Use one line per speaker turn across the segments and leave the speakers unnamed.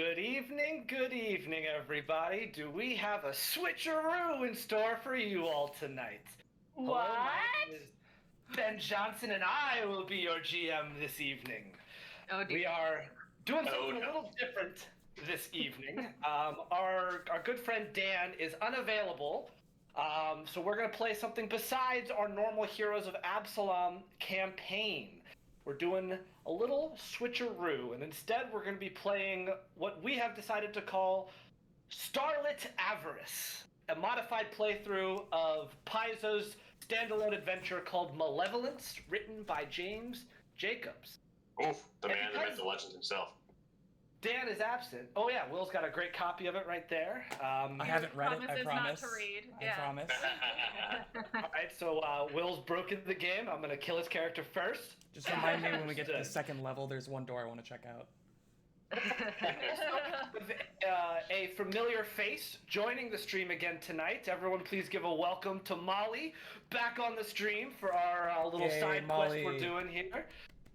Good evening, everybody. Do we have a switcheroo in store for you all tonight? Hello, my name is Ben Johnson, and I will be your GM this evening.
Oh dear.
We are doing something a little different this evening. Our good friend Dan is unavailable, so we're going to play something besides our normal Heroes of Absalom campaign. We're doing a little switcheroo, and instead we're going to be playing what we have decided to call Starlit Avarice, a modified playthrough of Paizo's standalone adventure called Malevolence, written by James Jacobs.
Oof, the man that made the legend himself.
Dan is absent. Oh yeah, Will's got a great copy of it right there.
I haven't read it, I promise.
Not to read.
I promise.
Alright, so Will's broken the game. I'm going to kill his character first.
Just remind me when we get to the second level, there's one door I want to check out.
With a familiar face joining the stream again tonight. Everyone please give a welcome to Molly back on the stream for our little side
Molly.
quest we're doing here.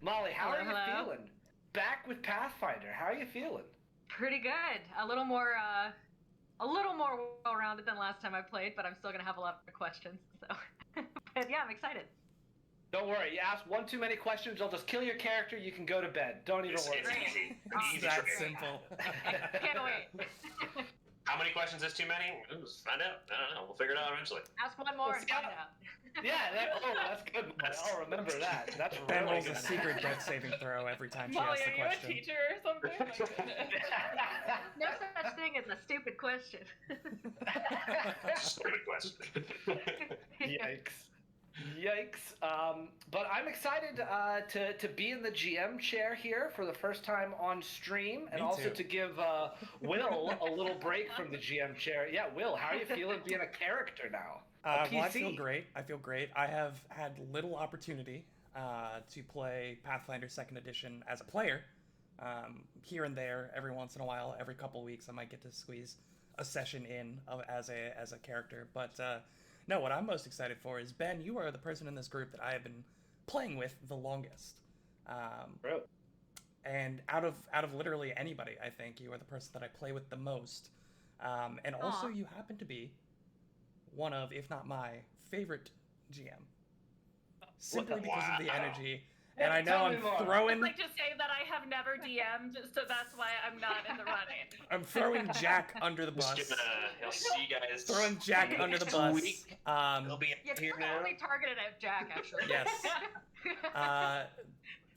Molly, how are you feeling? Back with Pathfinder. How are you feeling?
Pretty good. A little more well-rounded than last time I played, but I'm still gonna have a lot of questions. So, but yeah, I'm excited.
Don't worry. You ask one too many questions, I'll just kill your character. You can go to bed. Don't even worry.
It's easy.
It's that simple.
Can't wait.
How many questions is too many? Let's find out. I don't know. We'll figure it out eventually.
Ask one more and find out.
Yeah, that's good. I'll remember that. That's
Ben
really
rolls
good.
a secret death saving throw every time she
Molly,
asks
are
the
you
question.
a teacher or something? My goodness.
No such thing as a stupid question.
Stupid question.
Yikes. But I'm excited to be in the GM chair here for the first time on stream, and also to give Will a little break from the GM chair. Yeah, Will, how are you feeling being a character now?
Well, I feel great. I have had little opportunity to play Pathfinder 2nd Edition as a player. Here and there, every once in a while, every couple weeks, I might get to squeeze a session in as a character. But no, what I'm most excited for is, Ben, you are the person in this group that I have been playing with the longest.
Bro.
And out of literally anybody, I think you are the person that I play with the most. And also, you happen to be one of, if not my, favorite GM. Simply because of the energy. And I know I'm throwing...
I'd like to say that I have never DM'd, so that's why I'm not in the running.
I'm throwing Jack under the bus.
I'll see you guys.
Throwing Jack under the bus.
He'll be
Yeah,
here
you're
now.
only targeted at Jack, actually.
Yes.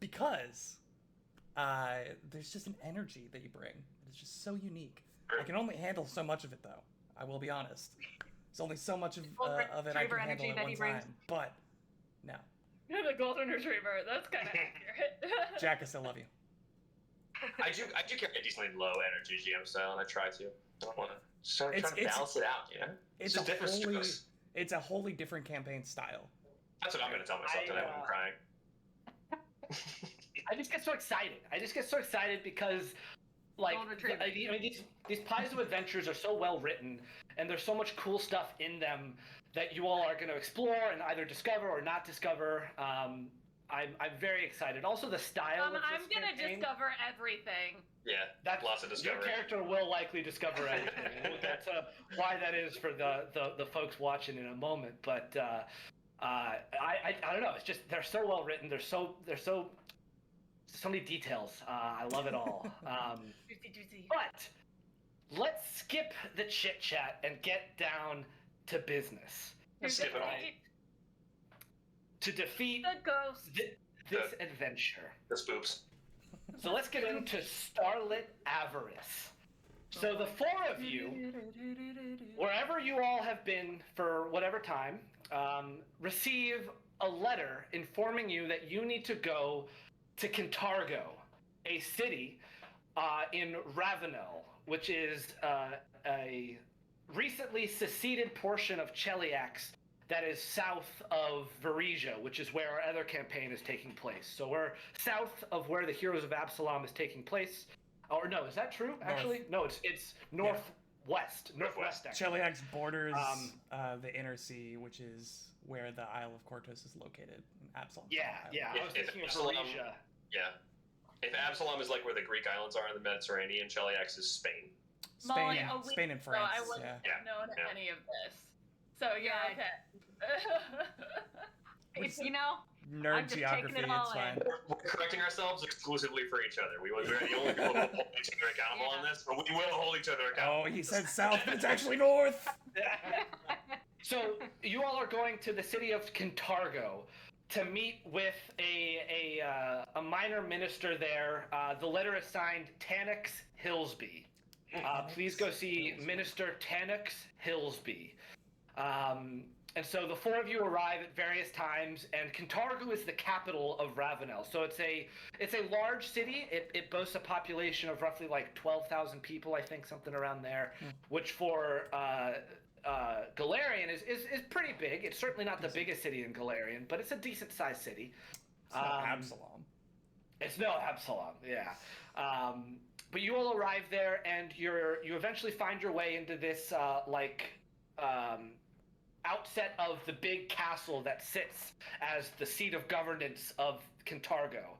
Because there's just an energy that you bring. It's just so unique. I can only handle so much of it, though. I will be honest. There's only so much of it I can handle at one time. But, no.
You're the golden retriever. That's kind of accurate.
Jack, I still love you.
I do carry a decently low energy GM style, and I try to. I don't want to. Just trying to balance it out, you know?
It's
just different strokes.
It's a wholly different campaign style.
That's what I'm going to tell myself tonight when I'm crying.
I just get so excited because, like, these Paizo adventures are so well written, and there's so much cool stuff in them that you all are going to explore and either discover or not discover. I'm very excited. Also, the style of this
I'm gonna
campaign,
discover everything.
Yeah,
that's
lots of discovery.
Your character will likely discover everything. We'll get to why that is for the folks watching in a moment. But I don't know. It's just they're so well written. There's so many details. I love it all.
Juicy.
But let's skip the chit chat and get down to business.
Skip it all.
To defeat
The ghost.
this adventure.
The spoops.
So let's get into Starlit Avarice. So the four of you, wherever you all have been for whatever time, receive a letter informing you that you need to go to Kintargo, a city in Ravenel, which is a recently seceded portion of Cheliax that is south of Varisia, which is where our other campaign is taking place. So we're south of where the Heroes of Absalom is taking place. Or no, is that true, actually? No, it's northwest. Northwest, actually.
Cheliax borders the Inner Sea, which is where the Isle of Cortos is located in Absalom.
Yeah. I was thinking of Varisia.
Yeah. If Absalom is like where the Greek islands are in the Mediterranean, Cheliax is Spain.
Molly,
Spain and France.
So I wouldn't
yeah.
have known
Yeah.
any of this. So you're
Yeah,
okay.
It's, you know,
Nerd
I'm just taking
geography,
it all
it's fine.
in.
We're correcting ourselves exclusively for each other. We're the only people who hold each other accountable on this, but we will hold each other accountable.
Oh, he said south, but it's actually north.
So you all are going to the city of Kintargo to meet with a minor minister there. The letter is signed Tanix Hillsby. Please go see Minister Tanix Hillsby. And so the four of you arrive at various times, and Kintargo is the capital of Ravenel. So it's a large city. It boasts a population of roughly like 12,000 people, I think, something around there, which for Galarian is pretty big. It's certainly not the biggest city in Galarian, but it's a decent sized city.
It's not Absalom.
It's no Absalom, yeah. But you all arrive there, and you eventually find your way into this outset of the big castle that sits as the seat of governance of Kintargo.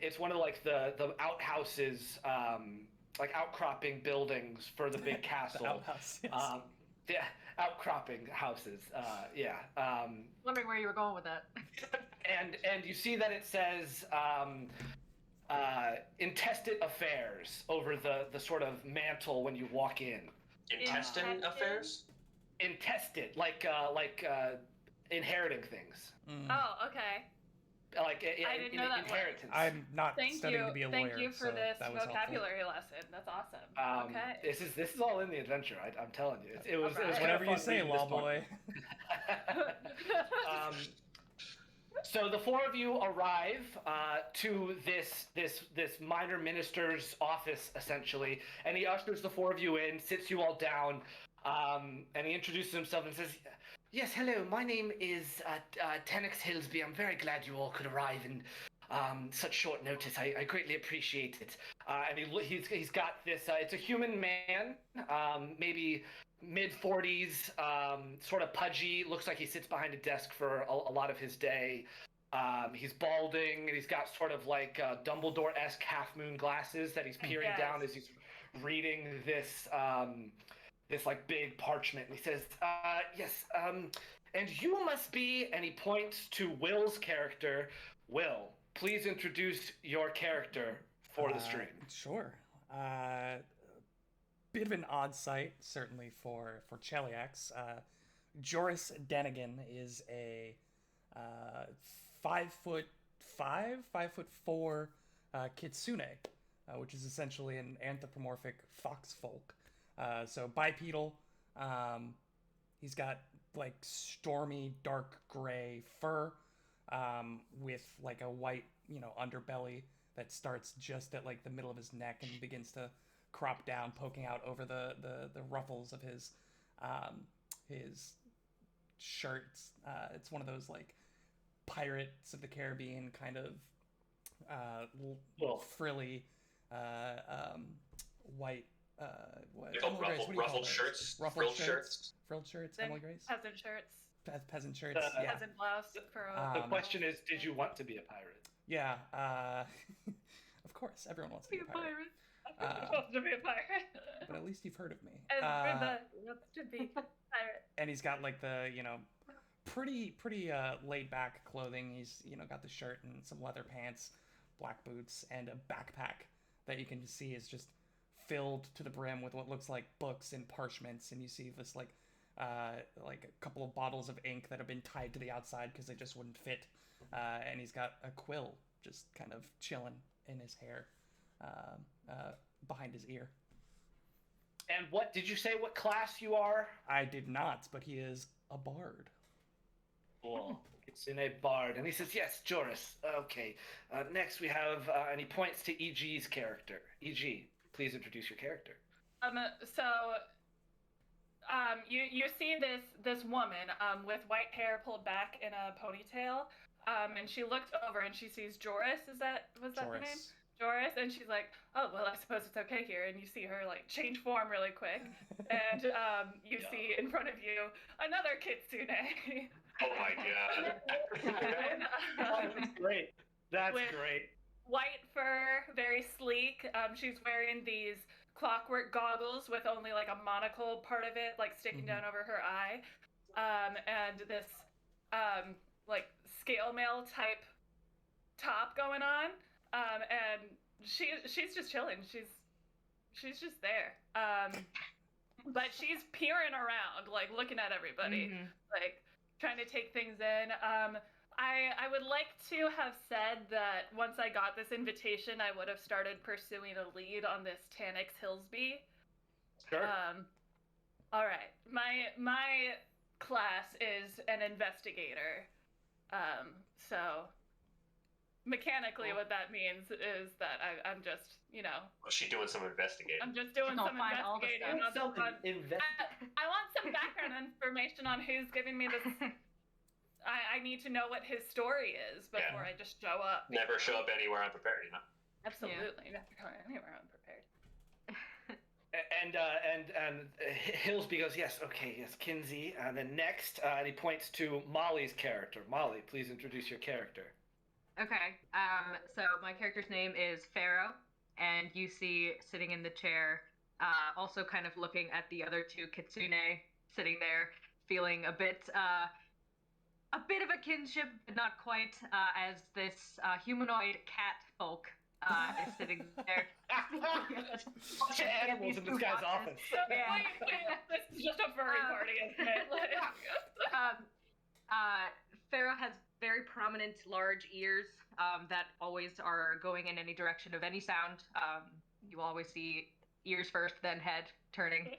It's one of the outhouses, outcropping buildings for the big castle.
The outhouse, yes.
Yeah, outcropping houses.
Wondering where you were going with that.
And you see that it says intestate affairs over the sort of mantle when you walk in.
Intestine affairs?
Intestate, like inheriting things.
Oh, okay.
Like
I didn't know that word.
inheritance.
I'm not
Thank
studying
you.
to be a
Thank
lawyer.
you for
so
this
that was
vocabulary lesson. That's awesome. Okay.
This is all in the adventure. I'm telling you. It was
Alright.
kind of
Whatever
fun
you say,
reading this
law
book.
boy.
So the four of you arrive to this minor minister's office, essentially, and he ushers the four of you in, sits you all down, and he introduces himself and says, "Yes, hello, my name is Tanix Hillsby. I'm very glad you all could arrive in such short notice. I greatly appreciate it." And he's got this, it's a human man, maybe mid-40s, sort of pudgy, looks like he sits behind a desk for a lot of his day. He's balding, and he's got sort of like Dumbledore-esque half-moon glasses that he's peering down as he's reading this like big parchment. And he says, "Yes, and you must be," and he points to Will's character. Will, please introduce your character for the stream.
Sure. Bit of an odd sight, certainly for Cheliax. Joris Denigan is a 5'5", 5'4" kitsune, which is essentially an anthropomorphic fox folk. So bipedal. He's got like stormy dark gray fur, with like a white, underbelly that starts just at like the middle of his neck and begins to crop down, poking out over the ruffles of his shirts. It's one of those like Pirates of the Caribbean kind of frilly white
Ruffled shirts.
Ruffled
shirts.
Frilled shirts.
Then
Emily Grace.
peasant shirts.
Peasant shirts. Yeah.
Peasant blouse for
The question is, did you want to be a pirate?
Yeah. Of course, everyone wants to be a pirate.
I'm supposed to be a pirate.
But at least you've heard of me.
And wants to be a pirate.
And he's got like the pretty laid back clothing. He's got the shirt and some leather pants, black boots, and a backpack that you can see is just filled to the brim with what looks like books and parchments. And you see this like a couple of bottles of ink that have been tied to the outside because they just wouldn't fit. And he's got a quill just kind of chilling in his hair, behind his ear.
And what did you say? What class you are?
I did not, but he is a bard.
Cool. It's in a bard, and he says, "Yes, Joris. Okay. Next we have," and he points to EG's character. EG, please introduce your character.
You see this woman with white hair pulled back in a ponytail, and she looks over and she sees Joris. Was that the name? Joris, and she's like, "Oh well, I suppose it's okay here." And you see her like change form really quick, and you see in front of you another kitsune.
Oh my god.
That's great. That's great.
white fur, very sleek. She's wearing these clockwork goggles with only like a monocle part of it, like sticking down over her eye, and this like scale mail type top going on, and she's just chilling. She's just there. But she's peering around, like looking at everybody, like trying to take things in. I would like to have said that once I got this invitation, I would have started pursuing a lead on this Tanix Hillsby.
Sure.
All right. My class is an investigator. So mechanically, what that means is that I'm just,
What's she doing? Some investigating.
I'm just doing some investigating. I want some background information on who's giving me this. I need to know what his story is before I just show up.
Never show up anywhere unprepared,
Absolutely, never go anywhere unprepared.
And Hillsby goes, yes, Kinsey. And then next, and he points to Molly's character. Molly, please introduce your character.
Okay, so my character's name is Pharaoh, and you see sitting in the chair, also kind of looking at the other two Kitsune sitting there, feeling a bit of a kinship, but not quite, as this humanoid cat folk is sitting there.
Bunch of animals in this guy's office.
Yeah.
This is just a furry party, isn't it?
Pharaoh has very prominent large ears that always are going in any direction of any sound. You always see ears first, then head turning.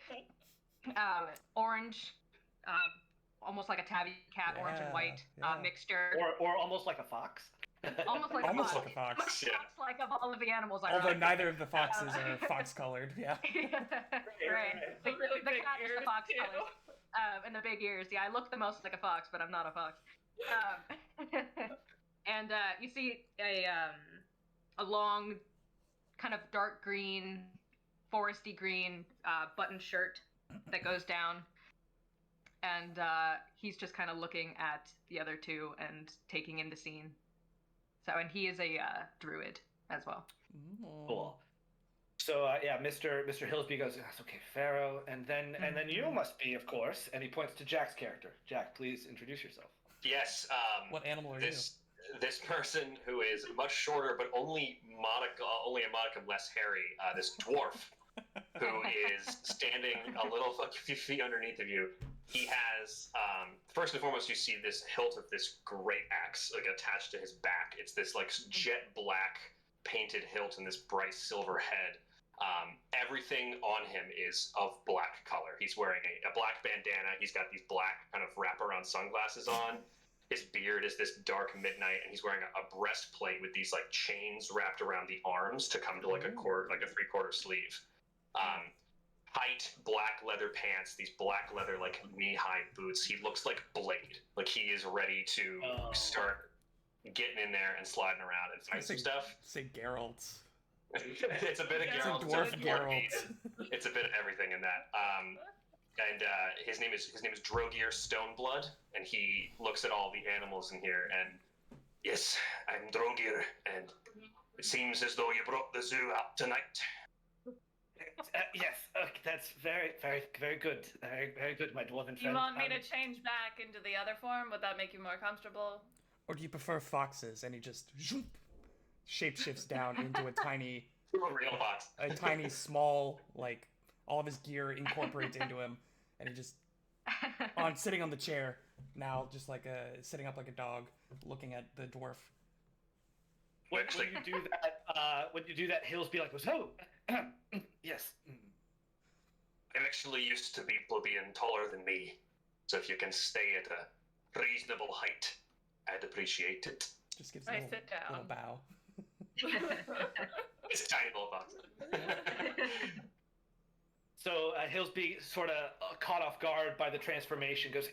Orange, almost like a tabby cat, orange and white mixture.
Or almost like a fox.
Almost like a fox.
Yeah.
Looks like of all of the animals.
Although neither of the foxes are fox-colored. Yeah.
Right. The cat is the fox colors. And the big ears. Yeah, I look the most like a fox, but I'm not a fox. And you see a long, kind of dark green, foresty green button shirt that goes down. And he's just kind of looking at the other two and taking in the scene. So, and he is a druid as well.
Cool. So, Mr. Hillsby goes, yes, okay, Pharaoh, and then you must be, of course, and he points to Jack's character. Jack, please introduce yourself.
Yes.
What animal are you?
This person who is much shorter, but only a modicum less hairy. This dwarf who is standing a little few feet underneath of you. He has, first and foremost, you see this hilt of this great axe like attached to his back. It's this like jet black painted hilt and this bright silver head. Everything on him is of black color. He's wearing a black bandana. He's got these black kind of wraparound sunglasses on. His beard is this dark midnight, and he's wearing a breastplate with these like chains wrapped around the arms to come to like a 3/4 sleeve. Tight black leather pants, these black leather like knee-high boots. He looks like Blade. Like he is ready to start getting in there and sliding around and fight some stuff.
Say Geralt.
It's a bit of Geralt.
It's a dwarf Geralt.
It's a bit of everything in that. And his name is Drogir Stoneblood, and he looks at all the animals in here. And yes, I'm Drogir, and it seems as though you brought the zoo up tonight.
Yes, that's very, very, very good. Very, very good, my dwarven friend.
You want me to change back into the other form? Would that make you more comfortable?
Or do you prefer foxes? And he just shapeshifts down into a tiny,
real fox,
a tiny, small, like all of his gear incorporates into him, and he just sitting on the chair now, just like sitting up like a dog, looking at the dwarf.
When you do that, Hillsby like goes, oh, yes.
I'm actually used to people being taller than me, so if you can stay at a reasonable height, I'd appreciate it.
Just gives a little bow.
It's a tiny little fox.
So Hillsby, sort of caught off guard by the transformation, goes,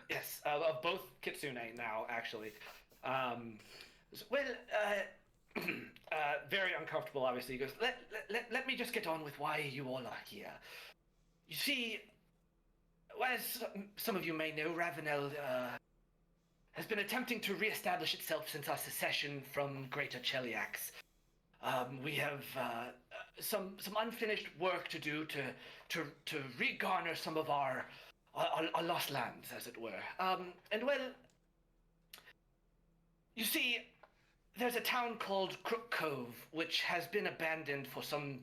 yes, of both Kitsune now, actually. Very uncomfortable, obviously. He goes, let me just get on with why you all are here. You see, as some of you may know, Ravenel has been attempting to reestablish itself since our secession from Greater Cheliax. We have some unfinished work to do to regarner some of our lost lands, as it were. And well, you see, there's a town called Crook Cove, which has been abandoned for some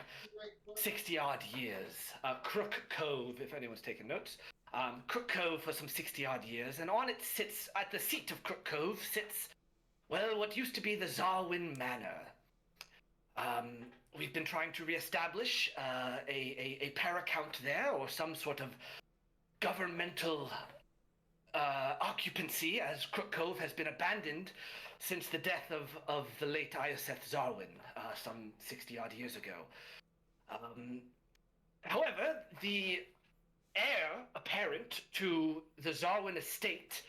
60-odd years. Crook Cove, if anyone's taking notes. Crook Cove for some 60-odd years, and on it sits, at the seat of Crook Cove sits, well, what used to be the Zarwin Manor. We've been trying to reestablish a paracount there, or some sort of governmental occupancy, as Crook Cove has been abandoned since the death of the late Ioseth Zarwin, some 60-odd years ago. However, the heir apparent to the Zarwin estate,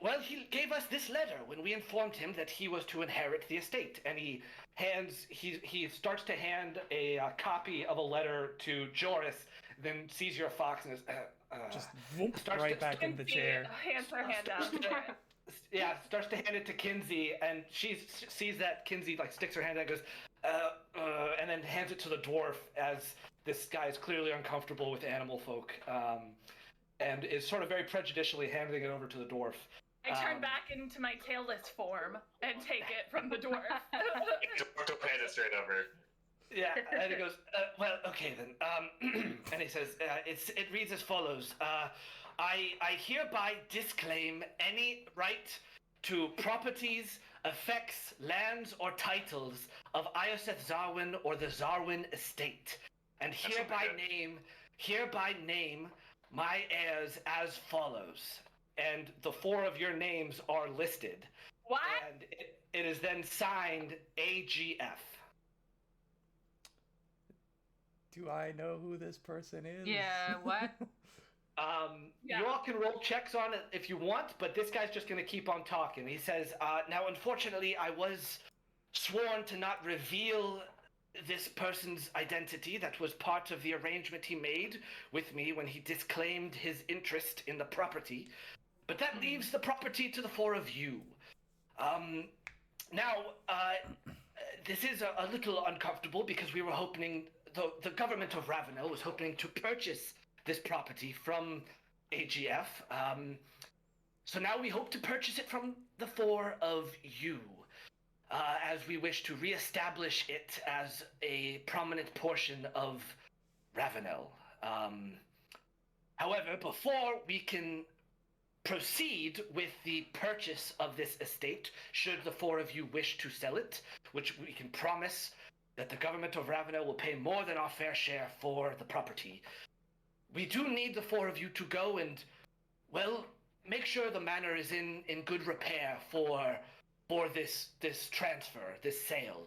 well, he gave us this letter when we informed him that he was to inherit the estate, and he starts to hand a copy of a letter to Joris, then sees your fox and is,
just whoop, right back in the chair.
Hands her hand out.
Yeah, starts to hand it to Kinsey, and she sees that Kinsey like sticks her hand out and goes, and then hands it to the dwarf, as this guy is clearly uncomfortable with animal folk, and is sort of very prejudicially handing it over to the dwarf.
I turn back into my tailless form and take it from the dwarf.
Don't hand it straight over.
Yeah, and he goes, well, okay then. And he says, it reads as follows. I hereby disclaim any right to properties, effects, lands, or titles of Ioseth Zarwin or the Zarwin estate, and hereby name my heirs as follows. And the 4 of your names are listed.
What?
And it is then signed AGF.
Do I know who this person is?
Yeah, what?
Yeah.
You all can roll checks on it if you want, but this guy's just going to keep on talking. He says, now, unfortunately, I was sworn to not reveal this person's identity. That was part of the arrangement he made with me when he disclaimed his interest in the property. But that leaves the property to the 4 of you. Now, this is a little uncomfortable because we were hoping, the government of Ravenel was hoping to purchase this property from AGF. So now we hope to purchase it from the 4 of you, as we wish to reestablish it as a prominent portion of Ravenel. However, before we can proceed with the purchase of this estate, should the 4 of you wish to sell it, which we can promise that the government of Ravenel will pay more than our fair share for the property, we do need the 4 of you to go and, well, make sure the manor is in good repair for this transfer, this sale.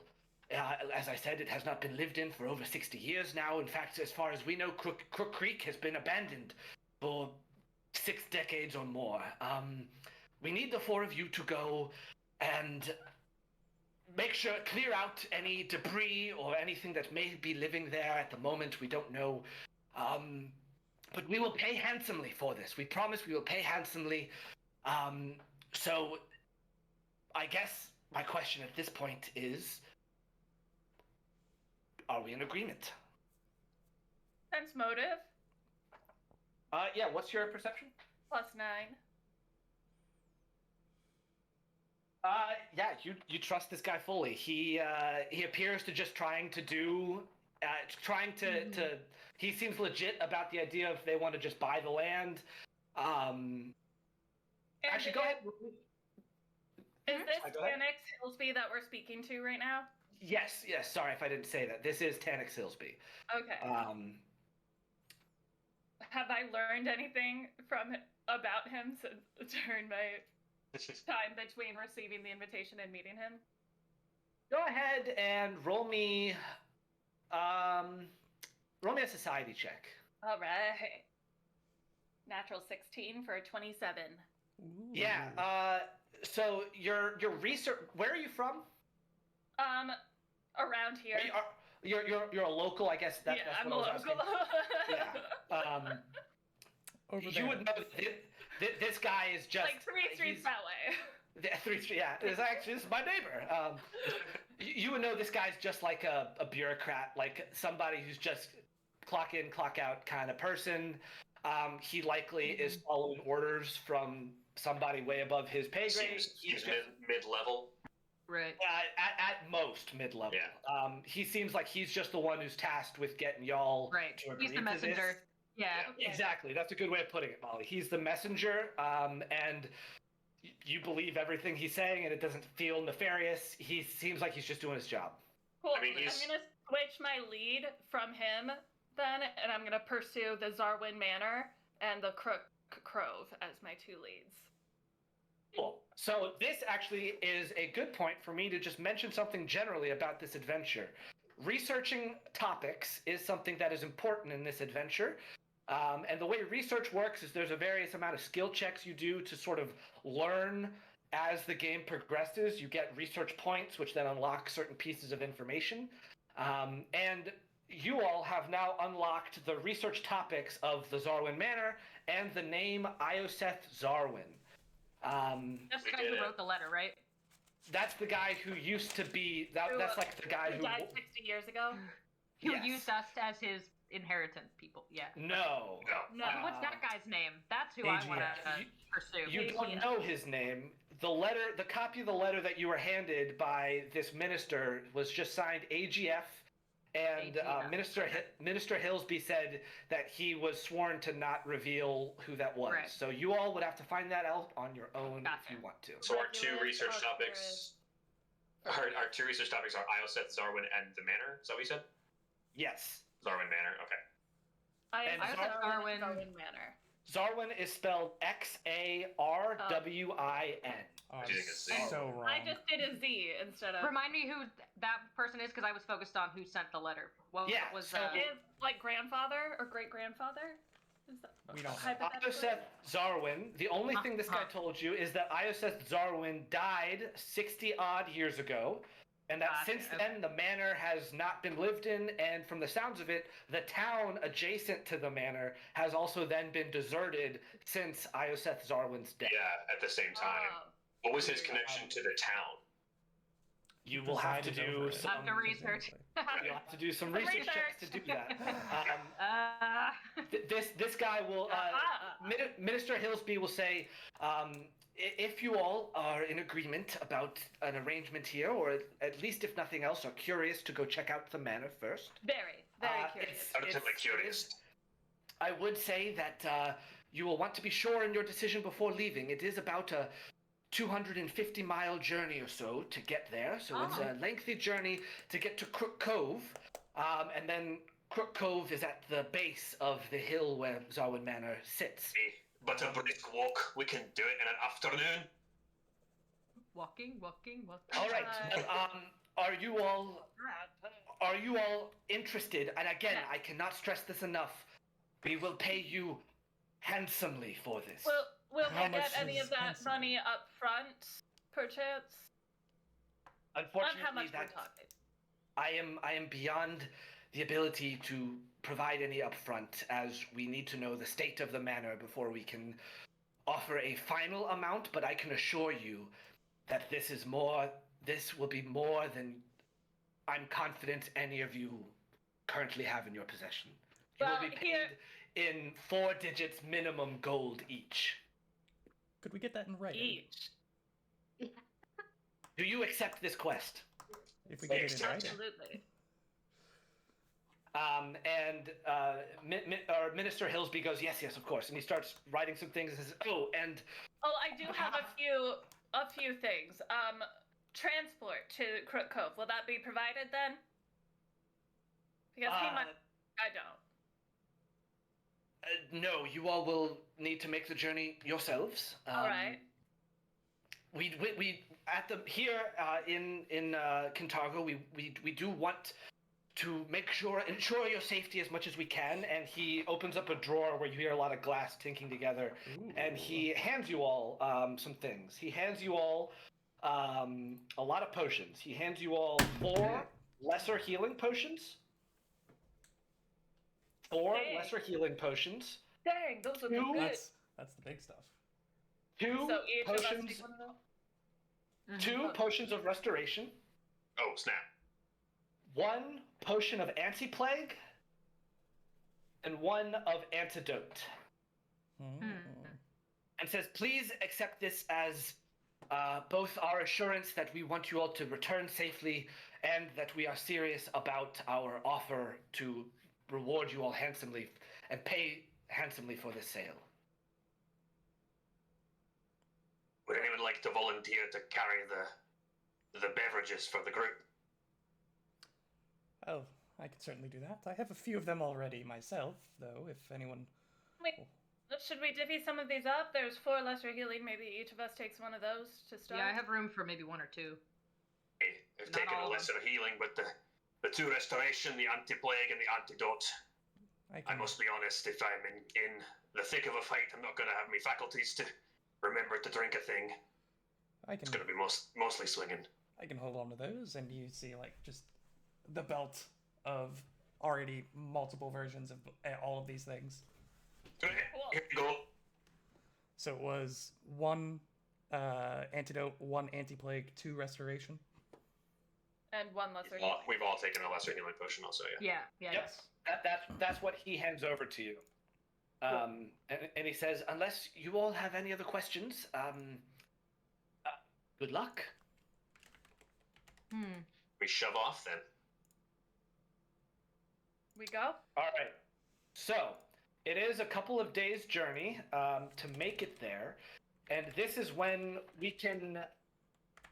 As I said, it has not been lived in for over 60 years now. In fact, as far as we know, Crook Creek has been abandoned for 6 decades or more. We need the 4 of you to go and make sure, clear out any debris or anything that may be living there at the moment. We don't know. But we will pay handsomely for this. We promise we will pay handsomely. So I guess my question at this point is, are we in agreement?
Sense motive.
Yeah, what's your perception?
+9.
Yeah, you trust this guy fully. He appears to just trying to do, he seems legit about the idea of they want to just buy the land. Actually, go ahead.
Is this Tanix Hillsby that we're speaking to right now?
Yes, sorry if I didn't say that. This is Tanix Hillsby.
Okay. Have I learned anything about him during my time between receiving the invitation and meeting him?
Go ahead and roll me a society check.
All right. Natural 16 for a 27.
Ooh.
Yeah. So your research. Where are you from?
Around here.
You're a local, I guess. That's
I'm
what
a
I was
local.
asking. Yeah.
Over
You
there.
would know This guy is just
like 3 streets that way.
3 streets. Yeah, this is my neighbor. You would know this guy's just like a bureaucrat, like somebody who's just clock in, clock out kind of person. He likely is following orders from somebody way above his pay grade.
He's mid-level.
Right.
At most mid-level.
Yeah.
He seems like he's just the one who's tasked with getting y'all to agree
He's the
to
messenger.
this.
Yeah.
Okay.
Exactly. That's a good way of putting it, Molly. He's the messenger, and you believe everything he's saying, and it doesn't feel nefarious. He seems like he's just doing his job.
Cool.
I mean,
I'm gonna switch my lead from him then, and I'm gonna pursue the Zarwin Manor and the Crook Crove as my 2 leads.
Cool. So this actually is a good point for me to just mention something generally about this adventure. Researching topics is something that is important in this adventure. And the way research works is there's a various amount of skill checks you do to sort of learn as the game progresses. You get research points, which then unlock certain pieces of information. And you all have now unlocked the research topics of the Zarwin Manor and the name Ioseth Zarwin.
That's the guy who wrote the letter, right?
That's the guy who used to be. That's like the guy who
died 60 years ago.
Who
Yes.
used us as his inheritance people. Yeah.
No.
No.
What's that guy's name? That's who I want to pursue.
You don't know his name. The copy of the letter that you were handed by this minister was just signed AGF, and
AGF.
Minister Hillsby said that he was sworn to not reveal who that was.
Right.
So you all would have to find that out on your own if you want to.
So our 2 research topics. Our 2 research topics are Ioseth, Zarwin, and the Manor. Is that what you said?
Yes.
Zarwin Manor. Okay.
And
Zarwin Manor.
Zarwin is spelled Xarwin.
Oh,
Using a Z.
so wrong.
I just did a Z instead of.
Remind me who that person is, because I was focused on who sent the letter. What
Yeah,
was
so
His like grandfather or great grandfather? Is that
We don't know.
hypothetically?
Ioseth Zarwin, the only thing this guy
Uh-huh.
told you is that Ioseth Zarwin died 60-odd years ago, and that
Gotcha,
since then
okay.
the manor has not been lived in, and from the sounds of it, the town adjacent to the manor has also then been deserted since Ioseth Zarwin's death.
Yeah, at the same time.
Oh.
What was his connection to the town?
You will have to
Presided
do
over it.
some.
Have to research.
You'll have to do some research checks to do that. This guy will. Minister Hillsby will say, if you all are in agreement about an arrangement here, or at least if nothing else, are curious to go check out the manor first.
Very curious.
Relatively curious.
I would say that you will want to be sure in your decision before leaving. It is about a 250-mile journey or so to get there, so it's a lengthy journey to get to Crook Cove, and then Crook Cove is at the base of the hill where Zarwin Manor sits.
But a brisk walk, we can do it in an afternoon.
Walking.
All right. Are you all interested? And again,
Yeah.
I cannot stress this enough. We will pay you handsomely for this.
Will
How
we get
much
any
is
of that
handsome?
money up front, perchance? Not
Unfortunately,
how much we're
that
talking.
I am beyond the ability to provide any upfront, as we need to know the state of the manor before we can offer a final amount. But I can assure you that this will be more than I'm confident any of you currently have in your possession. You
Well,
will be paid
here-
in 4 digits minimum gold each.
Could we get that in writing?
Each.
Do you accept this quest?
If we get it in writing.
Absolutely.
Minister Hillsby goes, yes, of course, and he starts writing some things and says, and
I do have a few things. Transport to Crook Cove. Will that be provided then? Because he might. I don't.
no, you all will need to make the journey yourselves.
All right.
We at the here in Kintargo, we do want to ensure your safety as much as we can, and he opens up a drawer where you hear a lot of glass tinking together.
Ooh.
And he hands you all some things. He hands you all a lot of potions. He hands you all 4 lesser healing potions. 4
Dang.
lesser healing potions.
Dang, those are
Two-
good.
That's the big stuff.
Two
So each of us
potions.
take one of those?
Two potions of restoration.
Oh, snap.
One potion of anti-plague. And one of antidote. And says, please accept this as both our assurance that we want you all to return safely and that we are serious about our offer to reward you all handsomely and pay handsomely for this sale.
Would anyone like to volunteer to carry the beverages for the group?
Oh, I can certainly do that. I have a few of them already myself, though, if anyone...
Wait, should we divvy some of these up? There's 4 lesser healing. Maybe each of us takes one of those to start.
Yeah, I have room for maybe 1 or 2.
Hey, I've
Not
taken
all
a
of them.
lesser healing, but the 2 restoration, the anti-plague, and the antidote. I must be honest, if I'm in the thick of a fight, I'm not going to have my faculties to remember to drink a thing. It's going to be mostly swinging.
I can hold on to those, and you see, like, just the belt of already multiple versions of all of these things.
Here you go.
So it was 1 antidote, 1 anti-plague, 2 restoration.
And 1 lesser
We've all taken a lesser healing potion also, yeah.
Yeah.
Yes. That's what he hands over to you. And he says, unless you all have any other questions, good luck.
We shove off then.
We go?
All right. So, it is a couple of days' journey to make it there. And this is when we can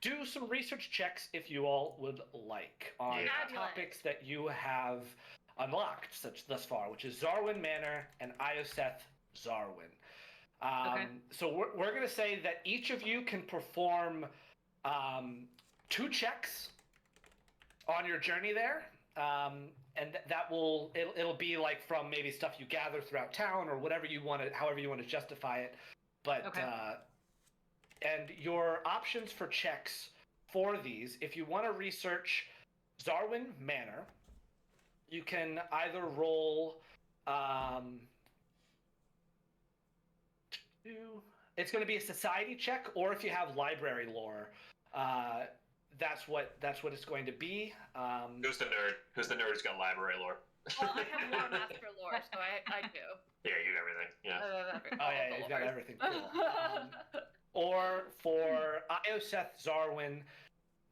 do some research checks, if you all would like, on topics that you have unlocked thus far, which is Zarwin Manor and Ioseth Zarwin. So we're going to say that each of you can perform 2 checks on your journey there. And that will it'll be like from maybe stuff you gather throughout town or whatever you want to, however you want to justify it. But and your options for checks for these, if you want to research Zarwin Manor, you can either roll it's going to be a society check, or if you have library lore, that's what it's going to be.
Who's the nerd? Who's the nerd who's got library lore?
Well, I have Lore Master lore, so I do.
Yeah, you have everything. Yeah.
Oh yeah, you've got everything. Cool. Or for Ioseth Zarwin,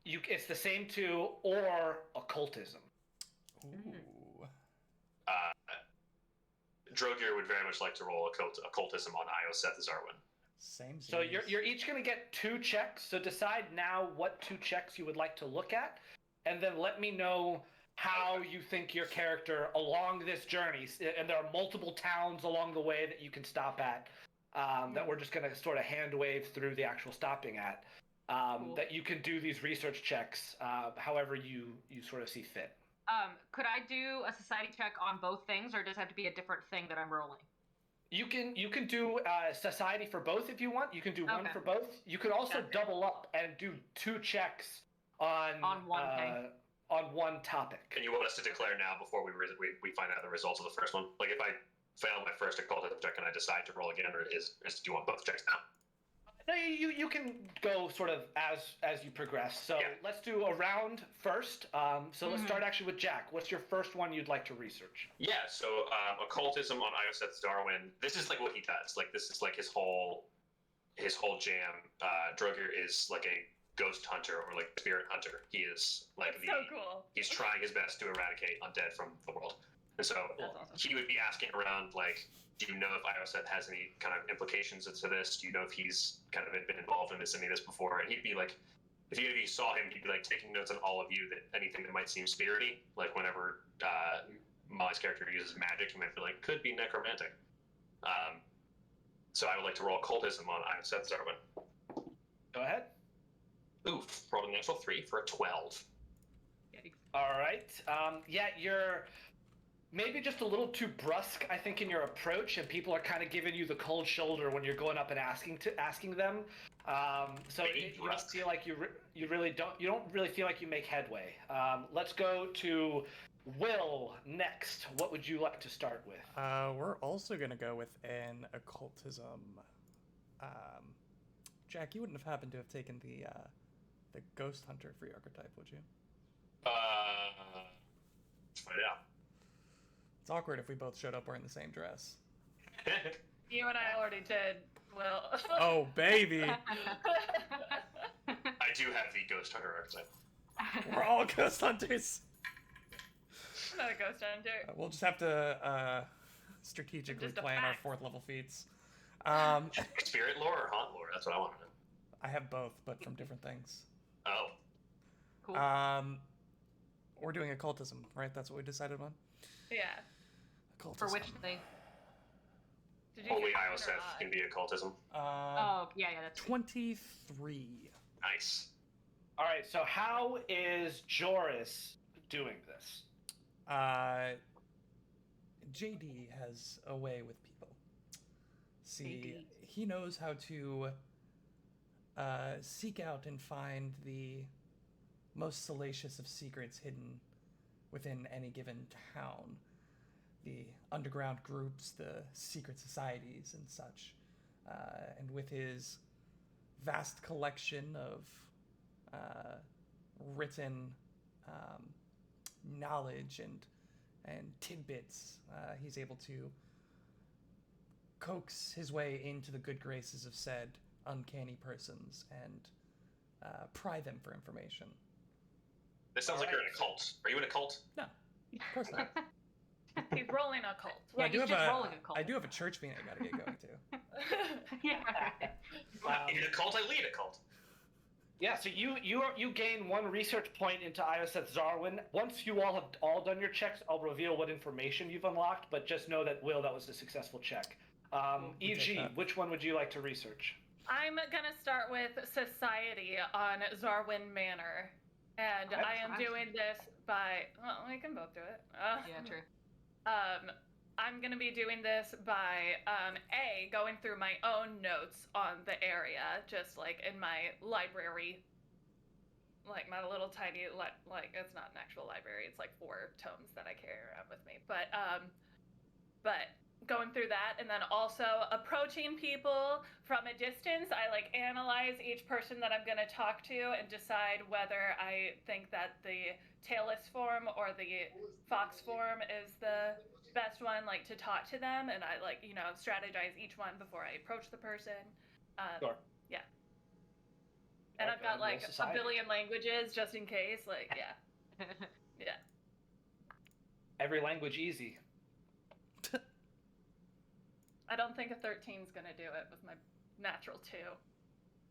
it's the same 2, or occultism.
Ooh.
Drogier would very much like to roll occultism on Ioseth Zarwin.
Same.
So you're each going to get 2 checks. So decide now what 2 checks you would like to look at, and then let me know how you think your character along this journey. And there are multiple towns along the way that you can stop at. That we're just going to sort of hand wave through the actual stopping at.
Cool.
That you can do these research checks however you sort of see fit.
Could I do a society check on both things, or does it have to be a different thing that I'm rolling?
You can do society for both if you want. You can do one
Okay.
for both. You could also
Okay.
double up and do 2 checks on
one thing.
On one topic.
And you want us to declare now before we find out the results of the first one? Like if I fail my first occultism check and I decide to roll again, or do you want both checks now?
No, you can go sort of as you progress. So let's do a round first. So let's start actually with Jack. What's your first one you'd like to research?
Yeah, so occultism on Ioseth Darwin. This is like what he does. Like this is like his whole jam. Drogier is like a ghost hunter or like spirit hunter. He is like
That's so cool.
He's trying his best to eradicate undead from the world. And so
That's awesome.
he would be asking around like, do you know if Ioseth has any kind of implications into this? Do you know if he's kind of been involved in any of this before? And he'd be like, if you saw him, he'd be like taking notes on all of you, that anything that might seem spirity, like whenever Molly's character uses magic, he might be like, could be necromantic. So I would like to roll occultism on Ioseth Darwin.
Go ahead.
Oof, rolled a natural 3 for a 12.
All right. Yeah, you're maybe just a little too brusque, I think, in your approach, and people are kind of giving you the cold shoulder when you're going up and asking them. So you don't feel like you don't really feel like you make headway. Let's go to Will next. What would you like to start with?
We're also gonna go with an occultism. Jack, you wouldn't have happened to have taken the Ghost Hunter free archetype, would you?
Let's find out.
It's awkward if we both showed up wearing the same dress.
You and I already did, Will.
Oh, baby!
I do have the Ghost Hunter archetype.
We're all Ghost Hunters!
I'm not a ghost hunter.
We'll just have to strategically
Just a
plan our
fact.
4th level feats.
Spirit lore or haunt lore? That's what I want to know.
I have both, but from different things.
Oh.
Cool.
We're doing occultism, right? That's what we decided on?
Yeah.
Occultism.
For which thing?
Did you
Only
get one or
IOSF
not?
can be occultism.
Oh, yeah, that's
23.
Nice.
All right. So how is Joris doing this?
JD has a way with people. See,
Indeed.
he knows how to seek out and find the most salacious of secrets hidden within any given town. The underground groups, the secret societies, and such. And with his vast collection of written knowledge and tidbits, he's able to coax his way into the good graces of said uncanny persons and pry them for information.
This sounds like you're in a cult. Are you in a cult?
No, of course not.
He's rolling a cult.
Yeah,
I do
he's
have
just rolling a cult.
I do have a church meeting I gotta get going to.
Yeah.
In a cult, I lead a cult.
Yeah, so you gain 1 research point into Ioseth Zarwin. Once you all have done your checks, I'll reveal what information you've unlocked, but just know that, Will, that was a successful check. E.g., which one would you like to research?
I'm gonna start with society on Zarwin Manor, and
Alright.
I am doing this by. Well, we can both do it.
Yeah, true.
I'm gonna be doing this by going through my own notes on the area, just like in my library, like my little tiny like it's not an actual library. It's like 4 tomes that I carry around with me, but going through that, and then also approaching people from a distance. I like analyze each person that I'm going to talk to and decide whether I think that the tailless form or the fox form is the best one, like to talk to them, and I like, you know, strategize each one before I approach the person.
Sure.
Yeah. And I've got like a
society.
billion languages just in case, like, yeah. Yeah.
Every language easy.
I don't think a 13's going to do it with my natural 2.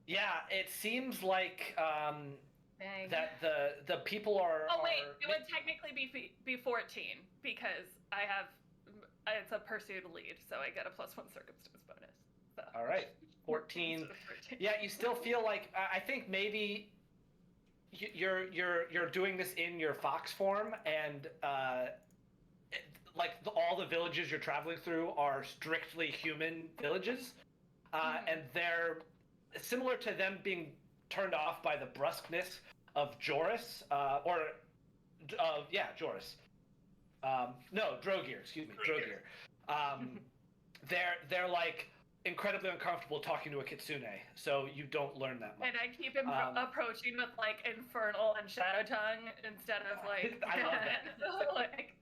Yeah, it seems like
Dang.
that the people are.
Oh wait,
are-
it would technically be 14 because it's a pursued lead, so I get a +1 circumstance bonus. So.
All right, 14.
Instead of 13.
Yeah, you still feel like I think maybe you're doing this in your fox form, and all the villages you're traveling through are strictly human villages, and they're similar to them being turned off by the brusqueness of Joris, Joris. No, Drogir. Excuse me, Drogir. They're like incredibly uncomfortable talking to a kitsune, so you don't learn that much.
And I keep him approaching with like infernal and shadow tongue instead of like.
I love that.
like,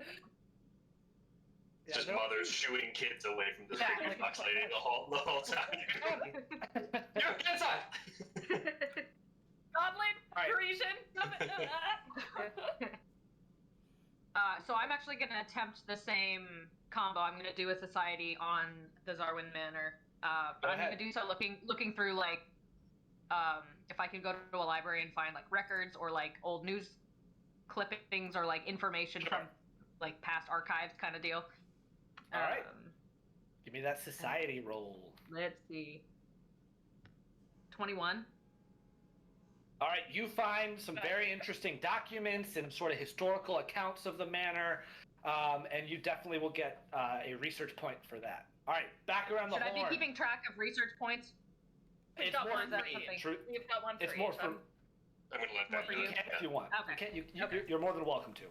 It's just mothers shooing kids away from the
Yeah,
freaking
like-
fox lady the whole time. You get inside!
Goblin,
Alright.
Parisian.
So I'm actually going to attempt the same combo. I'm going to do a society on the Zarwin Manor. But
Go
I'm going
ahead.
to do so looking through like if I can go to a library and find like records or like old news clippings or like information
Sure.
from like past archives kind of deal.
All right. Give me that society roll.
Let's see. 21.
All right, you find some very interesting documents and sort of historical accounts of the manor, and you definitely will get a research point for that. All right, back around the
Should I
horn.
be keeping track of research points?
We've
It's
got
more
one
for
for
me.
each.
True-
We've got one for
It's
each.
more for.
I'm gonna let
More
that
for
You
you.
can if you want.
Okay.
You can,
Okay.
You're more than welcome to.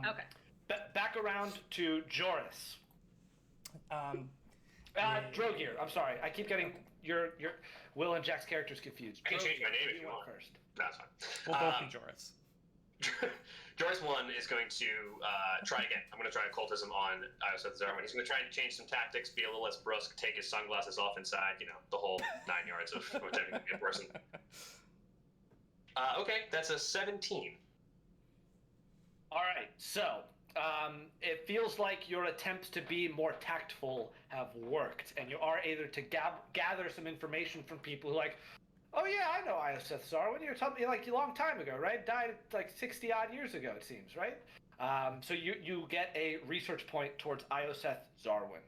Okay.
Back around to Joris.
Yeah.
Drogir. I'm sorry. I keep getting Will and Jack's character's confused.
I can change my name if
you
you want.
first.
That's fine.
We'll both be Joris.
Joris 1 is going to try again. I'm going to try occultism on Ioseth Zarwin. He's going to try and change some tactics, be a little less brusque, take his sunglasses off inside, the whole 9 yards of pretending to be a person. Okay, that's a 17.
All right, so it feels like your attempts to be more tactful have worked, and you are able to gather some information from people who are like, oh yeah, I know Ioseth Zarwin. You were telling me like a long time ago, right? Died like 60 odd years ago, it seems, right? So you get a research point towards Ioseth Zarwin.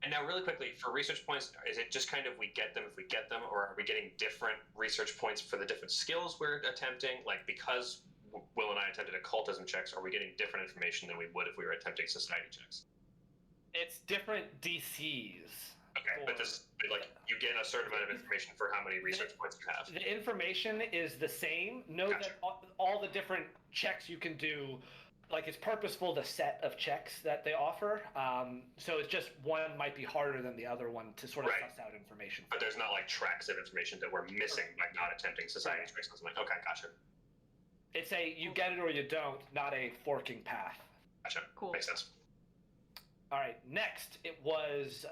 And now, really quickly, for research points, is it just kind of we get them if we get them, or are we getting different research points for the different skills we're attempting? Like, because Will and I attempted occultism checks, are we getting different information than we would if we were attempting society checks?
It's different DCs.
Okay, but you get a certain amount of information for how many research points you have.
The information is the same. Know
Gotcha.
that all the different checks you can do, like it's purposeful, the set of checks that they offer. So it's just one might be harder than the other one to sort of
Right.
suss out information.
But there's not like tracks of information that we're missing by not attempting society checks. I'm like, okay, gotcha.
It's a you get it or you don't, not a forking path.
Gotcha.
Cool.
Makes sense.
All right, next it was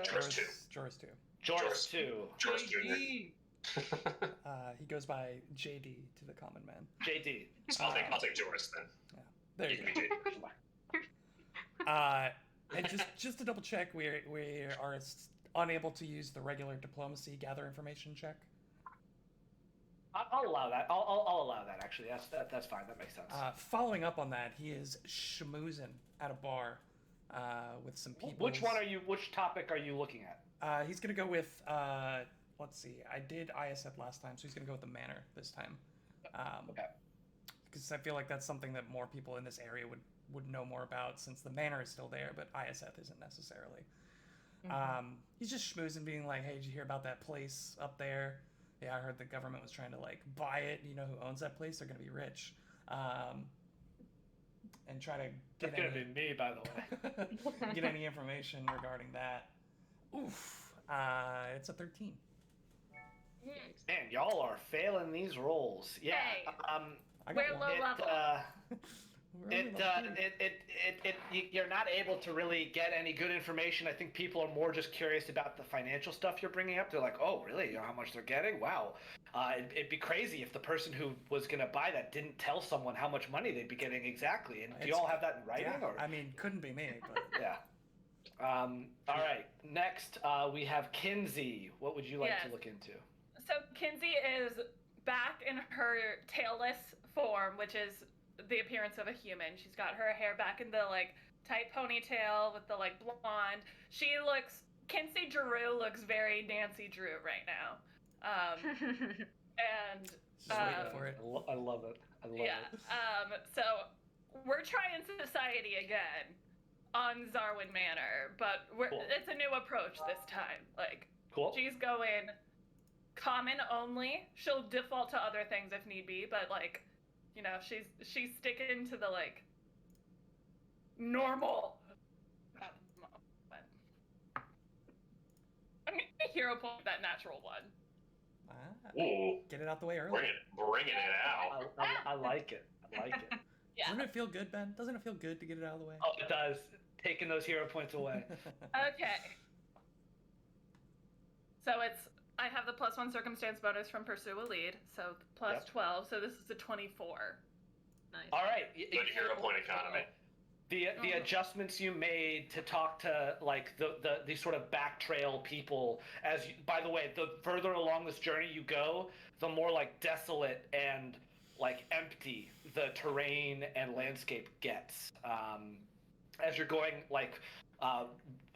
Joris 2.
Joris 2.
Joris 2.
Joris Jr.
He goes by JD to the common man.
JD.
I'll take Joris then.
Yeah. There you
You
go.
can be JD.
And just to double check, we are unable to use the regular diplomacy gather information check.
I'll allow that. I'll allow that. Actually, that's fine. That makes sense.
Following up on that, he is schmoozing at a bar with some people.
Which topic are you looking at?
He's gonna go with let's see. I did Ioseth last time, so he's gonna go with the manor this time.
Okay.
Because I feel like that's something that more people in this area would know more about, since the manor is still there, but Ioseth isn't necessarily. He's just schmoozing, being like, "Hey, did you hear about that place up there? Yeah, I heard the government was trying to like buy it. You know who owns that place? They're gonna be rich." And try to get
That's gonna be me, by the way.
get any information regarding that. Oof. It's a 13.
Man, y'all are failing these rolls. Yeah.
Hey.
I got
We're
one.
low level.
We're only level 2.
You're not able to really get any good information. I think people are more just curious about the financial stuff you're bringing up. They're like, oh, really? You know how much they're getting? Wow. It'd be crazy if the person who was going to buy that didn't tell someone how much money they'd be getting exactly. And do you all have that in writing?
Yeah,
Or?
I mean, couldn't be me, but
Yeah. All right. Next, we have Kinsey. What would you like
Yes.
to look into?
So Kinsey is back in her tailless form, which is the appearance of a human. She's got her hair back in the like tight ponytail with the like blonde. Kinsey Drew looks very Nancy Drew right now. And
just waiting for it.
I love it. I love it.
So we're trying society again on Zarwin Manor, but
Cool.
it's a new approach this time. Like,
Cool.
she's going common only. She'll default to other things if need be, but like, she's sticking to the like normal. I'm gonna hero point that natural one.
Ooh,
Get it out the way early.
bringing it out.
I like it. I like it.
Yeah.
Doesn't it feel good, Ben? Doesn't it feel good to get it out of the way?
Oh, it does. Taking those hero points away.
Okay. So I have the +1 circumstance bonus from Pursue a Lead, so plus
Yep.
12, so this is a 24.
Nice.
All right.
Good hero point economy.
The adjustments you made to talk to like the sort of back trail people, by the way, the further along this journey you go, the more like desolate and like empty the terrain and landscape gets. As you're going like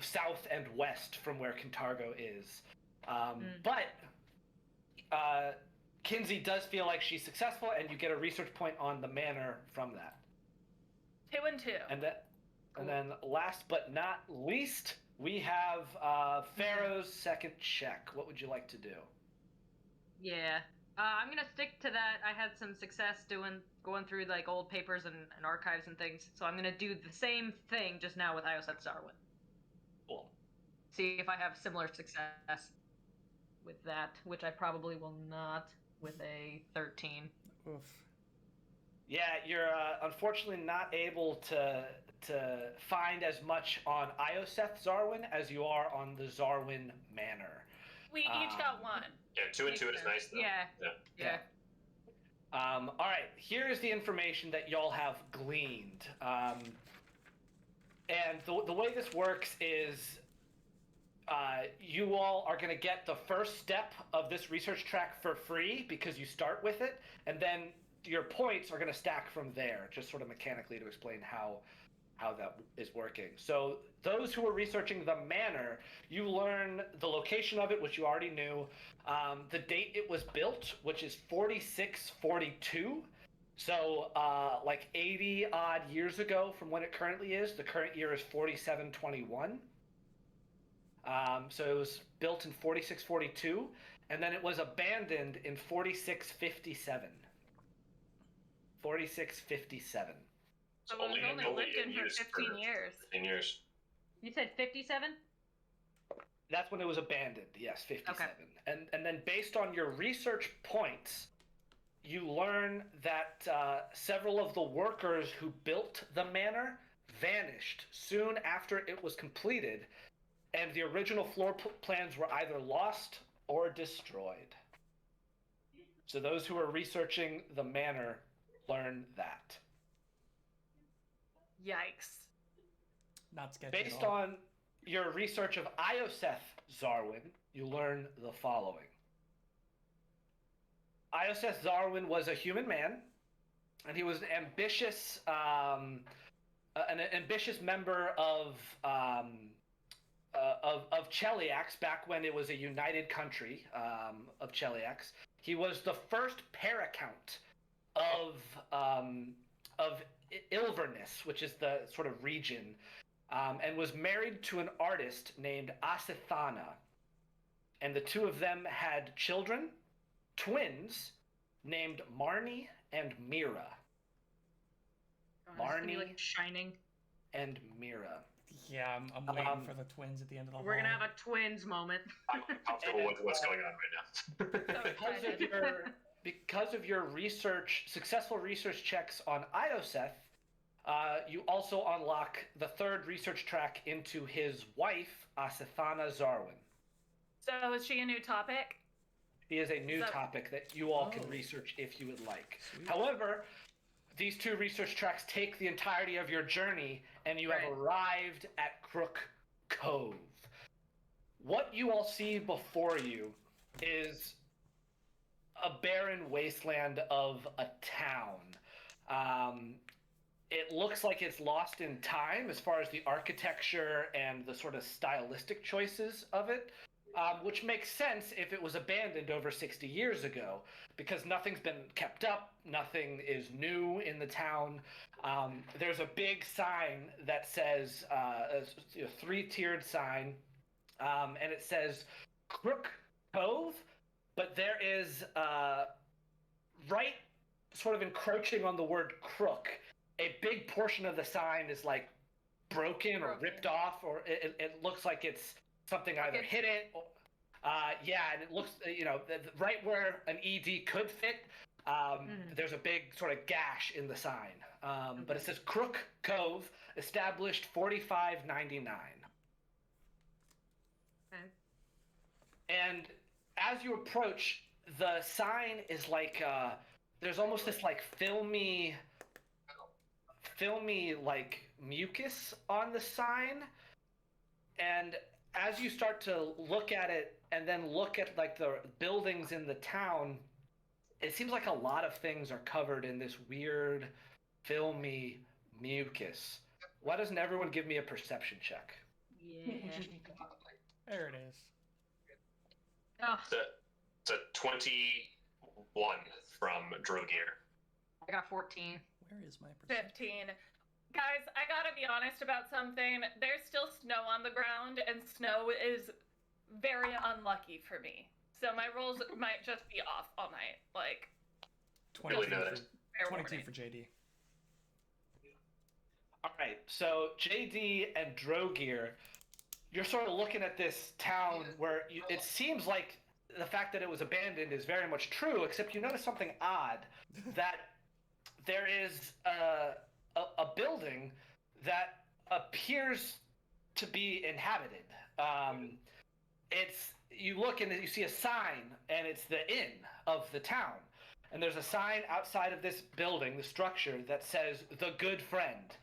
south and west from where Kintargo is. But Kinsey does feel like she's successful, and you get a research point on the manor from that.
2 and 2.
And then last but not least, we have Pharaoh's second check. What would you like to do?
Yeah. I'm gonna stick to that. I had some success going through like old papers and archives and things, so I'm gonna do the same thing just now with Ioseth Zarwin.
Cool.
See if I have similar success. with that, which I probably will not with a 13.
Oof.
Yeah, you're unfortunately not able to find as much on Ioseth Zarwin as you are on the Zarwin Manor.
We each got one.
Yeah, 2 and 2 is nice though.
Yeah.
All right, here is the information that y'all have gleaned. And the way this works is you all are going to get the first step of this research track for free because you start with it, and then your points are going to stack from there, just sort of mechanically to explain how that is working. So those who are researching the manor, you learn the location of it, which you already knew, the date it was built, which is 4642. So like 80 odd years ago from when it currently is. The current year is 4721. So it was built in 4642, and then it was abandoned in 4657. 4657.
So it was only lived in for 15 years.
15 years.
You said 57?
That's when it was abandoned, yes, 57.
Okay.
And then based on your research points, you learn that several of the workers who built the manor vanished soon after it was completed, and the original floor plans were either lost or destroyed. So those who are researching the manor learn that.
Yikes.
Not sketchy
Based
at all.
on your research of Ioseth Zarwin, you learn the following. Ioseth Zarwin was a human man, and he was an ambitious member of Cheliax back when it was a united country of Cheliax. He was the first paramount of Ilverness, which is the sort of region, and was married to an artist named Asithana. And the two of them had children, twins, named Marnie and Mira.
Marnie, like Shining.
And Mira.
Yeah, I'm waiting for the twins at the end of the
We're gonna have a twins moment.
I'm comfortable with what's going on right now.
Because of your successful research checks on Ioseth, you also unlock the third research track into his wife, Asithana Zarwin.
So is she a new topic?
He is a new topic that you all can research if you would like. Sweet. However, these two research tracks take the entirety of your journey, and you have arrived at Crook Cove. What you all see before you is a barren wasteland of a town. It looks like it's lost in time as far as the architecture and the sort of stylistic choices of it, which makes sense if it was abandoned over 60 years ago, because nothing's been kept up, nothing is new in the town. There's a big sign that says, a three-tiered sign, and it says Crook Cove, but there is, right sort of encroaching on the word crook, a big portion of the sign is like broken or ripped off, or it looks like it's something either hit it, or, and it looks, right where an ED could fit, there's a big sort of gash in the sign. But it says Crook Cove, established 4599.
Okay.
And as you approach, the sign is like, there's almost this like filmy like mucus on the sign, and as you start to look at it and then look at like the buildings in the town, it seems like a lot of things are covered in this weird filmy mucus. Why doesn't everyone give me a perception check?
Yeah.
There it is.
Oh,
It's a 21 from Drogir.
I got 14.
Where is my perception?
15. Guys, I gotta be honest about something. There's still snow on the ground, and snow is very unlucky for me. So my rolls might just be off all night. Like,
22
noted.
for, 22 for JD.
All right, so JD and Drogir, you're sort of looking at this town where it seems like the fact that it was abandoned is very much true, except you notice something odd, that there is a building that appears to be inhabited. You look and you see a sign, and it's the inn of the town. And there's a sign outside of this building, the structure, that says "The Good Friend"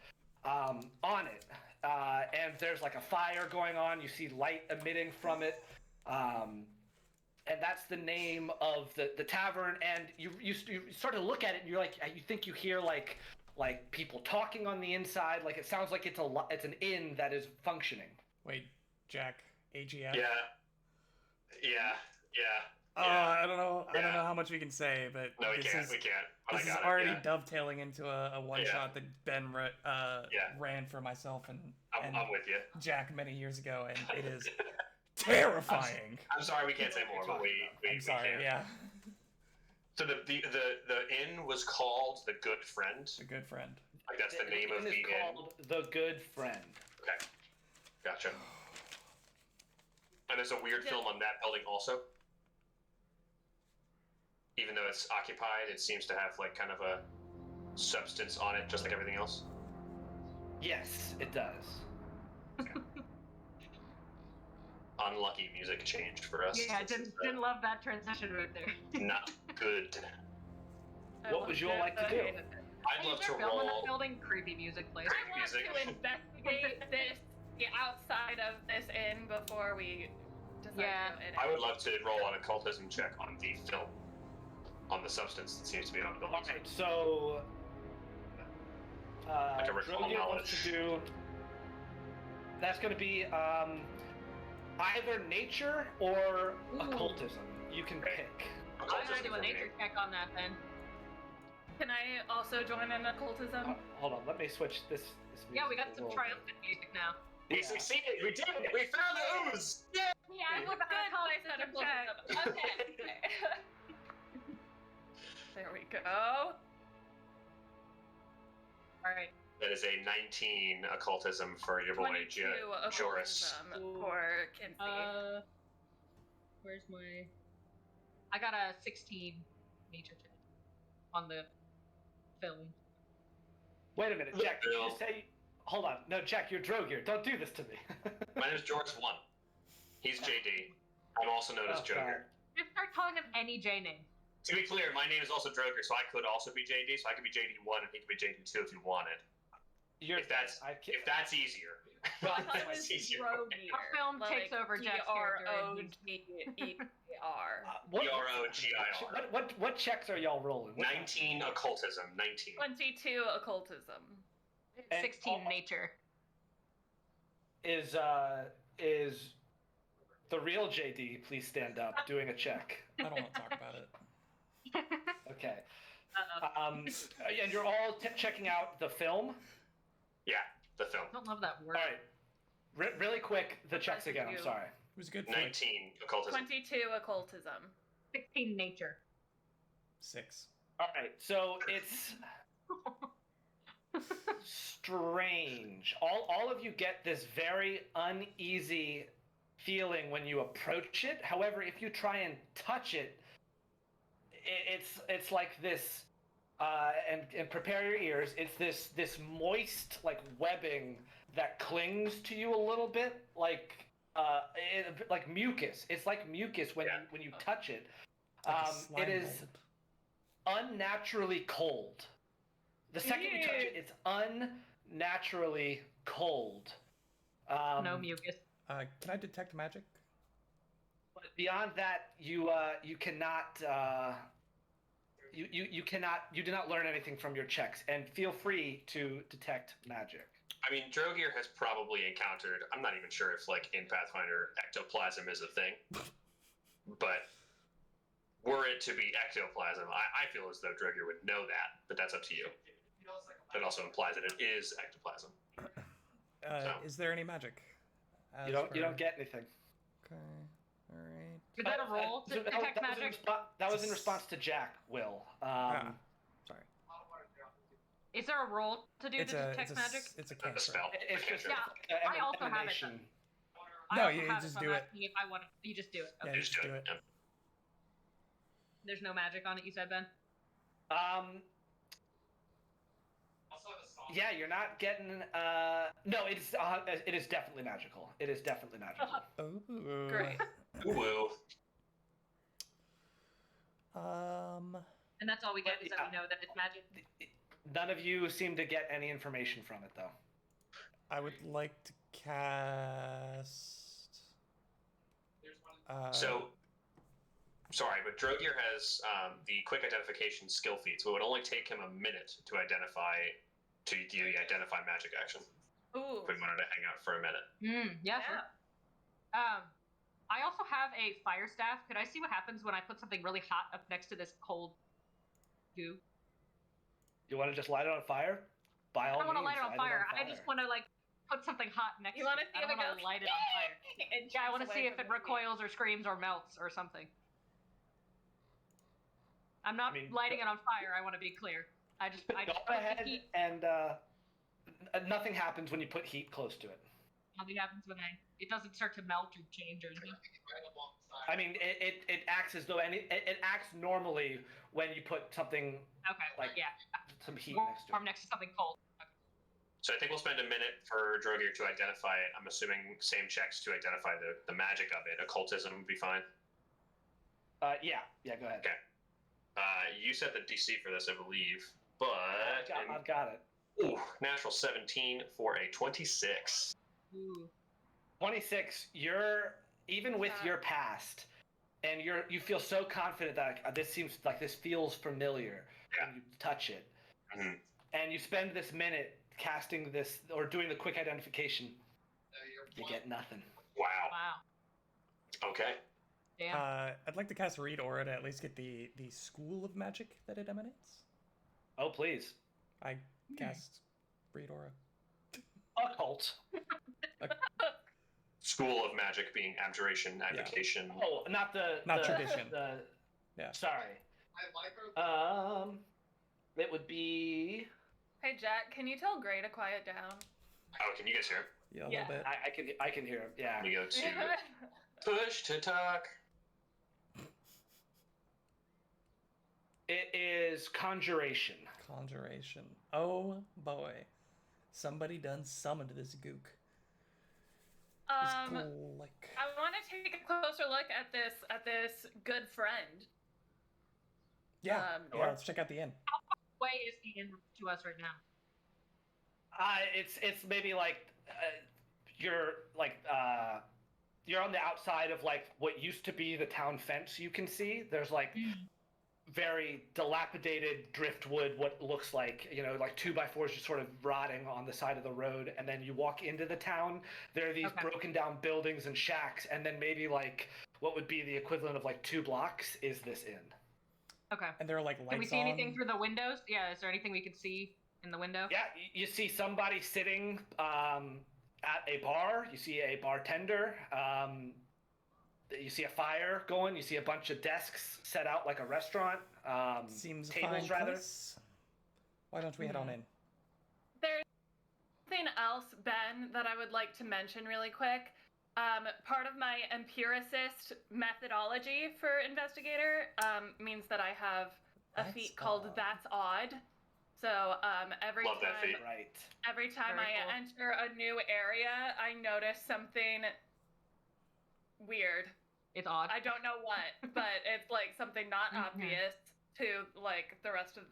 on it. And there's like a fire going on. You see light emitting from it. And that's the name of the tavern. And you start to look at it, and you're like, you think you hear like people talking on the inside. Like it sounds like it's an inn that is functioning.
Wait, Jack, AGF?
Yeah.
I don't know. I don't know how much we can say, but
No, we
this
can't.
is
We can't. But
this
I
is
got
already
it.
dovetailing into a one shot that Ben ran for myself and
I'm with you.
Jack many years ago, and it is terrifying.
I'm sorry we can't say more, but we
I'm sorry.
can.
Yeah,
So the inn was called The Good Friend.
a good friend.
Like that's the name of the
inn.
inn.
It's called The Good Friend.
Okay, gotcha. And there's a weird film on that building also. Even though it's occupied, it seems to have like kind of a substance on it, just like everything else.
Yes, it does.
Unlucky music change for us.
Yeah, I
This is,
didn't love that transition right there.
not good.
What would you all like to do?
I'd love to
Film in
roll.
that building, creepy music plays.
I want
Music.
to investigate the outside of this inn before we decide
Yeah.
to go in it.
I would love to roll an occultism check on the film, on the substance that seems to be on the building.
All right, so
Like a ritual
Drogia
knowledge.
wants to do. That's going to be either nature or
Ooh.
occultism. You can pick.
I'm gonna
Occultism
do a
for me.
nature check on that then.
Can I also join in occultism?
Hold on, let me switch this.
Yeah, we got
music a
some
little
triumphant music now.
We succeeded. We did it. We found the ooze. Yeah.
Yeah,
Good place at occultism. Okay. There we go.
Alright.
That is a 19 occultism for your boy
22
Joris.
occultism for Kinsey.
Where's my... I got a 16 nature check on the film.
Wait a minute, Jack. Did you
Bill.
just say? Hold on. No, Jack, you're Drogier. Don't do this to me.
My name is Joris 1. He's JD. I'm also known as
Oh,
Joker.
Just start calling him any J name.
To be clear, my name is also Droger, so I could also be JD. So I could be JD1 and he could be JD2 if you wanted.
You're,
If that's
I can't,
if that's easier.
I thought it was
That's easier.
Drogier.
Our film takes over Jack's character and he's-
D-R-O-G-E-R.
what,
G-R-O-G-I-R.
what checks are y'all rolling? What-
19 occultism. 19.
22 occultism.
And
16
all-
nature.
Is the real JD please stand up doing a check?
I don't want to talk about it.
Okay.
Uh-oh.
And you're all checking out the film.
Yeah, the film.
I don't love that word.
All right. Really quick, the checks again. I'm sorry.
It was good for like
19 occultism.
22 occultism.
16 nature.
6.
All right. So it's strange. All of you get this very uneasy feeling when you approach it. However, if you try and touch it, it's like this. And prepare your ears. It's this moist like webbing that clings to you a little bit, like mucus. It's like mucus when you touch it. It is unnaturally cold. The second you touch it, it's unnaturally cold.
No mucus.
Can I detect magic?
But beyond that, you cannot. You do not learn anything from your checks, and feel free to detect magic.
I mean, Drogier has probably encountered, I'm not even sure if, like, in Pathfinder, ectoplasm is a thing. But were it to be ectoplasm, I feel as though Drogier would know that, but that's up to you. That also implies that it is ectoplasm.
Is there any magic?
You don't get anything.
Okay. All right.
Is that a roll to detect magic?
That was in response to Jack, Will.
Sorry.
Is there a roll to do to detect magic?
It's a
A
cantrip.
spell.
It's just
Yeah, I also have it.
emanation.
I
No,
also
you
have
just
it, so
do
I'm
it.
asking if I want to. You just do it.
Yeah,
Okay.
you just do it.
Yeah.
There's no magic on it, you said, Ben?
Yeah, you're not getting. No, it is definitely magical. It is definitely magical.
Ooh.
Great.
Woo.
And that's all we get is that we know that it's magic.
None of you seem to get any information from it, though.
I would like to cast.
So, sorry, but Drogier has the quick identification skill feat, so it would only take him a minute to identify magic action.
Ooh.
If we wanted to hang out for a minute.
Yeah, sure. I also have a fire staff. Could I see what happens when I put something really hot up next to this cold goo?
You want to just light it on fire? By all
I don't want to
means,
light it on fire. I just want to put something hot next
You
to
want
it.
to see
I
if
don't
it
want
goes?
to light it on fire.
And
Yeah, I want to
jumps
see
away
if it
from the heat.
recoils or screams or melts or something. I'm not lighting it on fire. I want to be clear. I just
Go
put
ahead
the heat.
and nothing happens when you put heat close to it.
Nothing happens when it doesn't start to melt or change or anything.
I mean, it acts as though it acts normally when you put something
Okay,
some heat
warm
next to it.
next to something cold.
So I think we'll spend a minute for Drogier to identify it. I'm assuming same checks to identify the magic of it. Occultism would be fine.
Yeah, go ahead.
Okay. You set the DC for this, I believe, but
I've got it.
ooh, natural 17 for a 26.
Ooh.
26. You're even with your past, and you feel so confident that this feels familiar when you touch it, and you spend this minute casting this or doing the quick identification. You get nothing.
Wow. Okay.
Damn.
I'd like to cast Read Aura to at least get the school of magic that it emanates.
Oh, please.
I cast Read Aura.
Occult.
School of magic being abjuration, advocation.
Oh, not
tradition.
Yeah. Sorry. It would be.
Hey Jack, can you tell Gray to quiet down?
Oh, can you guys hear?
Yeah, a little bit.
I can hear him. Yeah.
We go to push to talk.
It is conjuration.
Conjuration. Oh boy, somebody done summoned this gook.
I want to take a closer look at this good friend.
Yeah, let's check out the inn.
Way is the inn to us right now?
It's maybe you're on the outside of what used to be the town fence. You can see there's very dilapidated driftwood, what looks like 2x4s just sort of rotting on the side of the road, and then you walk into the town, there are these broken down buildings and shacks, and then maybe what would be the equivalent of 2 blocks is this inn.
Okay.
And there are lights on.
Can we see anything through the windows? Yeah, is there anything we can see in the window?
Yeah, you see somebody sitting at a bar, you see a bartender, you see a fire going. You see a bunch of desks set out like a restaurant.
Seems
tables,
fine
rather.
place. Why don't we head on in?
There's something else, Ben, that I would like to mention really quick. Part of my empiricist methodology for investigator means that I have a feat called That's Odd. So every
Love that
time,
feat.
Right.
every time
Very
I
cool.
enter a new area, I notice something weird.
It's odd.
I don't know what, but it's something not obvious to the rest of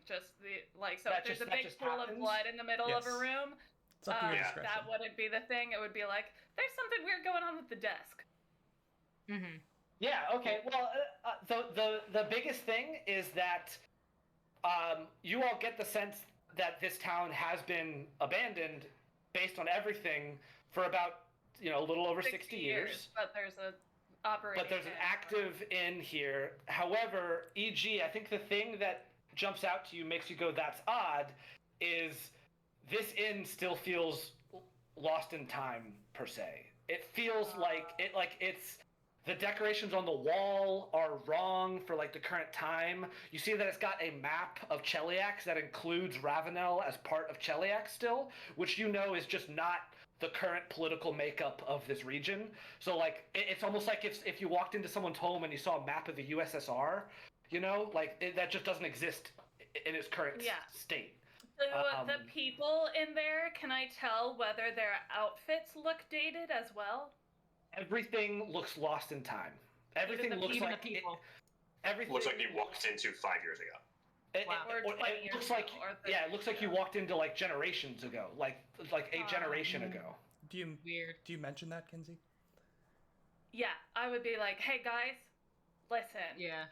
just the so
That
if there's
just-
a
that
big
just
pool of
happens?
blood in the middle of a
Yes.
room,
It's up to your discretion.
that wouldn't be the thing. It would be there's something weird going on with the desk.
Mm-hmm.
Yeah. Okay. Well, the biggest thing is that you all get the sense that this town has been abandoned, based on everything, for about a little over 60 years.
But there's a operating.
But there's an
inn.
active inn here. However, I think the thing that jumps out to you, makes you go, "That's odd," is this inn still feels lost in time per se. It feels it's the decorations on the wall are wrong for the current time. You see that it's got a map of Cheliax that includes Ravenel as part of Cheliax still, which is just not the current political makeup of this region. So like it's almost like if you walked into someone's home and you saw a map of the USSR, you know, like that just doesn't exist in its current state.
So the people in there, can I tell whether their outfits look dated as well?
Everything looks lost in time. Everything looks like everything
looks like you walked into 5 years ago.
It looks like it looks like you walked into like generations ago, like a generation ago.
Do you mention that, Kinsey?
Yeah, I would be like, hey guys, listen.
Yeah.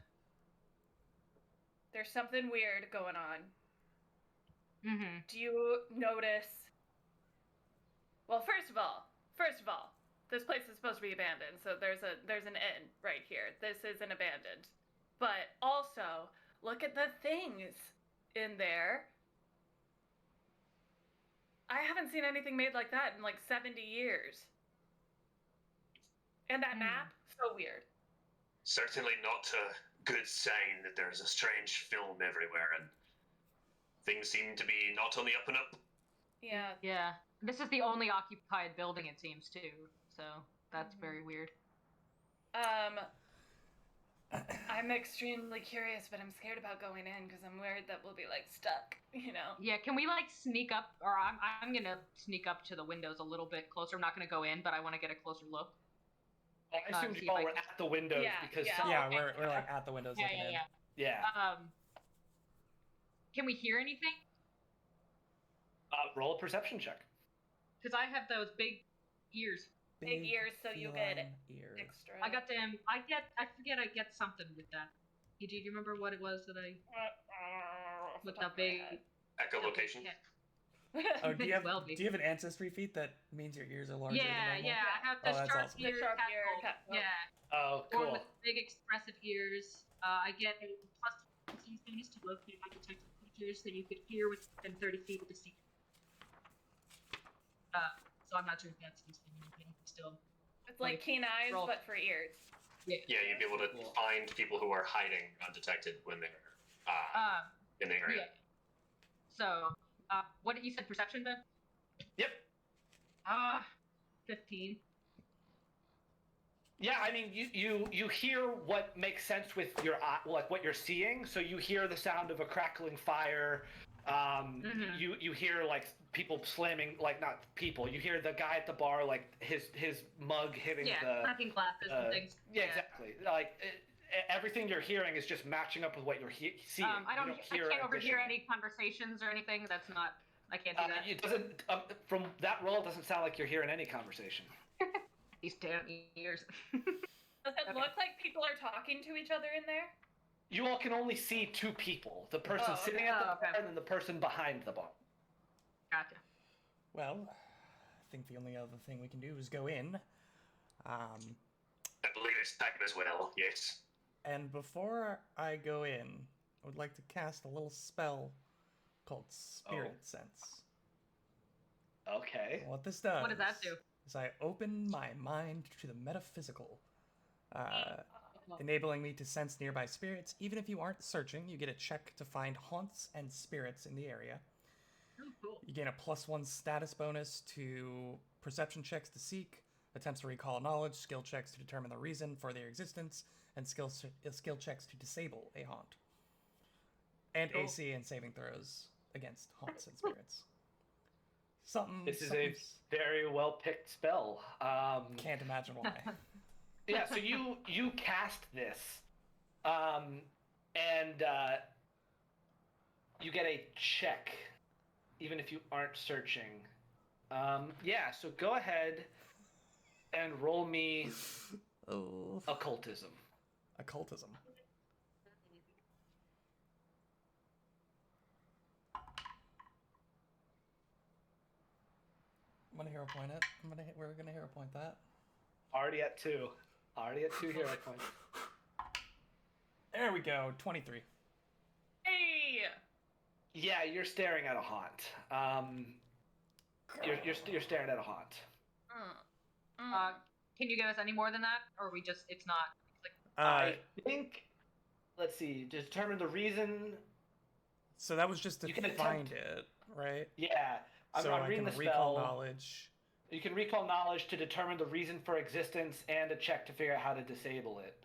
There's something weird going on.
Mm-hmm.
Do you notice? Well, first of all, this place is supposed to be abandoned, so there's an inn right here. This isn't abandoned, but also look at the things in there. I haven't seen anything made like that in like 70 years. And that map, so weird.
Certainly not a good sign that there's a strange film everywhere, and things seem to be not on the up and up.
Yeah.
Yeah. This is the only occupied building, it seems, too. So that's very weird.
I'm extremely curious, but I'm scared about going in because I'm worried that we'll be like stuck, you know?
Yeah, can we like sneak up, or I'm gonna sneak up to the windows a little bit closer. I'm not gonna go in, but I want to get a closer look.
I assumed you all were at the windows because
we're like at the windows looking in.
Yeah.
Can we hear anything?
Roll a perception check.
Because I have those big ears.
Big ears, so you get
ears.
extra.
I forget I get something with that. Do you remember what it was that I with that big
echolocation?
Oh, do you have an ancestry feat that means your ears are larger than normal?
Yeah, I have the sharp
awesome.
ear catfolk. Yeah.
Oh, cool.
Or with big expressive ears. I get a plus 2 bonus to locate undetected creatures that you could hear within 30 feet of the sea. So I'm not sure if that's anything still.
It's like keen eyes, but for ears.
Yeah, you'd be able to find people who are hiding undetected when they're in the area.
Yeah. So, what did you said? Perception, Ben?
Yep.
15.
Yeah, I mean, you hear what makes sense with your eye, like what you're seeing. So you hear the sound of a crackling fire. You hear like people slamming, like not people. You hear the guy at the bar, like his mug hitting the
cracking glasses and things.
Yeah, exactly. Like everything you're hearing is just matching up with what you're seeing.
I can't overhear any conversations or anything. That's not. I can't do that.
It doesn't. From that roll, it doesn't sound like you're hearing any conversation.
These damn ears.
Does it look like people are talking to each other in there?
You all can only see two people: the person sitting at the bar and then the person behind the bar.
Gotcha.
Well, I think the only other thing we can do is go in.
I believe it's time as well, yes.
And before I go in, I would like to cast a little spell called Spirit Sense.
Okay.
What this does...
What does that do?
Is I open my mind to the metaphysical, enabling me to sense nearby spirits. Even if you aren't searching, you get a check to find haunts and spirits in the area.
Oh, cool.
You gain a +1 status bonus to perception checks to seek, attempts to recall knowledge, skill checks to determine the reason for their existence, and skill checks to disable a haunt. And AC and saving throws against haunts and spirits.
This is a very well picked spell.
Can't imagine why.
Yeah, so you cast this, and you get a check, even if you aren't searching. Yeah, so go ahead and roll me occultism.
Occultism. I'm gonna hero point it. We're gonna hero point that.
Already at 2. Already at 2 hero points.
There we go. 23.
Hey!
Yeah, you're staring at a haunt. You're staring at a haunt.
Can you give us any more than that, or are we just? It's not. It's like,
I think. Let's see. Determine the reason.
So that was just to
You can
find it, right?
Yeah.
So
I'm
I
reading
can
the
recall
spell.
knowledge.
You can recall knowledge to determine the reason for existence and a check to figure out how to disable it.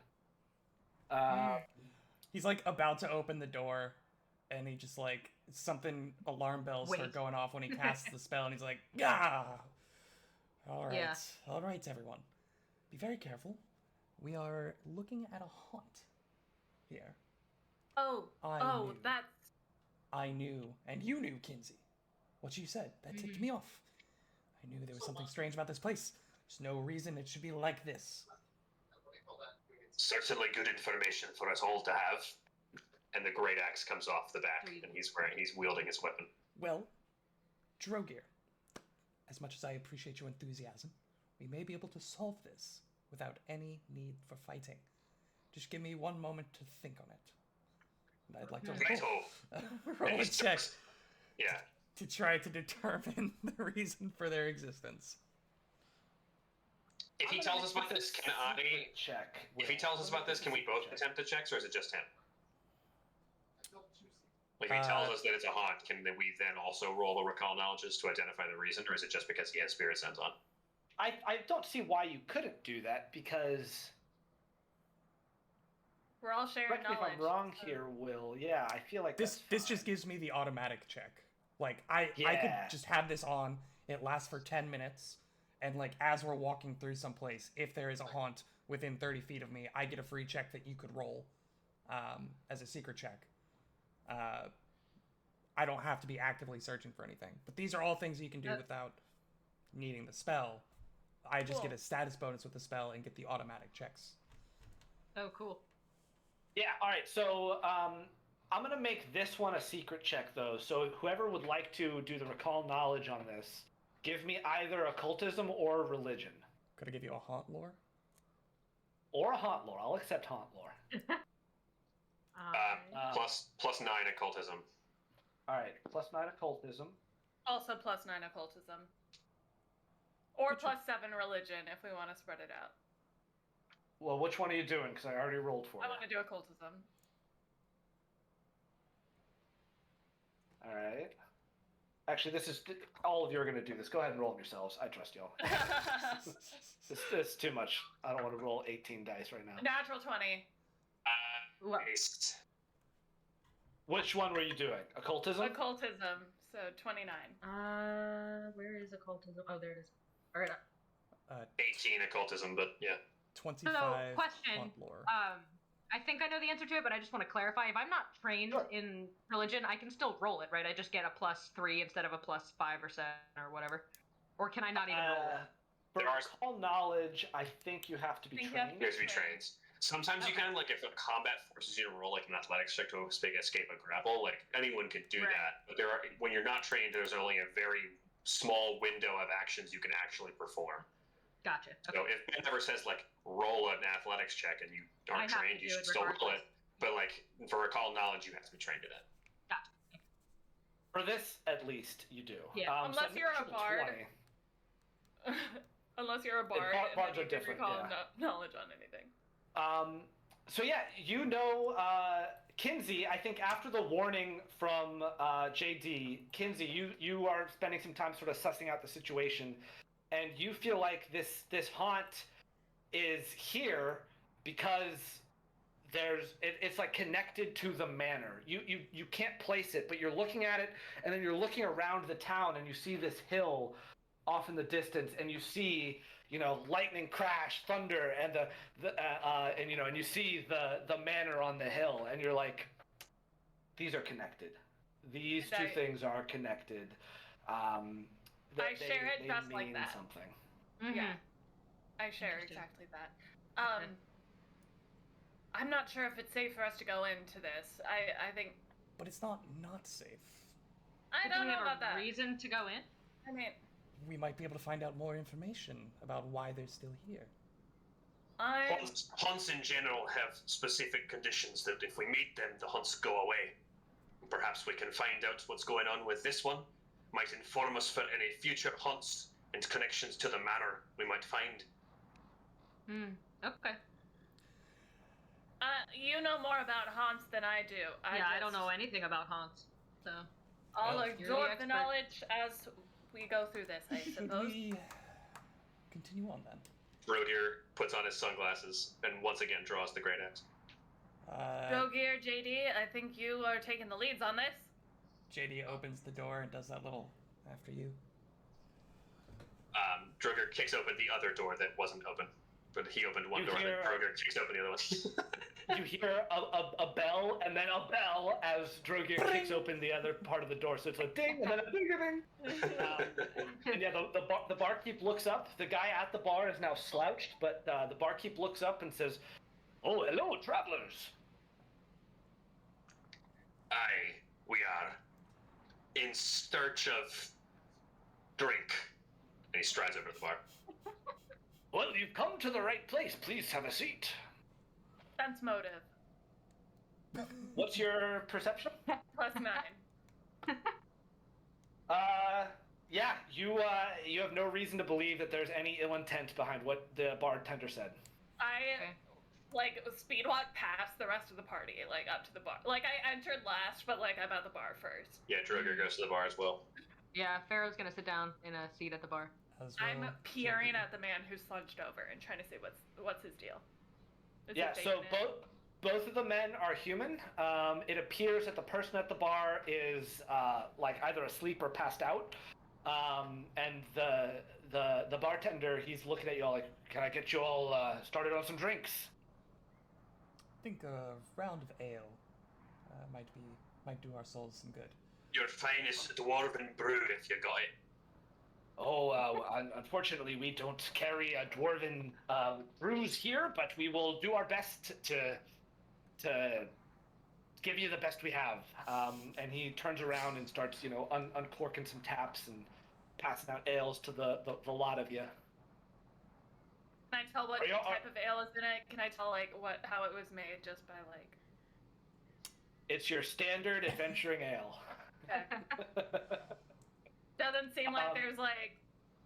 He's like about to open the door, and he just like alarm bells start going off when he casts the spell, and he's like, "Ah!" All right, everyone, be very careful. We are looking at a haunt here. I knew, and you knew, Kinsey. What you said, that tipped me off. I knew there was something strange about this place. There's no reason it should be like this.
Certainly good information for us all to have. And the great axe comes off the back, and he's wielding his weapon.
Well, Drogir, as much as I appreciate your enthusiasm, we may be able to solve this without any need for fighting. Just give me one moment to think on it. And I'd like to roll a check to try to determine the reason for their existence.
If he tells us about this, can I
check?
If he tells us about this, can we both attempt the checks, or is it just him? Like, if he tells us that it's a haunt, can we then also roll the recall knowledges to identify the reason, or is it just because he has spirit sense on?
I don't see why you couldn't do that, because
we're all sharing
correct
knowledge.
me if I'm wrong here, Will. Yeah, I feel like
this just gives me the automatic check. Like I could just have this on. It lasts for 10 minutes, and like as we're walking through someplace, if there is a haunt within 30 feet of me, I get a free check that you could roll as a secret check. I don't have to be actively searching for anything. But these are all things you can do without needing the spell. I just get a status bonus with the spell and get the automatic checks.
Oh, cool.
Yeah, alright, so I'm going to make this one a secret check, though. So whoever would like to do the recall knowledge on this, give me either occultism or religion.
Could I give you a haunt lore?
Or a haunt lore. I'll accept haunt lore.
Plus 9 occultism.
Alright, plus 9 occultism.
Also plus 9 occultism. Or plus 7 religion, if we want to spread it out.
Well, which one are you doing? Because I already rolled for
I
you.
want to do occultism.
Alright. Actually, this is... all of you are going to do this. Go ahead and roll them yourselves. I trust y'all. This is too much. I don't want to roll 18 dice right now.
Natural 20.
Which one were you doing? Occultism?
Occultism. So 29.
Where is occultism? Oh, there it is. All right.
18 occultism, but yeah.
25
question.
haunt lore.
I think I know the answer to it, but I just want to clarify. If I'm not trained in religion, I can still roll it, right? I just get a +3 instead of a +5 or 7 or whatever. Or can I not even roll it?
For recall knowledge, I think you have to be trained.
You have to be trained. Sometimes you can, like, if a combat forces you to roll, like, an athletics check to escape a grapple, like, anyone could do that. But when you're not trained, there's only a very small window of actions you can actually perform.
Gotcha. Okay.
So if Ben ever says, like, roll an athletics check and you aren't trained, you should still roll it. But, like, for recall knowledge, you have to be trained in it.
Gotcha.
For this, at least, you do.
Yeah.
Unless you're a bard. Unless you're a bard,
bards
and
are
you can
different,
recall knowledge on anything.
So yeah, you know, Kinsey, I think after the warning from JD, Kinsey, you are spending some time sort of sussing out the situation, and you feel like this haunt is here because it's like connected to the manor. You can't place it, but you're looking at it, and then you're looking around the town, and you see this hill off in the distance, and you see, you know, lightning crash, thunder, and and you see the manor on the hill, and you're like, these are connected. These two things are connected.
I share it just like that.
Something.
Mm-hmm.
Yeah, I share exactly that. I'm not sure if it's safe for us to go into this. I think.
But it's not safe.
I don't know about that.
Reason to go in?
I mean,
we might be able to find out more information about why they're still here.
Hunts in general have specific conditions that if we meet them, the hunts go away. Perhaps we can find out what's going on with this one. Might inform us for any future hunts and connections to the manor we might find.
Okay.
You know more about haunts than I do.
I don't know anything about haunts, so...
I'll absorb the knowledge as we go through this, I suppose.
continue on then.
Rodir puts on his sunglasses and once again draws the great axe.
Drogir, JD, I think you are taking the leads on this.
JD opens the door and does that little after you.
Droger kicks open the other door that wasn't open. But he opened one door, and then Droger kicks open the other one.
You hear a bell, and then a bell as Drogir kicks open the other part of the door. So it's a ding, and then a ding. And yeah, the barkeep looks up. The guy at the bar is now slouched, but the barkeep looks up and says, "Oh, hello, travelers."
Aye, we are in search of drink. And he strides over to the bar.
Well, you've come to the right place. Please have a seat.
Sense motive.
What's your perception?
+9.
Yeah, you have no reason to believe that there's any ill intent behind what the bartender said.
I speed walk past the rest of the party, like up to the bar. Like I entered last, but like I'm at the bar first.
Yeah, Droger goes to the bar as well.
Yeah, Pharaoh's gonna sit down in a seat at the bar.
As well,
I'm peering at the man who's slunched over and trying to see what's his deal. Is
Yeah,
it
so
bacon?
both of the men are human. It appears that the person at the bar is like either asleep or passed out. And the bartender, he's looking at you all like, "Can I get you all started on some drinks?"
I think a round of ale might do our souls some good.
Your finest dwarven brew, if you got it.
Oh, unfortunately, we don't carry a dwarven brews here, but we will do our best to give you the best we have. And he turns around and starts, uncorking some taps and passing out ales to the lot of you.
Can I tell what
Are you-
type of ale is in it? Can I tell how it was made just by like?
It's your standard adventuring ale.
Okay. Doesn't seem like there's like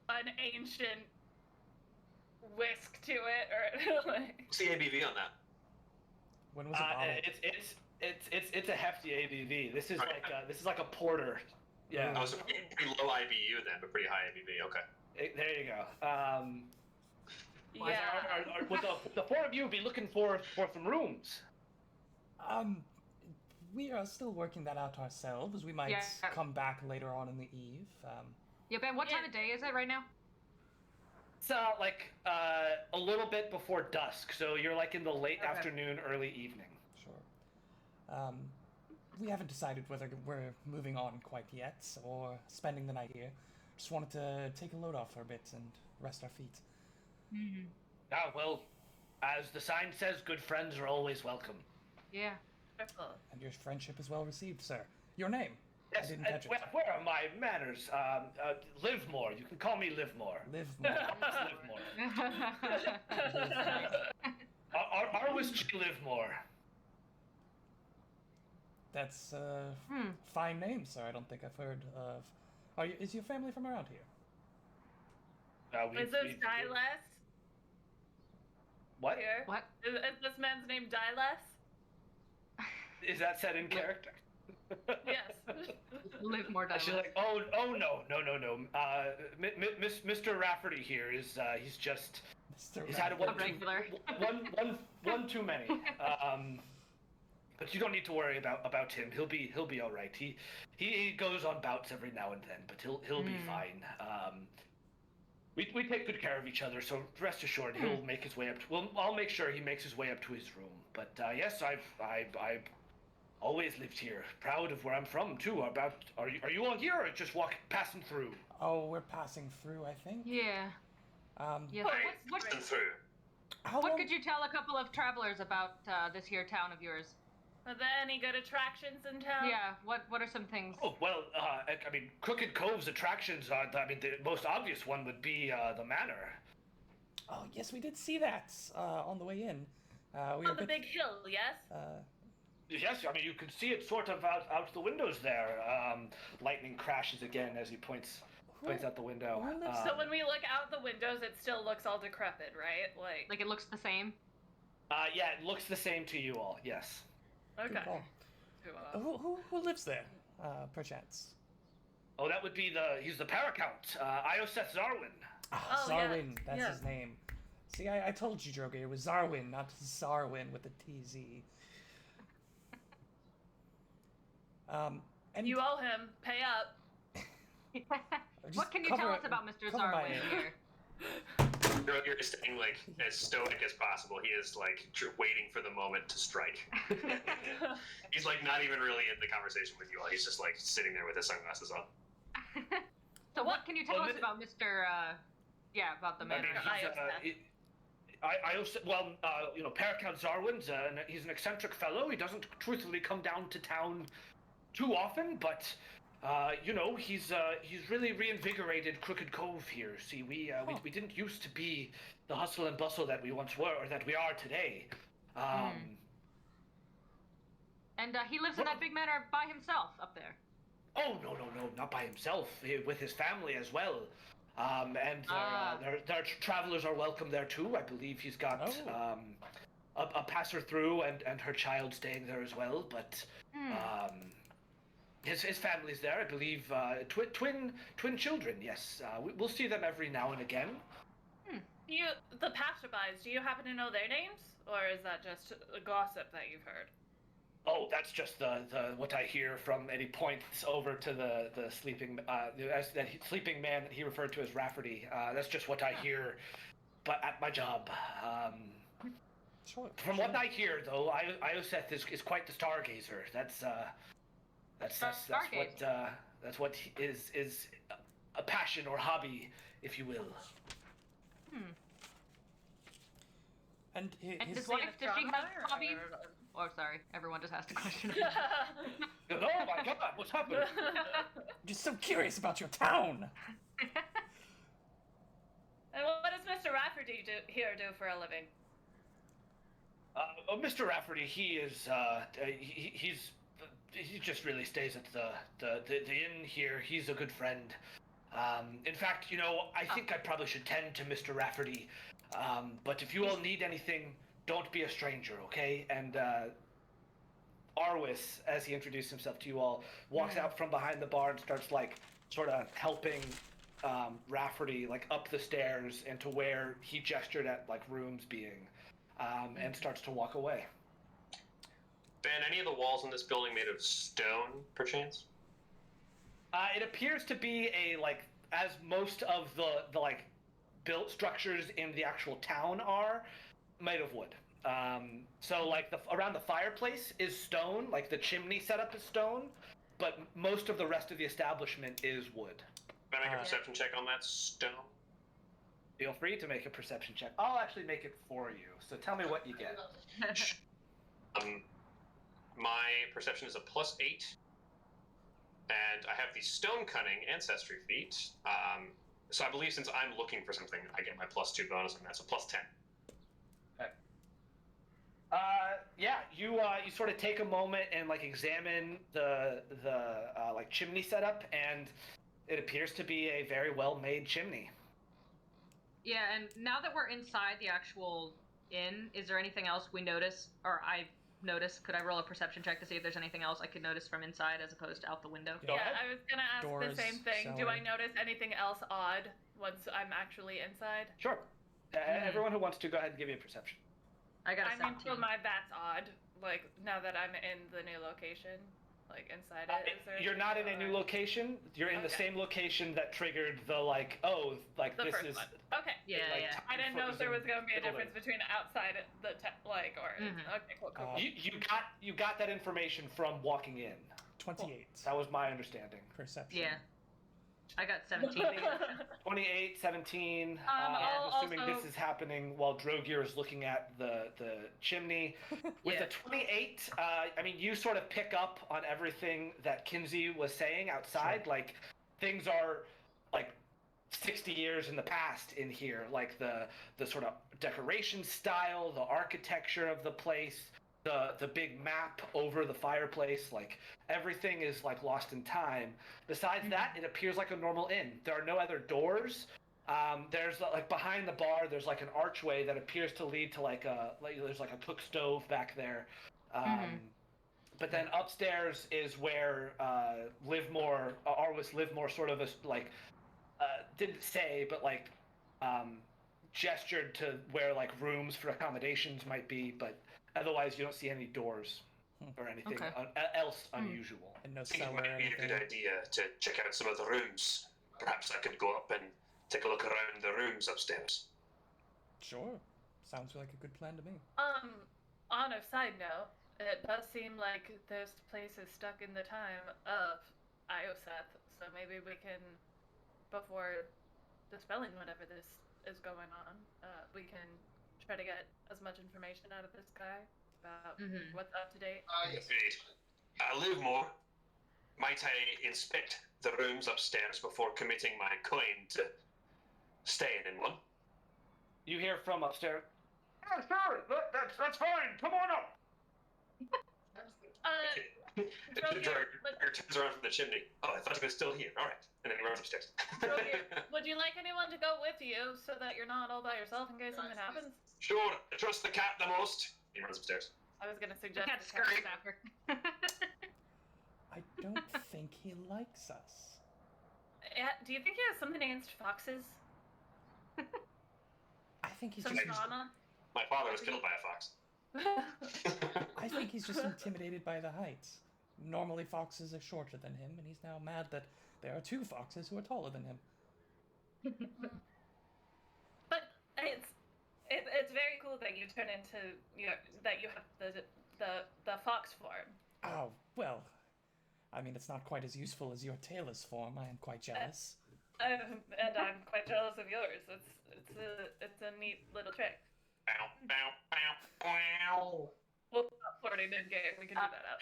an ancient whisk to it, or like.
What's the ABV on that?
When was it bottled?
It's a hefty ABV. This is like a porter. Yeah.
Oh, so pretty low IBU then, but pretty high ABV. Okay.
There you go.
Yeah.
Would the four of you be looking for some rooms?
We are still working that out ourselves. We might come back later on in the eve.
Yeah, Ben, what time of day is it right now?
It's like a little bit before dusk, so you're like in the late afternoon, early evening.
Sure. We haven't decided whether we're moving on quite yet or spending the night here. Just wanted to take a load off for a bit and rest our feet.
Mm-hmm.
Ah, well, as the sign says, good friends are always welcome.
Yeah.
And your friendship is well received, sir. Your name?
Yes,
I didn't catch it.
where are my manners? Livemore. You can call me Livemore.
Live more.
Arwis Livemore.
That's a fine name, sir. I don't think I've heard of. Is your family from around here?
Is this Dyless?
What?
Here?
What?
Is this man's name Dyless?
Is that said in character?
Yes.
Live more
She's like, oh no. Mr. Rafferty here is he's just
Mr.
he's had
A regular.
one too many. But you don't need to worry about him. He'll be all right. He goes on bouts every now and then, but he'll be fine. We take good care of each other, so rest assured he'll make his way up. I'll make sure he makes his way up to his room. But yes, I've always lived here. Proud of where I'm from too. Are you all here or just passing through?
Oh, we're passing through, I think.
Yeah. Yeah. What
Through.
what could you tell a couple of travelers about this here town of yours?
Are there any good attractions in town?
Yeah. What are some things?
Oh well, I mean, Crooked Cove's attractions are. I mean, the most obvious one would be the manor.
Oh, yes, we did see that on the way in. We were
On the big hill, yes?
Yes, I mean you can see it sort of out the windows there. Lightning crashes again as he points out the window.
So when we look out the windows, it still looks all decrepit, right?
Like it looks the same?
Yeah, it looks the same to you all. Yes.
Good
Okay.
call. Who lives there, perchance?
Oh, that would be he's the Paracount, Ioseth Zarwin.
Ah,
Oh, yeah.
Zarwin, that's
Yeah.
his name. See, I told you, Droger, it was Zarwin, not Zarwin with a TZ. And
You owe him. Pay up.
just
What can you
cover
tell
it-
us about Mr.
cover my
Zarwin
ear.
here?
Droger is staying like as stoic as possible. He is like waiting for the moment to strike. He's like not even really in the conversation with you all. He's just like sitting there with his sunglasses on.
So what can you tell us about Mr. About the
I
man?
mean, Parakount Zarwin's he's an eccentric fellow. He doesn't truthfully come down to town too often, but he's really reinvigorated Crooked Cove here. See, we didn't used to be the hustle and bustle that we once were, or that we are today.
And he lives in that big manor by himself up there.
Oh, no, not by himself. With his family as well. Their travelers are welcome there too. I believe he's got a passer through and her child staying there as well. But his family's there. I believe twin children. Yes, we'll see them every now and again.
The passerbys, do you happen to know their names? Or is that just a gossip that you've heard?
Oh, that's just the what I hear from, and he points over to the sleeping sleeping man that he referred to as Rafferty. That's just what I hear, but at my job. From what I hear, though, Ioseth is quite the stargazer. That's what is a passion or hobby, if you will.
And
his wife, does she have hobbies? Oh, sorry. Everyone just asked a question.
Oh my God, what's happening?
I'm just so curious about your town.
And what does Mr. Rafferty do for a living?
Mr. Rafferty, he just really stays at the inn here. He's a good friend. In fact, I think I probably should tend to Mr. Rafferty. But if you all need anything, don't be a stranger, okay? And Arwis, as he introduced himself to you all, walks out from behind the bar and starts sort of helping Rafferty up the stairs and to where he gestured at rooms being, and starts to walk away.
Ben, any of the walls in this building made of stone, perchance?
It appears to be as most of the built structures in the actual town are made of wood. Around the fireplace is stone, the chimney setup is stone, but most of the rest of the establishment is wood.
Can I make a perception check on that stone?
Feel free to make a perception check. I'll actually make it for you, so tell me what you get.
My perception is a +8, and I have the stone cunning ancestry feat. So I believe since I'm looking for something, I get my +2 bonus on that, so +10.
Okay. You sort of take a moment and examine the chimney setup, and it appears to be a very well made chimney.
Yeah, and now that we're inside the actual inn, is there anything else we notice, or I notice? Could I roll a perception check to see if there's anything else I could notice from inside as opposed to out the window?
Go ahead.
I was gonna ask
Doors,
the same thing. Do
cellar.
I notice anything else odd once I'm actually inside?
Sure. Everyone who wants to, go ahead and give me a perception.
I got a 17.
So that's odd. Now that I'm in the new location, inside it. Is there
You're not in a new location. You're in the
Okay.
same location that triggered the
The
this
first
is.
one. Okay.
Yeah.
I didn't know if there was going to be a
building.
difference between outside the or okay, cool.
You got that information from walking in.
28
That was my understanding.
perception.
Yeah. I got 17.
28, 17.
I'll
assuming
also-
this is happening while Drogier is looking at the chimney. With
Yeah.
the 28, you sort of pick up on everything that Kinsey was saying outside.
Sure.
Things are 60 years in the past in here. The sort of decoration style, the architecture of the place, the big map over the fireplace, everything is lost in time. Besides that, it appears like a normal inn. There are no other doors. There's behind the bar, there's an archway that appears to lead to there's a cook stove back there. But then upstairs is where Arwis Livemore sort of didn't say, but gestured to where like rooms for accommodations might be, but otherwise you don't see any doors or anything else unusual.
And no
I think it
cellar or
might be a
anything.
good idea to check out some of the rooms. Perhaps I could go up and take a look around the rooms upstairs.
Sure. Sounds like a good plan to me.
On a side note, it does seem like this place is stuck in the time of Ioseth, so maybe we can, before dispelling whatever this is going on, we can try to get as much information out of this guy about what's up to date.
Yes. Indeed. Live more. Might I inspect the rooms upstairs before committing my coin to staying in one?
You hear from upstairs. Yeah, sure. That's fine. Come on up.
Drogir turns around from the chimney. Oh, I thought you were still here. All right. And then he runs upstairs.
Drogir, would you like anyone to go with you so that you're not all by yourself in case something happens?
Sure. I trust the cat the most. He runs upstairs.
I was gonna suggest
Cat
the cat.
scurries after.
I don't think he likes us.
Yeah, do you think he has something against foxes?
I think he's
Some
just.
trauma?
My father was killed by a fox.
I think he's just intimidated by the heights. Normally foxes are shorter than him, and he's now mad that there are 2 foxes who are taller than him.
But it's very cool that you turn into that you have the fox form.
Oh, well, I mean, it's not quite as useful as your tailless form. I am quite jealous.
And I'm quite jealous of yours. It's a neat little trick.
Bow, bow, bow, bow.
We'll stop flirting in game. We can do that out.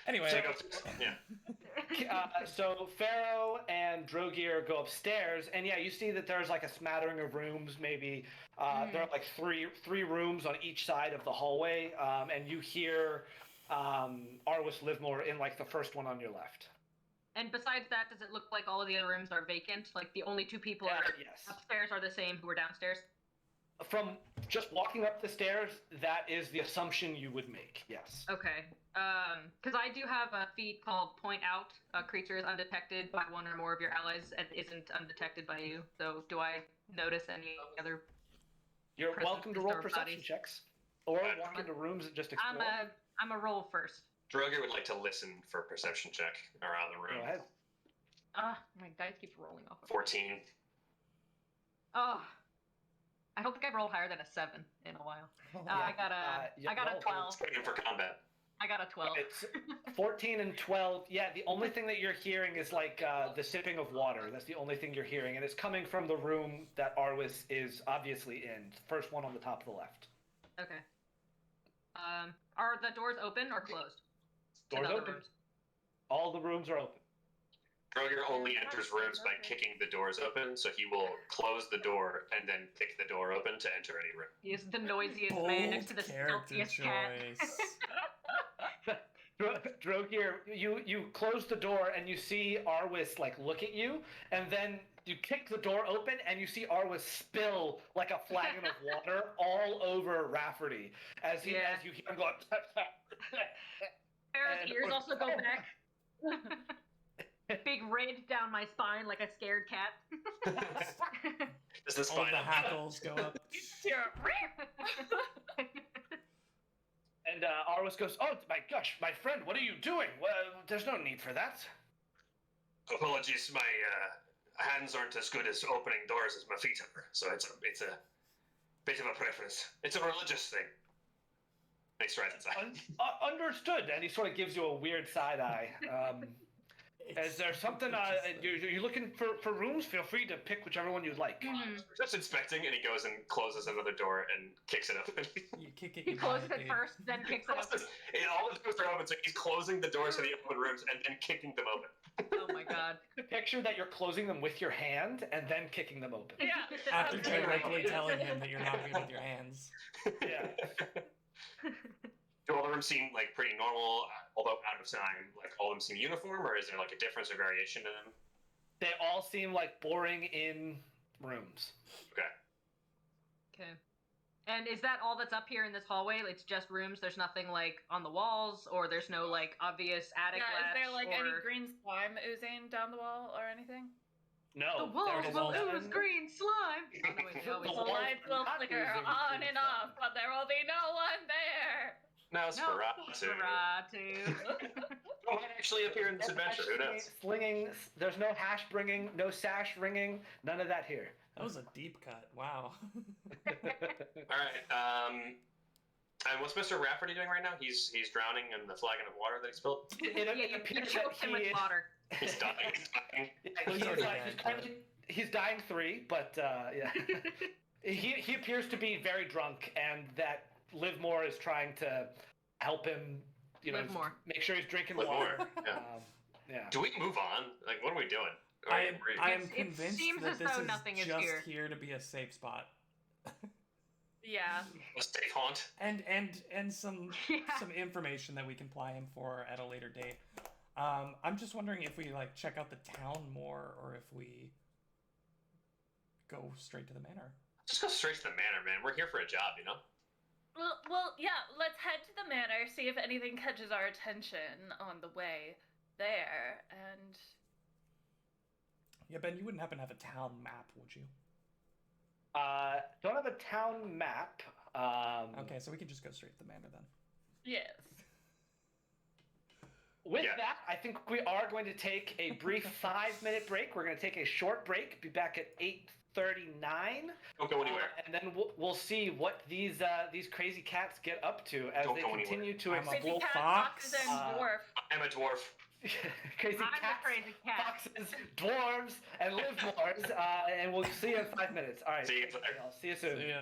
Anyway,
So, yeah.
So Pharaoh and Drogir go upstairs, and yeah, you see that there's like a smattering of rooms. Maybe there are like three rooms on each side of the hallway, and you hear Arwis Livmore in like the first one on your left.
And besides that, does it look like all of the other rooms are vacant? Like the only 2 people
Yes.
upstairs are the same who were downstairs?
From just walking up the stairs, that is the assumption you would make. Yes.
Okay. Because I do have a feat called Point Out. A creature is undetected by one or more of your allies and isn't undetected by you. So do I notice any other...
You're welcome to roll
or
perception
bodies?
checks, or walk into rooms and just explore.
I'm a roll first.
Drogir would like to listen for a perception check around the room.
Go ahead.
My dice keeps rolling off.
14.
Oh. I don't think I've rolled higher than a 7 in a while. I got a 12.
Training for combat.
I got a 12.
It's 14 and 12. Yeah, the only thing that you're hearing is like the sipping of water. That's the only thing you're hearing, and it's coming from the room that Arwis is obviously in. First one on the top of the left.
Okay. Are the doors open or closed?
Doors
other
open.
rooms?
All the rooms are open.
Drogir only enters rooms by kicking the doors open, so he will close the door and then kick the door open to enter any room.
He is the noisiest
Bold
man next to the
character
stealthiest cat.
choice.
Drogir, you close the door and you see Arwis like look at you, and then you kick the door open and you see Arwis spill like a flagon of water all over Rafferty as you hear him go.
Farrah's ears also go back. Big red down my spine like a scared cat.
Does the
All
spine
the hackles go up.
And Arwis goes, "Oh my gosh, my friend, what are you doing? Well, there's no need for that."
Apologies, my hands aren't as good as opening doors as my feet are, so it's a bit of a preference. It's a religious thing. And he strides inside.
Understood. And he sort of gives you a weird side eye. Is there something, you're looking for rooms? Feel free to pick whichever one you'd like.
Just inspecting, and he goes and closes another door and kicks it open.
You kick it.
He
you
closes
buy
it
dude.
first, then kicks it open.
All the doors are open, so he's closing the doors to the open rooms and then kicking them open.
Oh my god.
Picture that you're closing them with your hand and then kicking them open.
Yeah.
After directly telling him that you're not good with your hands.
Yeah.
Do all the rooms seem like pretty normal, although out of time? Like all of them seem uniform, or is there like a difference or variation to them?
They all seem like boring in rooms.
Okay.
Okay. And is that all that's up here in this hallway? It's just rooms. There's nothing like on the walls, or there's no like obvious attic
Yeah, is
latch.
there like
or...
any green slime oozing down the wall or anything?
No.
The walls
there
will
is
ooze
none.
green slime. Oh, no, wait,
The
always.
The
walls
lights
are
will
not
flicker
oozing
on
green
and off,
slime.
but there will be no one there.
Now
No,
Sparatu. Who might actually appear in this adventure? Who knows?
Slinging. There's no hash bringing, no sash ringing, none of that here.
That was a deep cut. Wow.
All right. And what's Mr. Rafferty doing right now? He's drowning in the flagon of water that he spilled.
You choked him with water.
He's dying.
He's dying 3, but yeah. he appears to be very drunk, and that Livmore is trying to help him,
Livmore.
make sure he's drinking
Livmore,
water.
yeah.
Yeah.
Do we move on? Like, what are we doing?
I am
It
convinced
seems
that
as
this
though
is
nothing is
just
here.
to be a safe spot.
Yeah.
A safe haunt.
And some
Yeah.
some information that we can ply him for at a later date. I'm just wondering if we like check out the town more, or if we go straight to the manor.
Just go straight to the manor, man. We're here for a job, you know?
Well, yeah, let's head to the manor, see if anything catches our attention on the way there, and...
Yeah, Ben, you wouldn't happen to have a town map, would you?
Don't have a town map.
Okay, so we can just go straight to the manor then.
Yes.
With that, I think we are going to take a brief 5-minute break. We're going to take a short break, be back at 8:39.
Don't go anywhere.
And then we'll see what these crazy cats get up to as
Don't
they
go
continue to
I'm a
Crazy
explore.
cat,
fox.
foxes, and dwarf.
I'm a dwarf.
Crazy
I'm
cats,
the crazy cat.
foxes, dwarves, and Livmores. And we'll see you in 5 minutes. All right.
See you later.
I'll see you soon.
So, yeah.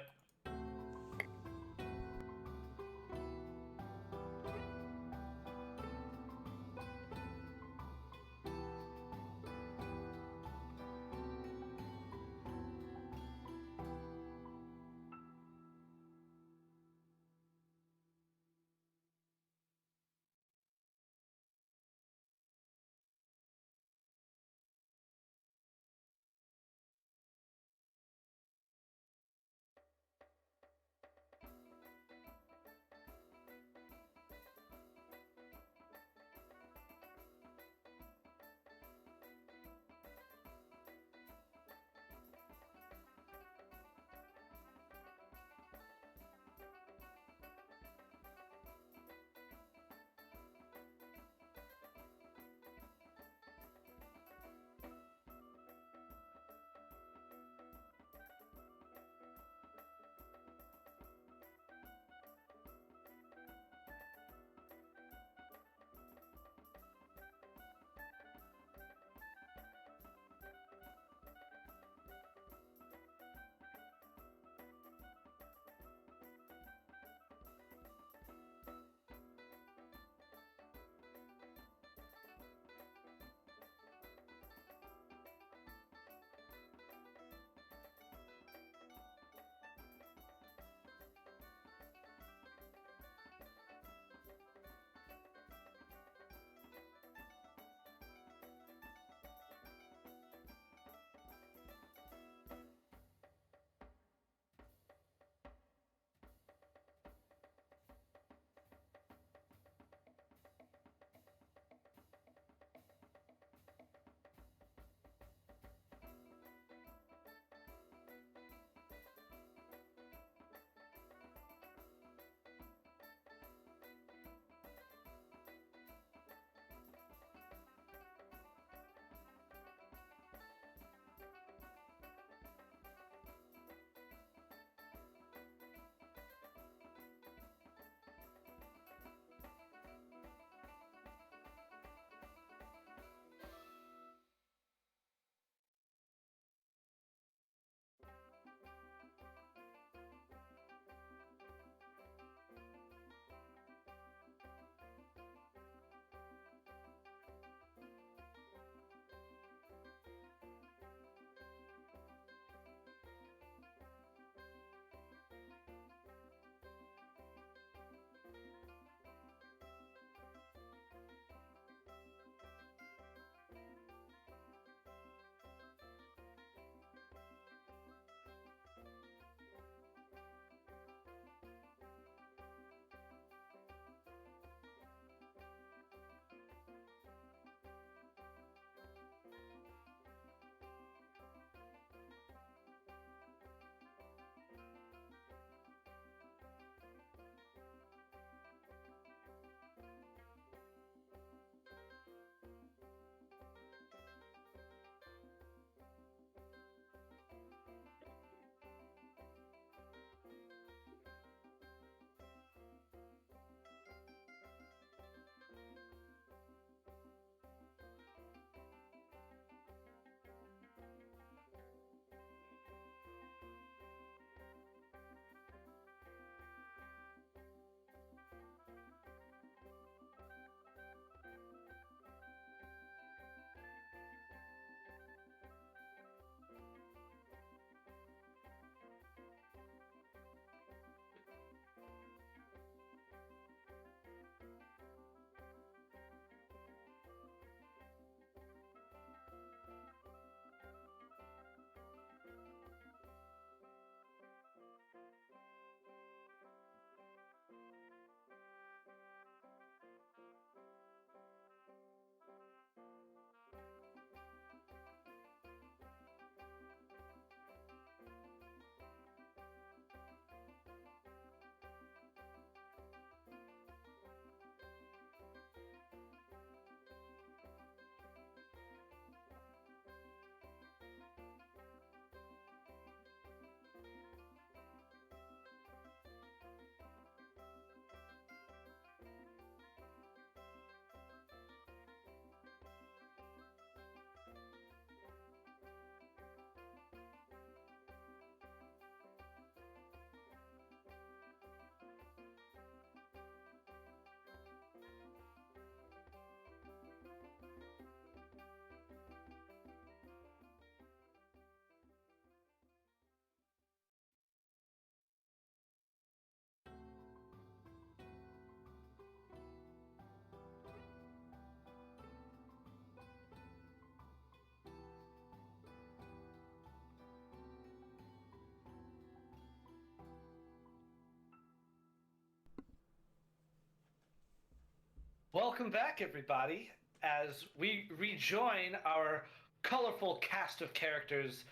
Welcome back, everybody, as we rejoin our colorful cast of characters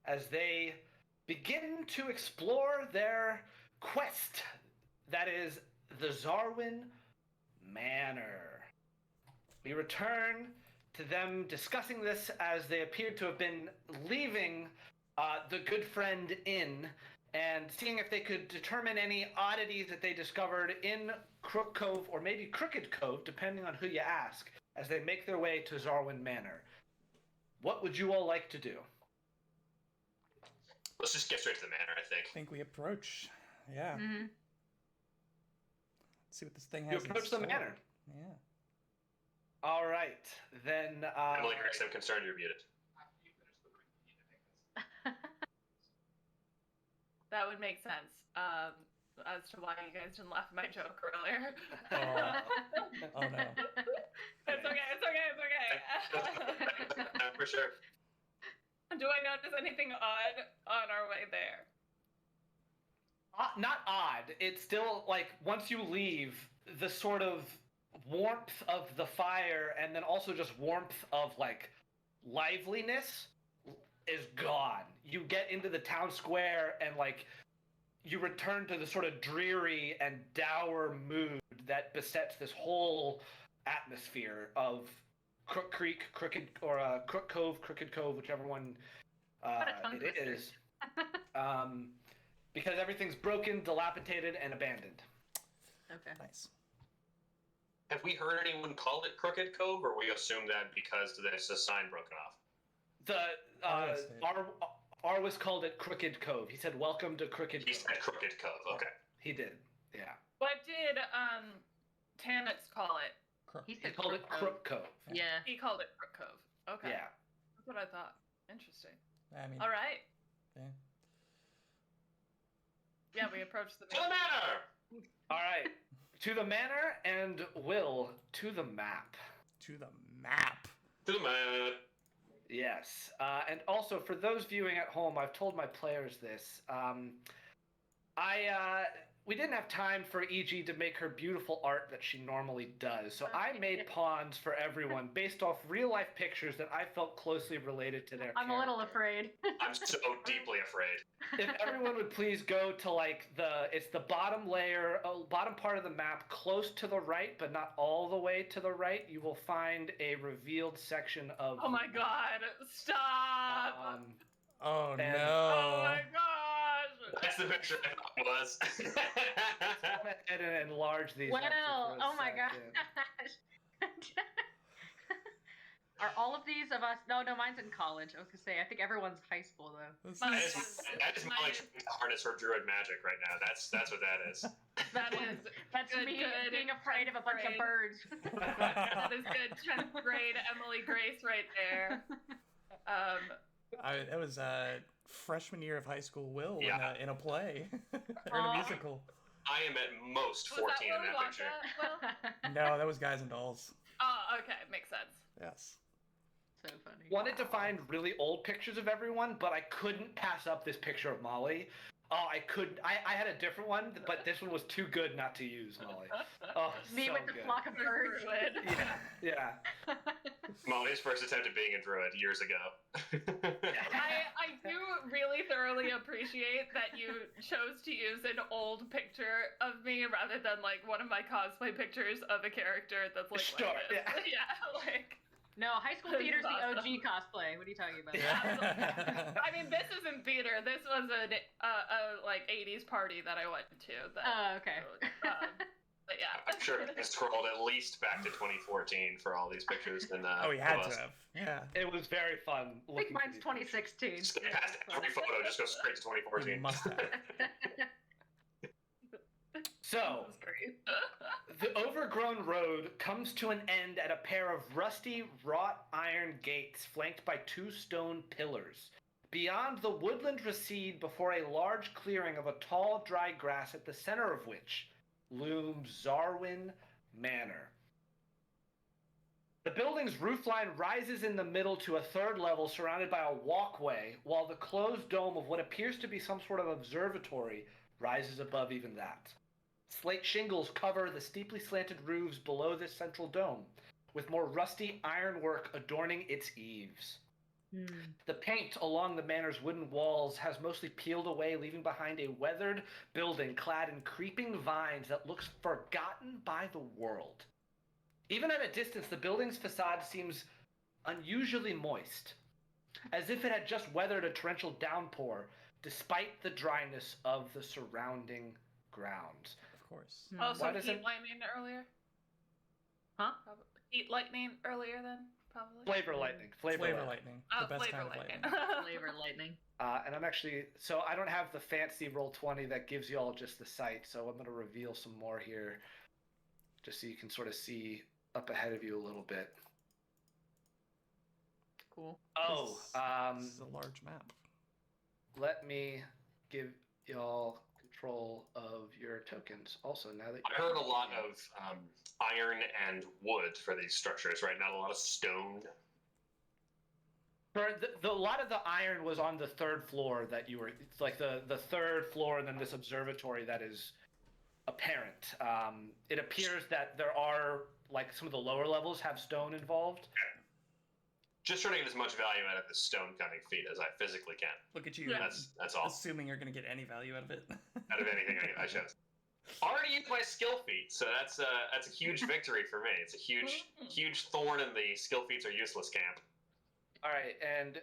as they begin to explore their quest. That is the Zarwin Manor. We return to them discussing this as they appeared to have been leaving the Good Friend Inn and seeing if they could determine any oddities that they discovered in Crook Cove, or maybe Crooked Cove, depending on who you ask, as they make their way to Zarwin Manor. What would you all like to do?
Let's just get straight to the manor, I think.
I think we approach. Yeah.
Mm-hmm.
See what this thing has.
You approach the manor.
Yeah.
All right, then.
Emily Grace, I'm concerned you're muted.
That would make sense. As to why you guys didn't laugh at my joke earlier.
Oh no.
It's okay.
For sure.
Do I notice anything odd on our way there?
Not odd. It's still like once you leave, the sort of warmth of the fire, and then also just warmth of like liveliness, is gone. You get into the town square and like you return to the sort of dreary and dour mood that besets this whole atmosphere of Crook Creek, Crooked, or Crook Cove, Crooked Cove, whichever one it is. Because everything's broken, dilapidated, and abandoned.
Okay.
Nice.
Have we heard anyone call it Crooked Cove, or we assume that because there's a sign broken off?
Arwis called it Crooked Cove. He said, "Welcome to Crooked Cove."
He said Crooked Cove, okay.
He did, yeah.
What did Tanitz call it?
He
He
said
called it Crook Cove.
Yeah.
He called it Crook Cove. Okay.
Yeah.
That's what I thought. Interesting.
I mean.
All right.
Yeah.
Yeah, we approached the
To the manor!
All right. To the manor, and Will, to the map.
To the map.
To the manor.
Yes. And also, for those viewing at home, I've told my players this. We didn't have time for EG to make her beautiful art that she normally does, so I made pawns for everyone based off real-life pictures that I felt closely related to their
I'm a little
character.
afraid.
I'm so deeply afraid.
If everyone would please go to like it's the bottom layer, bottom part of the map, close to the right, but not all the way to the right, you will find a revealed section of.
Oh my god! Stop!
Oh
And-
no.
Oh my gosh!
That's the picture I thought it was.
Go ahead and enlarge these.
Well,
actually for a
oh my
second.
gosh. Are all of these of us? No, mine's in college. I was gonna say, I think everyone's high school though.
This
Mine
is-
That is Molly trying to harness her druid magic right now. That's what that is.
That is
That's
good,
me
good,
being afraid of a bunch of
10th
birds.
that is good. 10th grade Emily Grace right there.
It was freshman year of high school. Will
Yeah.
in a play or in
Aw.
a musical.
I am at most
Was
14
that
in
Willy
that picture.
Wonka? Will?
No, that was Guys and Dolls.
Oh, okay, makes sense.
Yes.
So funny.
Wanted to find really old pictures of everyone, but I couldn't pass up this picture of Molly. Oh, I couldn't. I had a different one, but this one was too good not to use, Molly. Oh,
Me
so
with the
good.
flock of birds.
Yeah.
Molly's first attempt at being a druid years ago.
I do really thoroughly appreciate that you chose to use an old picture of me rather than like one of my cosplay pictures of a character that's like
Sure,
like this.
yeah.
Yeah, like
No, high school theater's the OG
Awesome.
cosplay. What are you talking about?
I mean, this isn't theater. This was a like 80s party that I went to.
Oh, okay.
But yeah.
I'm sure it's scrolled at least back to 2014 for all these pictures. And
Oh, he had
of
to
us.
have. Yeah.
It was very fun.
I think mine's 2016.
Skip past every photo, just go straight to 2014.
Must have.
So,
That was great.
the overgrown road comes to an end at a pair of rusty, wrought iron gates flanked by two stone pillars. Beyond, the woodland recede before a large clearing of a tall, dry grass at the center of which looms Zarwin Manor. The building's roofline rises in the middle to a third level surrounded by a walkway, while the closed dome of what appears to be some sort of observatory rises above even that. Slate shingles cover the steeply slanted roofs below this central dome, with more rusty ironwork adorning its eaves. The paint along the manor's wooden walls has mostly peeled away, leaving behind a weathered building clad in creeping vines that looks forgotten by the world. Even at a distance, the building's facade seems unusually moist, as if it had just weathered a torrential downpour, despite the dryness of the surrounding grounds.
Of course.
Oh, so
Why does
heat
it-
lightning earlier?
Huh?
Probably. Heat lightning earlier then, probably.
Flavor lightning.
Flavor lightning.
Oh,
The best
flavor
kind of
lightning.
lightning.
Flavor lightning.
And I'm actually, so I don't have the fancy Roll20 that gives you all just the sight, so I'm going to reveal some more here, just so you can sort of see up ahead of you a little bit.
Cool.
Oh,
This is a large map.
let me give y'all control of your tokens also now that
I heard a lot of iron and wood for these structures, right? Not a lot of stone.
For a lot of the iron was on the third floor that you were, it's like the third floor and then this observatory that is apparent. It appears that there are, like, some of the lower levels have stone involved.
Just trying to get as much value out of this stone cutting feat as I physically can.
Look at you.
Yeah.
That's all.
Assuming you're going to get any value out of it.
Out of anything I chose. Already used my skill feat, so that's a huge victory for me. It's a huge thorn in the skill feats are useless camp.
All right, and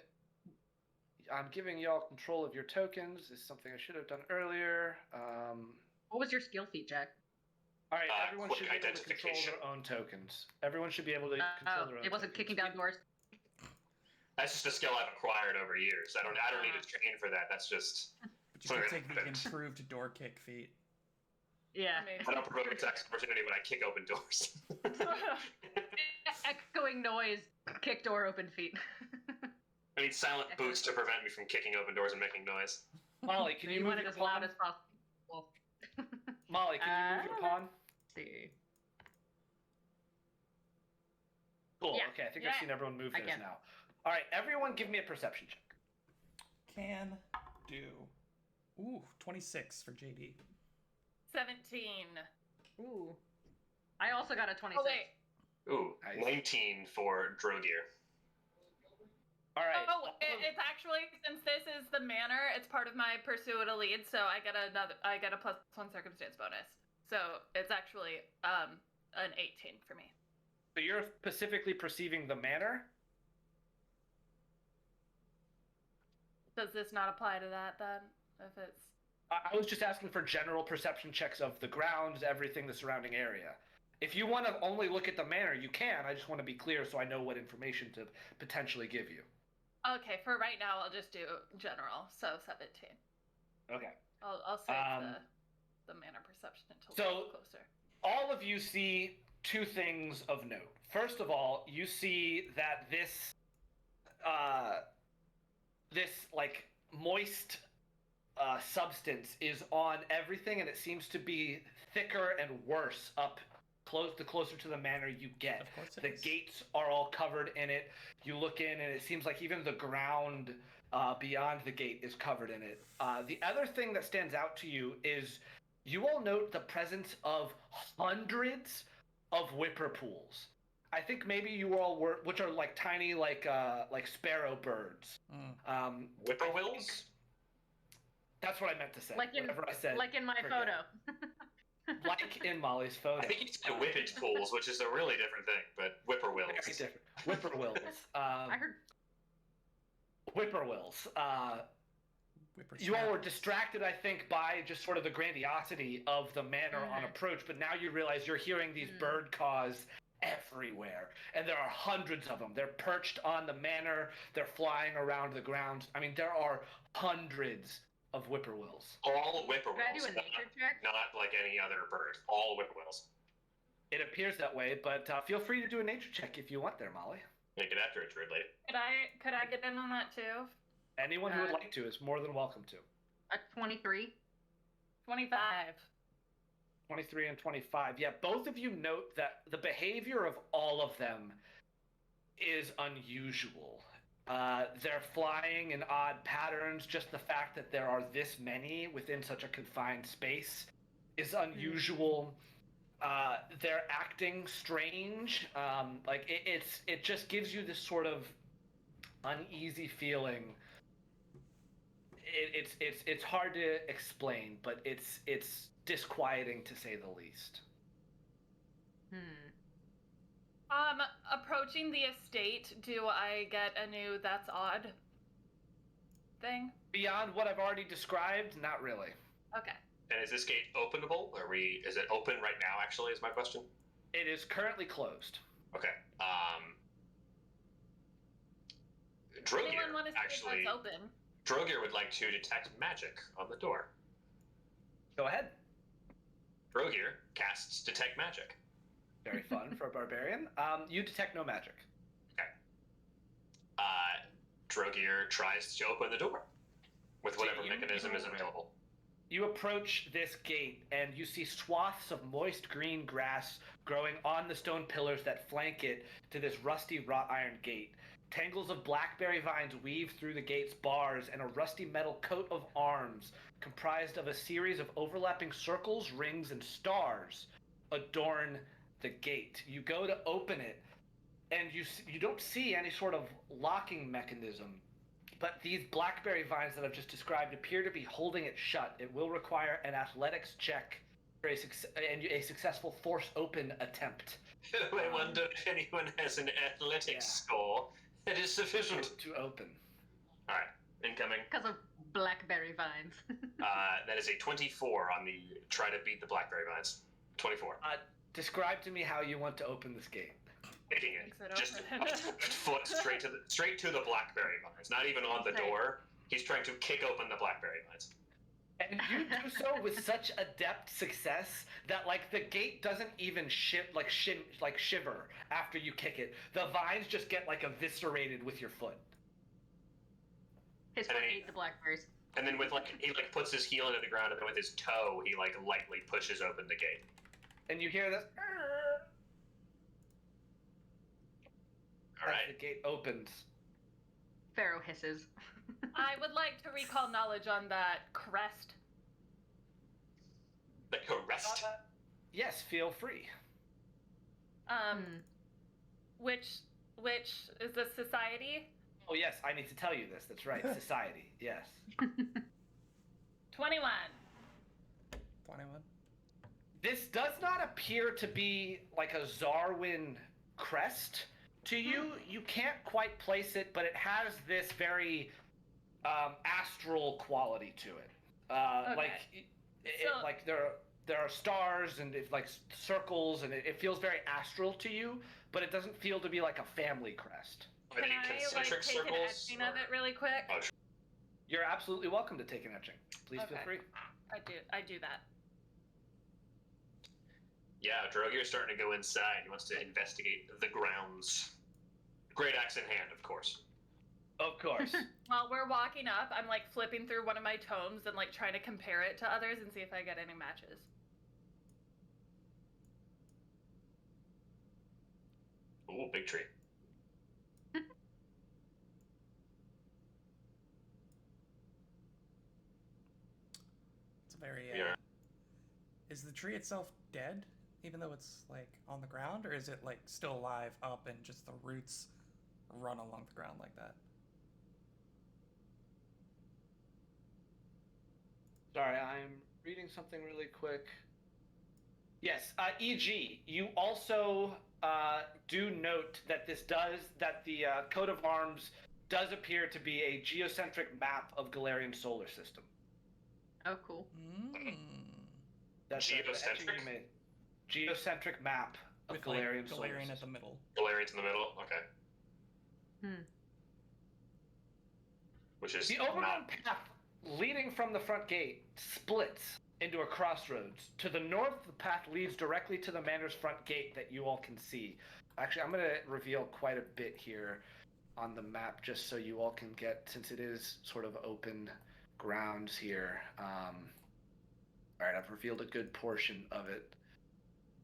I'm giving y'all control of your tokens. This is something I should have done earlier.
What was your skill feat, Jack?
All right, everyone
quick
should be able to control
identification.
their own tokens. Everyone should be able to control their own
It wasn't
tokens.
kicking down doors.
That's just a skill I've acquired over years. I don't need to train for that. That's just
But you can
Sorry,
take the
but-
improved door kick feat.
Yeah.
I don't provoke attack opportunity when I kick open doors.
Echoing noise, kick door open feet.
I need silent boots to prevent me from kicking open doors and making noise.
Molly, can you
You
move
want it
your
as loud
pawn?
as possible.
Molly, can you move your pawn?
See.
Cool.
Yeah.
Okay, I think
Yeah.
I've seen everyone move
I
theirs
can.
now. All right, everyone, give me a perception check.
Can do. Ooh, 26 for JD.
17.
Ooh. I also got a 26.
Oh, wait.
Ooh,
Nice.
19 for Drogear.
All right.
Oh, it's actually, since this is the manor, it's part of my pursue a lead, so I get a +1 circumstance bonus. So it's actually an 18 for me.
So you're specifically perceiving the manor?
Does this not apply to that then? If it's
I was just asking for general perception checks of the grounds, everything, the surrounding area. If you want to only look at the manor, you can. I just want to be clear so I know what information to potentially give you.
okay, for right now I'll just do general, so 17.
Okay.
I'll save
Um,
the manor perception until
so-
we get closer.
All of you see two things of note. First of all, you see that this like moist substance is on everything, and it seems to be thicker and worse up the closer to the manor you get.
Of course it
The
is.
gates are all covered in it. You look in, and it seems like even the ground beyond the gate is covered in it. The other thing that stands out to you is you all note the presence of hundreds of whipperpools. I think maybe you all were, which are like tiny, like sparrow birds.
Mm.
Whippoorwills?
That's what I meant to say.
Like in-
Whatever I said.
Like in my
forget.
photo.
Like in Molly's photo.
I think you said whippage pools, which is a really different thing, but whippoorwills.
Very different. Whippoorwills.
I heard.
Whippoorwills.
Whippersnapper.
You all were distracted, I think, by just sort of the grandiosity of the manor on approach, but now you realize you're hearing these bird caws everywhere, and there are hundreds of them. They're perched on the manor, they're flying around the grounds. I mean, there are hundreds of whippoorwills.
All
Can
whippoorwills.
I do a nature check?
Not like any other bird. All whippoorwills.
It appears that way, but feel free to do a nature check if you want there, Molly.
Make it after it, Druid Lady.
Could I get in on that too?
Anyone who would like to is more than welcome to.
A 23.
25.
23 and 25. Yeah, both of you note that the behavior of all of them is unusual. They're flying in odd patterns. Just the fact that there are this many within such a confined space is unusual. They're acting strange. It just gives you this sort of uneasy feeling. It's hard to explain, but it's disquieting to say the least.
Approaching the estate, do I get a new "that's odd" thing?
Beyond what I've already described, not really.
Okay.
And is this gate openable? Is it open right now, actually, is my question?
It is currently closed.
Okay.
Anyone want to
Drogir,
see
actually,
if that's open?
Drogir would like to detect magic on the door.
Go ahead.
Drogir casts detect magic.
Very fun for a barbarian. You detect no magic.
Okay. Drogir tries to open the door with whatever mechanism is available.
You approach this gate, and you see swaths of moist green grass growing on the stone pillars that flank it to this rusty wrought iron gate. Tangles of blackberry vines weave through the gate's bars, and a rusty metal coat of arms, comprised of a series of overlapping circles, rings, and stars, adorn the gate. You go to open it, and you don't see any sort of locking mechanism, but these blackberry vines that I've just described appear to be holding it shut. It will require an athletics check for a successful force open attempt.
I wonder if anyone has an athletics score that is sufficient
to open.
All right, incoming.
Because of blackberry vines.
That is a 24 on the try to beat the blackberry vines. 24.
Describe to me how you want to open this gate.
Kicking it, just a foot straight to the blackberry vines. Not even on the door. He's trying to kick open the blackberry vines.
And you do so with such adept success that, like, the gate doesn't even shiver after you kick it. The vines just get, like, eviscerated with your foot.
His foot ate the blackberries.
And then he puts his heel into the ground, and then with his toe, he lightly pushes open the gate.
And you hear this.
All right.
The gate opens.
Pharaoh hisses.
I would like to recall knowledge on that crest.
The crest?
Yes, feel free.
Which is the society?
Oh yes, I need to tell you this. That's right, society. Yes.
21.
21.
This does not appear to be like a Zarwin crest to you. You can't quite place it, but it has this very astral quality to it.
Okay.
Like there are stars and it's like circles, and it feels very astral to you, but it doesn't feel to be like a family crest.
Are they concentric
take
circles?
an etching of it really quick?
Oh, sure.
You're absolutely welcome to take an etching. Please feel free.
I do that.
Yeah, Drogir's starting to go inside. He wants to investigate the grounds. Great axe in hand, of course.
Of course.
While we're walking up, I'm like flipping through one of my tomes and like trying to compare it to others and see if I get any matches.
Ooh, big tree.
It's a very.
Yeah.
Is the tree itself dead, even though it's like on the ground, or is it like still alive up and just the roots run along the ground like that?
Sorry, I'm reading something really quick. Yes, E.g., you also do note that the coat of arms does appear to be a geocentric map of Galarian solar system.
Oh, cool.
That's
geocentric?
Geocentric map of
With
Galarian
like
solar
Galarian
system.
at the middle.
Galarian's in the middle? Okay. Which is
The overgrown
not...
path leading from the front gate splits into a crossroads. To the north, the path leads directly to the manor's front gate that you all can see. Actually, I'm going to reveal quite a bit here on the map just so you all can get, since it is sort of open grounds here. All right, I've revealed a good portion of it.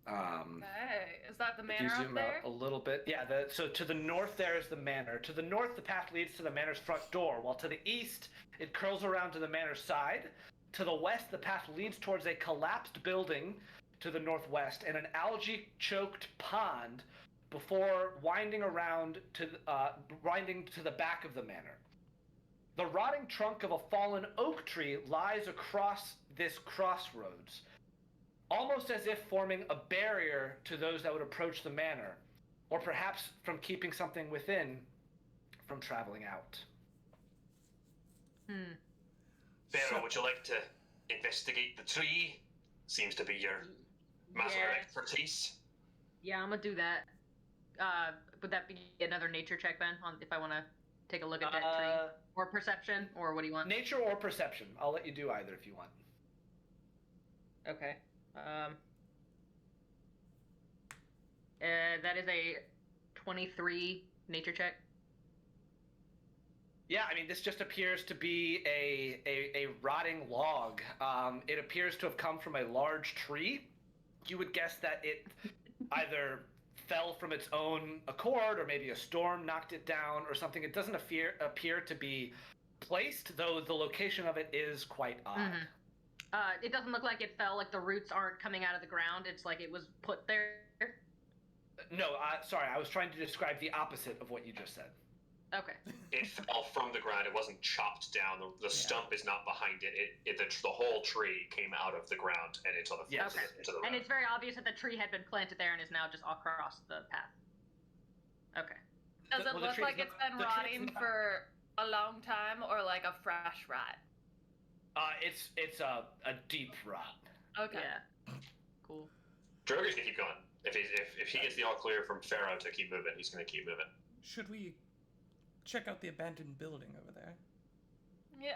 Hey, is that the
If you
manor up
zoom
there?
out a little bit, yeah. So to the north there is the manor. To the north, the path leads to the manor's front door, while to the east, it curls around to the manor's side. to the west, the path leads towards a collapsed building to the northwest and an algae-choked pond before winding to the back of the manor. The rotting trunk of a fallen oak tree lies across this crossroads, almost as if forming a barrier to those that would approach the manor, or perhaps from keeping something within from traveling out.
Pharaoh, would you like to investigate the tree? Seems to be your matter of expertise.
Yeah, I'm gonna do that. Would that be another nature check, Ben, on if I want to take a look at that tree? Or perception? Or what do you want?
Nature or perception. I'll let you do either if you want.
Okay. That is a 23 nature check.
Yeah, I mean, this just appears to be a rotting log. It appears to have come from a large tree. You would guess that it either fell from its own accord, or maybe a storm knocked it down or something. It doesn't appear to be placed, though the location of it is quite odd.
Mm-hmm. It doesn't look like it fell, like the roots aren't coming out of the ground. It's like it was put there.
No, sorry, I was trying to describe the opposite of what you just said.
Okay.
It fell from the ground. It wasn't chopped down. The stump is not behind it. The whole tree came out of the ground and into the
into the road. And it's very obvious that the tree had been planted there and is now just across the path. Okay.
Does it look like it's been rotting for a long time, or like a fresh rot?
It's a deep rot.
Okay.
Yeah. Cool.
Droger's gonna keep going. If he gets the all clear from Pharaoh to keep moving, he's gonna keep moving.
Should we check out the abandoned building over there?
Yeah,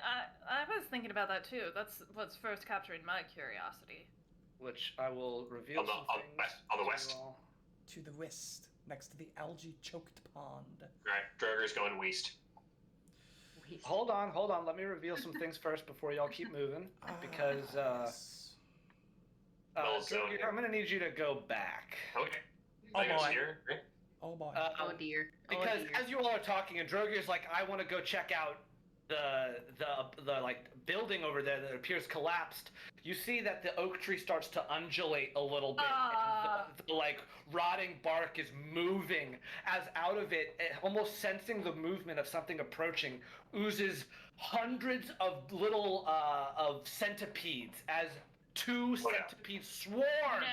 I was thinking about that too. That's what's first capturing my curiosity.
Which I will reveal
on the west.
To the west, next to the algae-choked pond.
Alright, Droger's going west.
Hold on. Let me reveal some things first before y'all keep moving. Because, Droger, I'm going to need you to go back.
Okay.
Oh, boy.
Here, right?
Oh, boy.
Oh, dear.
Because as you all are talking, and Droger's like, I want to go check out the like building over there that appears collapsed. You see that the oak tree starts to undulate a little bit. And the like rotting bark is moving as out of it, almost sensing the movement of something approaching, oozes hundreds of little of centipedes as two centipedes swarm.
No.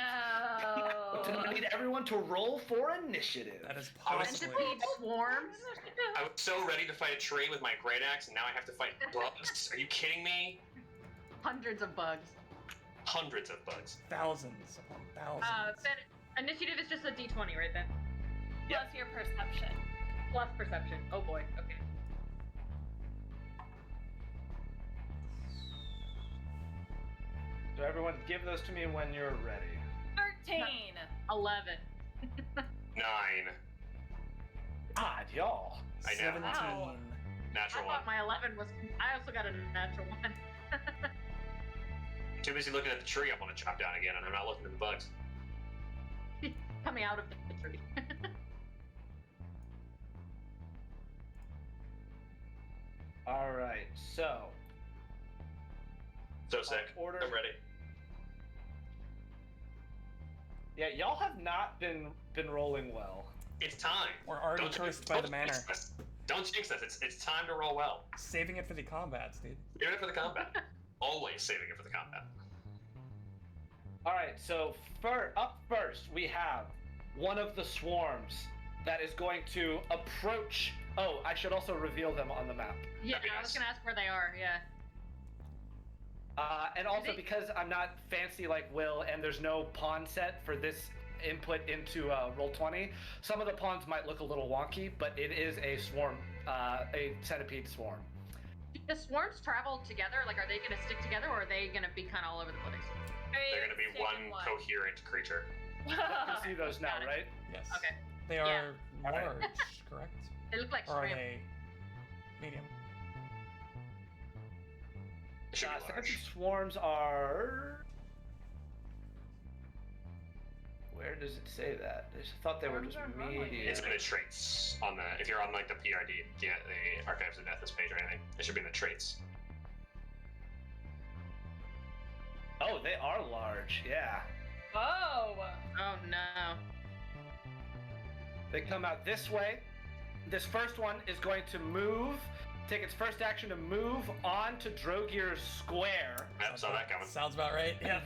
I need everyone to roll for initiative.
That is possibly.
Centipede swarms?
I was so ready to fight a tree with my great axe, and now I have to fight bugs. Are you kidding me?
Hundreds of bugs.
Hundreds of bugs.
Thousands upon thousands.
Ben, initiative is just a d20, right then?
Plus your perception.
Plus perception. Oh boy. Okay.
So everyone, give those to me when you're ready.
13.
11.
9.
God, y'all.
I know.
17.
Wow.
Natural
I
one.
thought my 11 was. I also got a natural one.
Too busy looking at the tree I want to chop down again, and I'm not looking at the bugs.
Coming out of the tree.
All right, so.
So sick.
Order.
I'm ready.
Yeah, y'all have not been rolling well.
It's time.
We're already cursed by the manor.
Don't jinx us. It's time to roll well.
Saving it for the combats, dude.
Saving it for the combat. Always saving it for the combat.
All right, so up first we have one of the swarms that is going to approach. Oh, I should also reveal them on the map.
Yeah, I was gonna ask where they are. Yeah.
And also because I'm not fancy like Will, and there's no pawn set for this input into Roll20, some of the pawns might look a little wonky, but it is a swarm, a centipede swarm.
Do the swarms travel together? Like, are they gonna stick together, or are they gonna be kind of all over the place?
They're going to be one coherent creature.
You see those now, right?
Yes.
Okay.
They are
All right.
large, correct?
They look like
Or are
shrimp.
they medium?
It should be
Centipede
large.
swarms are. Where does it say that? I just thought they were just
Swarms are normally
medium.
It's in the traits on the. If you're on like the PRD, the Archives of Deathless page or anything, it should be in the traits.
Oh, they are large, yeah.
Oh!
Oh no.
They come out this way. This first one is going to move, take its first action to move onto Drogir's square.
Yep, saw that coming.
Sounds about right. Yeah.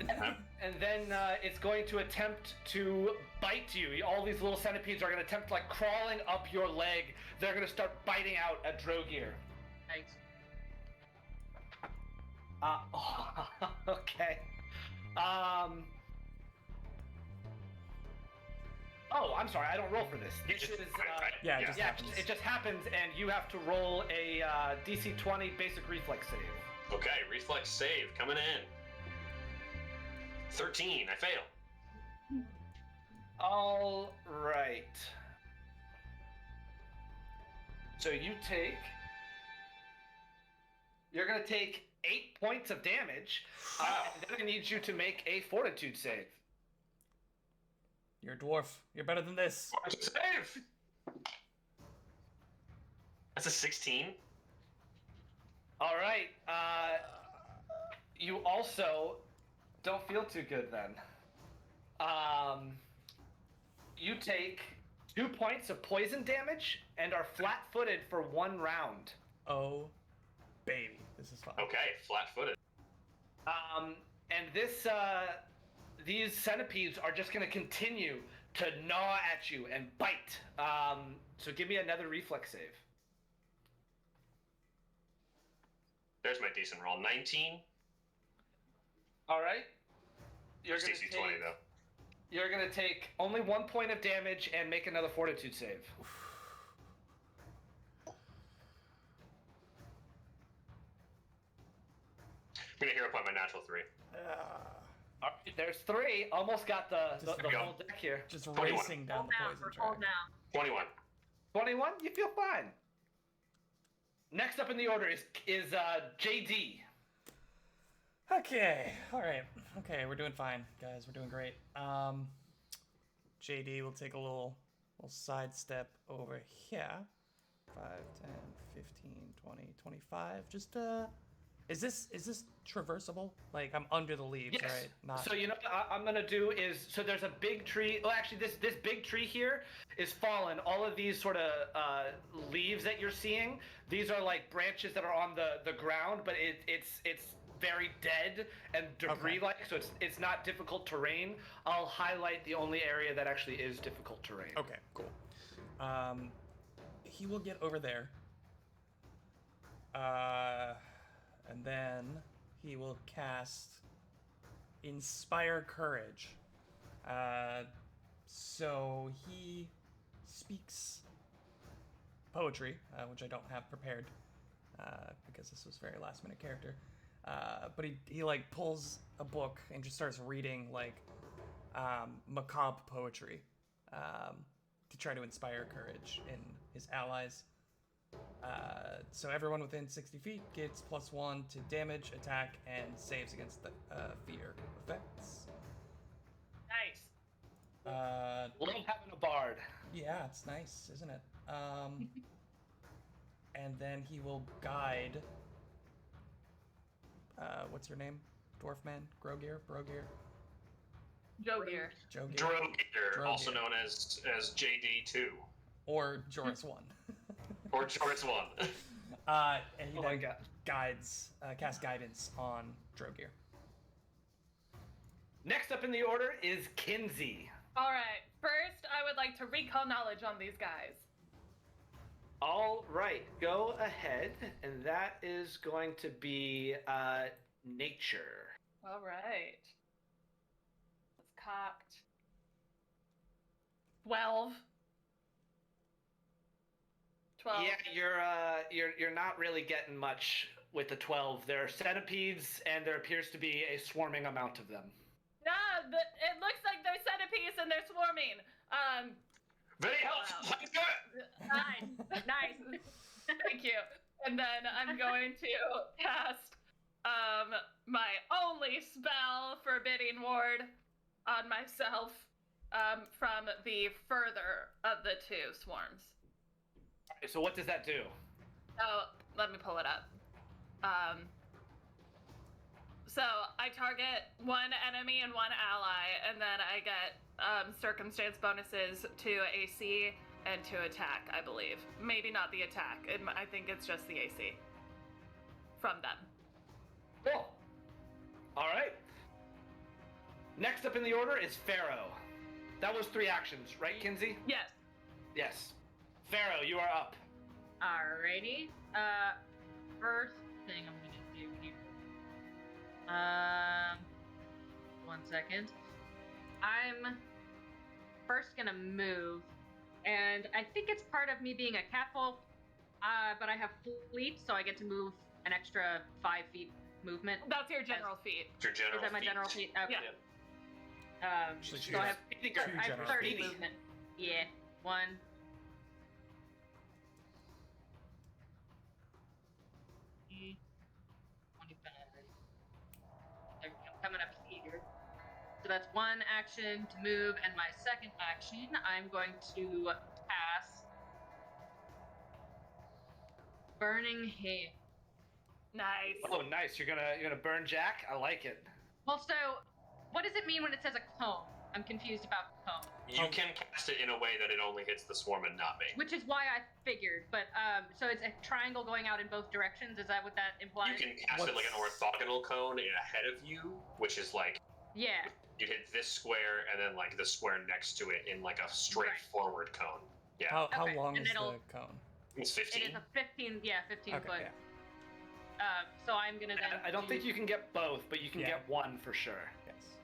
And then it's going to attempt to bite you. All these little centipedes are going to attempt like crawling up your leg. They're going to start biting out at Drogir.
Thanks.
Okay. Oh, I'm sorry. I don't roll for this. This is
Yeah, it just happens.
it just happens, and you have to roll a DC 20 basic reflex save.
Okay, reflex save coming in. 13, I fail.
All right. So you're gonna take 8 points of damage. And then I need you to make a fortitude save.
You're a dwarf. You're better than this.
Save! That's a 16.
All right. You also don't feel too good then. You take 2 points of poison damage and are flat-footed for 1 round.
Oh, baby. This is fun.
Okay, flat-footed.
And these centipedes are just going to continue to gnaw at you and bite. So give me another reflex save.
There's my decent roll. 19.
All right. You're
It's
going
DC
to
20,
take.
though.
You're going to take only 1 point of damage and make another fortitude save.
I'm gonna hear up on my natural 3.
All right, there's 3. Almost got the
Just
whole deck here.
Just
21.
racing down the poison
Roll
track.
now.
21.
21. You feel fine. Next up in the order is JD.
Okay. All right. Okay, we're doing fine, guys. We're doing great. JD will take a little sidestep over here. 5, 10, 15, 20, 25. Just is this traversable? Like I'm under the leaves,
Yes.
right? Not
So you know what I'm gonna do is there's a big tree. Well, actually, this big tree here is fallen. All of these sort of leaves that you're seeing, these are like branches that are on the ground, but it's very dead and debris-like, so it's not difficult terrain. I'll highlight the only area that actually is difficult terrain.
Okay, cool. He will get over there. And then he will cast Inspire Courage. So he speaks poetry, which I don't have prepared because this was very last minute character. But he like pulls a book and just starts reading like macabre poetry to try to inspire courage in his allies. So everyone within 60 feet gets +1 to damage, attack, and saves against the fear effects.
Nice.
Love having a bard.
Yeah, it's nice, isn't it? And then he will guide. What's your name? Dwarf man? Brogir?
Jogir.
Jogir?
Drogir, also
Drogir.
known as JD2.
Or Joris 1.
Or Joris 1.
And he
Oh my
then
God.
casts guidance on Drogir.
Next up in the order is Kinsey.
All right. First, I would like to recall knowledge on these guys.
All right, go ahead, and that is going to be nature.
All right. It's cocked. 12. 12.
Yeah, you're not really getting much with the 12. There are centipedes, and there appears to be a swarming amount of them.
Yeah, it looks like they're centipedes and they're swarming.
Very helpful. Let's go.
Nice. Thank you. And then I'm going to cast my only spell, Forbidding Ward, on myself from the further of the 2 swarms.
All right, so what does that do?
So let me pull it up. So I target one enemy and one ally, and then I get circumstance bonuses to AC and to attack, I believe. Maybe not the attack. I think it's just the AC from them.
Cool. All right. Next up in the order is Pharaoh. That was 3 actions, right, Kinsey?
Yes.
Yes. Pharaoh, you are up.
Alrighty. First thing I'm gonna do here. 1 second. I'm first gonna move, and I think it's part of me being a catfolk, but I have fleet, so I get to move an extra 5 feet movement.
That's your general feat.
It's your general
Is that my
feat.
general feat? Okay.
Yeah.
So I have, I have 30
feet.
movement. Yeah. 1. Mm, 25. There we go. Coming up here. So that's 1 action to move, and my second action, I'm going to cast Burning Hail.
Nice.
Oh, nice. You're gonna burn Jack? I like it.
Well, so what does it mean when it says a cone? I'm confused about cone.
You can cast it in a way that it only hits the swarm and not me.
Which is why I figured, but so it's a triangle going out in both directions. Is that what that implies?
You can cast it like an orthogonal cone ahead of you, which is like
Yeah.
you hit this square and then like the square next to it in like a straightforward cone. Yeah,
How
Okay,
long
and
is
it'll-
the cone?
it's
It
15.
is a 15. Yeah, 15
Okay,
foot.
yeah.
So I'm gonna then.
I don't think you can get both, but you can
Yeah.
get one for sure.
Yes.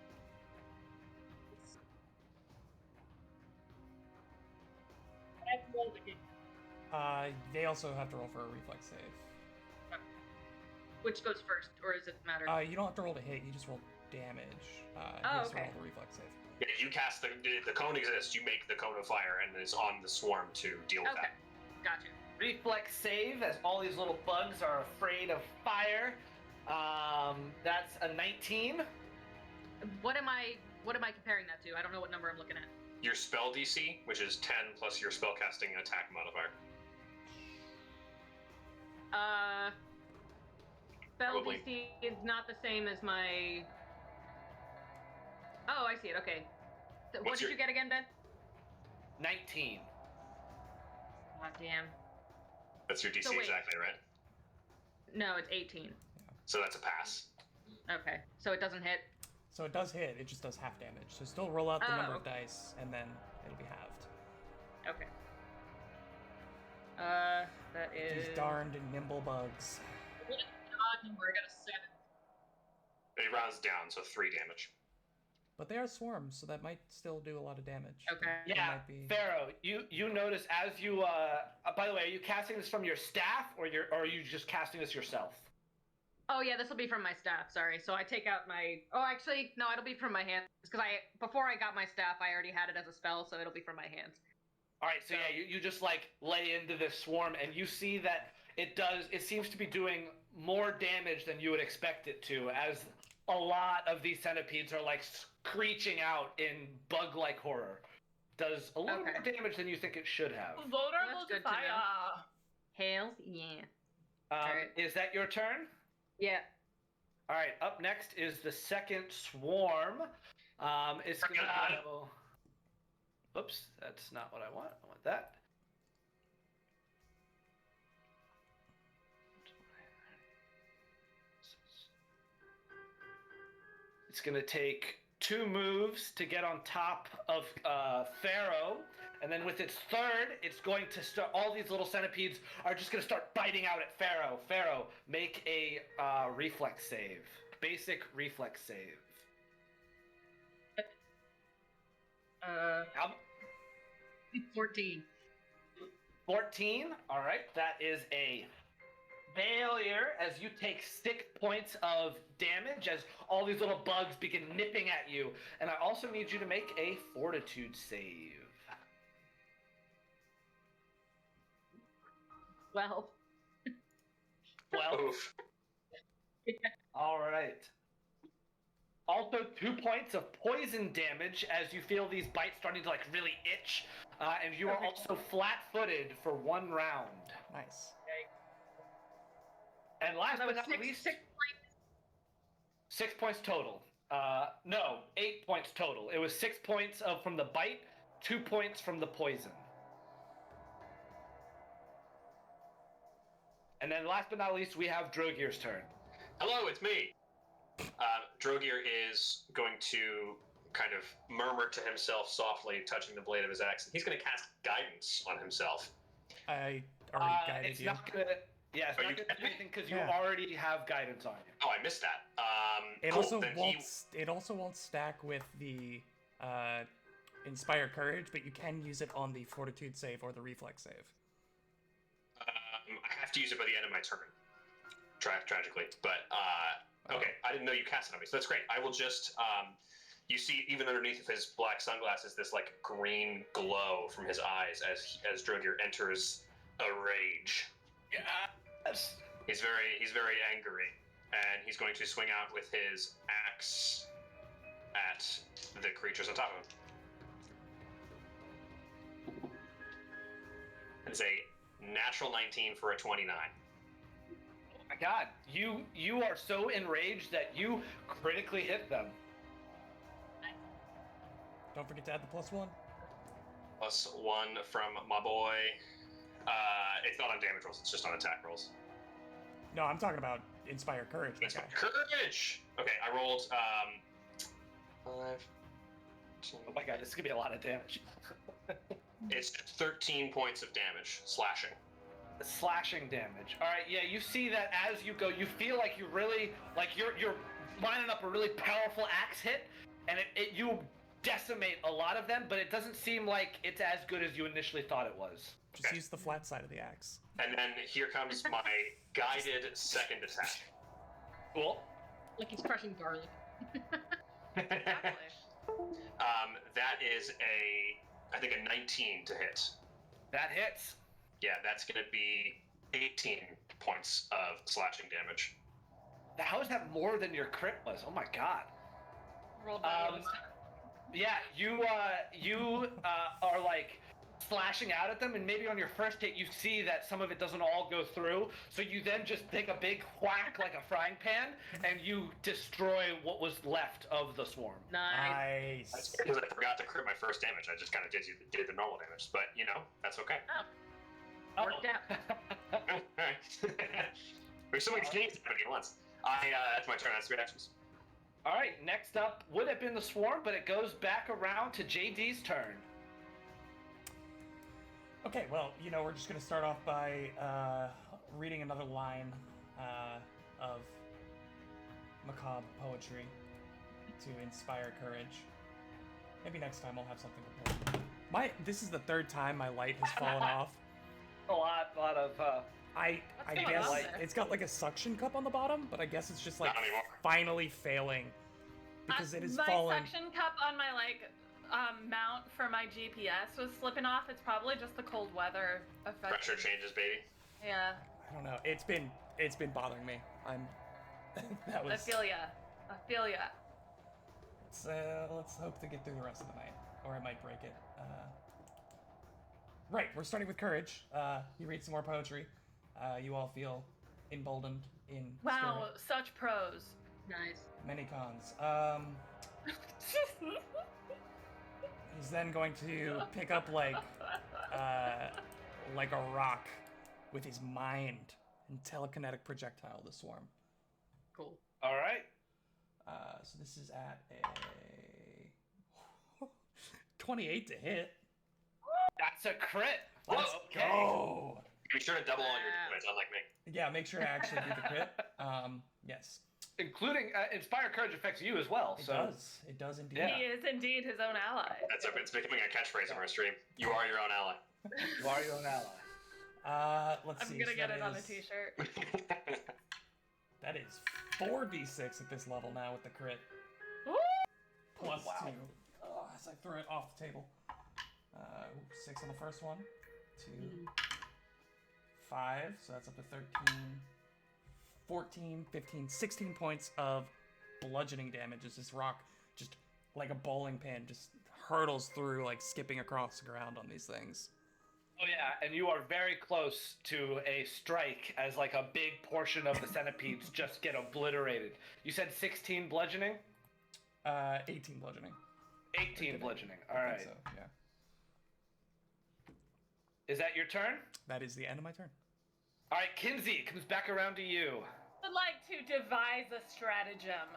They also have to roll for a reflex save.
Which goes first, or does it matter?
You don't have to roll to hit. You just roll damage. He has to
okay.
roll the reflex save.
Yeah, you cast the cone exists. You make the cone of fire, and it's on the swarm to deal with
Okay,
that.
gotcha.
Reflex save, as all these little bugs are afraid of fire. That's a 19.
What am I comparing that to? I don't know what number I'm looking at.
Your spell DC, which is 10 plus your spellcasting and attack modifier.
Spell
Probably.
DC is not the same as my. Oh, I see it. Okay. So what
What's
did
your-
you get again, Ben?
19.
God damn.
That's your DC
So wait.
exactly, right?
No, it's 18.
So that's a pass.
Okay, so it doesn't hit.
So it does hit. It just does half damage. So still roll out the
Oh,
number of
okay.
dice, and then it'll be halved.
Okay. That is.
These darned nimble bugs.
What an odd number. I got a 7.
It rounds down, so 3 damage.
But they are swarms, so that might still do a lot of damage.
Okay.
It
Yeah,
might be...
Pharaoh, you notice as you by the way, are you casting this from your staff or are you just casting this yourself?
Oh yeah, this will be from my staff. Sorry. So I take out my. Oh, actually, no, it'll be from my hands because before I got my staff, I already had it as a spell, so it'll be from my hands.
All right, so yeah, you just like lay into this swarm and you see that it seems to be doing more damage than you would expect it to, as a lot of these centipedes are like screeching out in bug-like horror. Does a little
Okay.
more damage than you think it should have.
Vulnerable
That's
to
good to know.
fire.
Hails, yeah.
Alright. Is that your turn?
Yeah.
All right, up next is the second swarm. It's going to go... Oops, that's not what I want. I want that. It's going to take 2 moves to get on top of Pharaoh. And then with its third, it's going to start... All these little centipedes are just going to start biting out at Pharaoh. Pharaoh, make a reflex save. Basic reflex save.
14.
14. All right, that is a failure as you take 6 points of damage as all these little bugs begin nipping at you. And I also need you to make a fortitude save.
Well.
Well,
Oof.
all right. Also 2 points of poison damage as you feel these bites starting to like really itch. And you are also flat-footed for 1 round.
Nice.
And last
That
but
was
not least,
6 points.
6 points total. No, 8 points total. It was 6 points from the bite, 2 points from the poison. And then last but not least, we have Drogir's turn.
Hello, it's me. Drogir is going to kind of murmur to himself softly, touching the blade of his axe. He's going to cast guidance on himself.
I already guided
it's
you.
Not gonna, yeah, it's not going to do anything because you already have guidance on you.
Oh, I missed that.
It
Cool,
also
then
won't. It also won't stack with the Inspire Courage, but you can use it on the Fortitude save or the Reflex save.
I have to use it by the end of my turn. Tragically, but okay. I didn't know you cast it on me, so that's great. I will just. You see, even underneath of his black sunglasses, this like green glow from his eyes as Drogir enters a rage.
Yes.
He's very angry, and he's going to swing out with his axe at the creatures on top of him. It's a natural 19 for a 29.
Oh my god, you are so enraged that you critically hit them.
Don't forget to add the +1.
+1 from my boy. It's not on damage rolls, it's just on attack rolls.
No, I'm talking about Inspire Courage.
It's
Okay.
courage! Okay, I rolled 5.
Oh my god, this is gonna be a lot of damage.
It's 13 points of damage, slashing.
Slashing damage. All right, yeah, you see that as you go, you feel like you really, like you're lining up a really powerful axe hit, and you decimate a lot of them, but it doesn't seem like it's as good as you initially thought it was.
Just use the flat side of the axe.
And then here comes my guided second attack.
Cool.
Like he's crushing garlic.
Exactly.
That is I think a 19 to hit.
That hits.
Yeah, that's going to be 18 points of slashing damage.
How is that more than your crit was? Oh my god.
Rolled my lowest.
Yeah, you are like slashing out at them, and maybe on your first hit you see that some of it doesn't all go through, so you then just take a big whack like a frying pan, and you destroy what was left of the swarm.
Nice.
That's
Nice.
because I forgot to crit my first damage. I just kind of did the normal damage, but that's okay.
Worked out.
Alright. There's so many things happening at once. That's my turn. That's 3 actions.
All right, next up would have been the swarm, but it goes back around to JD's turn.
Okay, well, we're just gonna start off by reading another line of macabre poetry to inspire courage. Maybe next time I'll have something prepared. This is the third time my light has fallen off.
A lot of.
I
going
guess
on there?
it's got like a suction cup on the bottom, but I guess it's just like
Not anymore.
finally failing because it is
my
fallen.
suction cup on my mount for my GPS was slipping off. It's probably just the cold weather effect.
Pressure changes, baby.
Yeah,
I don't know. It's been bothering me. That was.
I feel ya.
Let's hope to get through the rest of the night, or I might break it. Right, we're starting with courage. You read some more poetry. You all feel emboldened in
Wow,
spirit.
such pros.
Nice.
Many cons. He's then going to pick up like a rock with his mind and telekinetic projectile the swarm.
Cool.
All right.
So this is at a 28 to hit.
That's a crit.
Let's
Okay.
go.
Be sure to double all your damage, unlike me.
Yeah, make sure to actually do the crit. Yes.
Including Inspire Courage affects you as well.
It
so
does. It does indeed.
Yeah.
He is indeed his own ally.
It's becoming a catchphrase in our stream. You are your own ally.
you are your own ally.
Let's
I'm
see.
gonna
so
get
that
it on a
is-
t-shirt.
That is 4d6 at this level now with the crit.
Woo!
Plus
Wow.
2. As I throw it off the table. 6 on the first one. 2. 5. So that's up to 13. 14, 15, 16 points of bludgeoning damage as this rock just like a bowling pin just hurtles through, like skipping across the ground on these things.
Oh yeah, and you are very close to a strike as like a big portion of the centipedes just get obliterated. You said 16 bludgeoning?
18 bludgeoning.
18 bludgeoning. All
I
right.
think so, yeah.
Is that your turn?
That is the end of my turn.
All right, Kinsey comes back around to you.
I'd like to devise a stratagem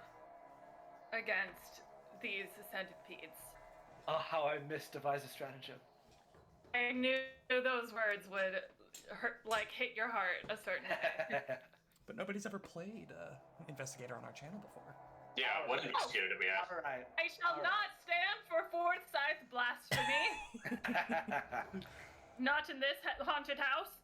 against these centipedes.
Oh, how I missed devise a stratagem.
I knew those words would hurt, like hit your heart a certain way.
But nobody's ever played Investigator on our channel before.
Yeah, what investigator do we have?
All right.
I shall not stand for Forsyth blasphemy. Not in this haunted house.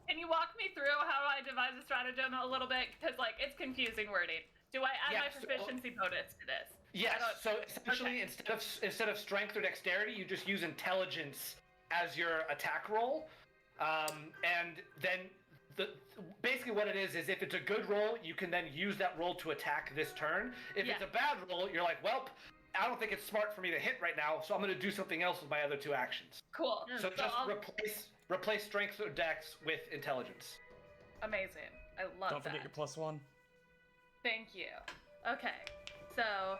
Can you walk me through how I devise a stratagem a little bit? Because like it's confusing wording. Do I add my proficiency bonus to this?
Yes. So essentially, instead of strength or dexterity, you just use intelligence as your attack roll, and then basically what it is if it's a good roll, you can then use that roll to attack this turn. If it's a bad roll, you're like, well, I don't think it's smart for me to hit right now, so I'm going to do something else with my other two actions.
Cool.
So just replace strength or dex with intelligence.
Amazing. I love that.
Don't forget your +1.
Thank you. Okay, so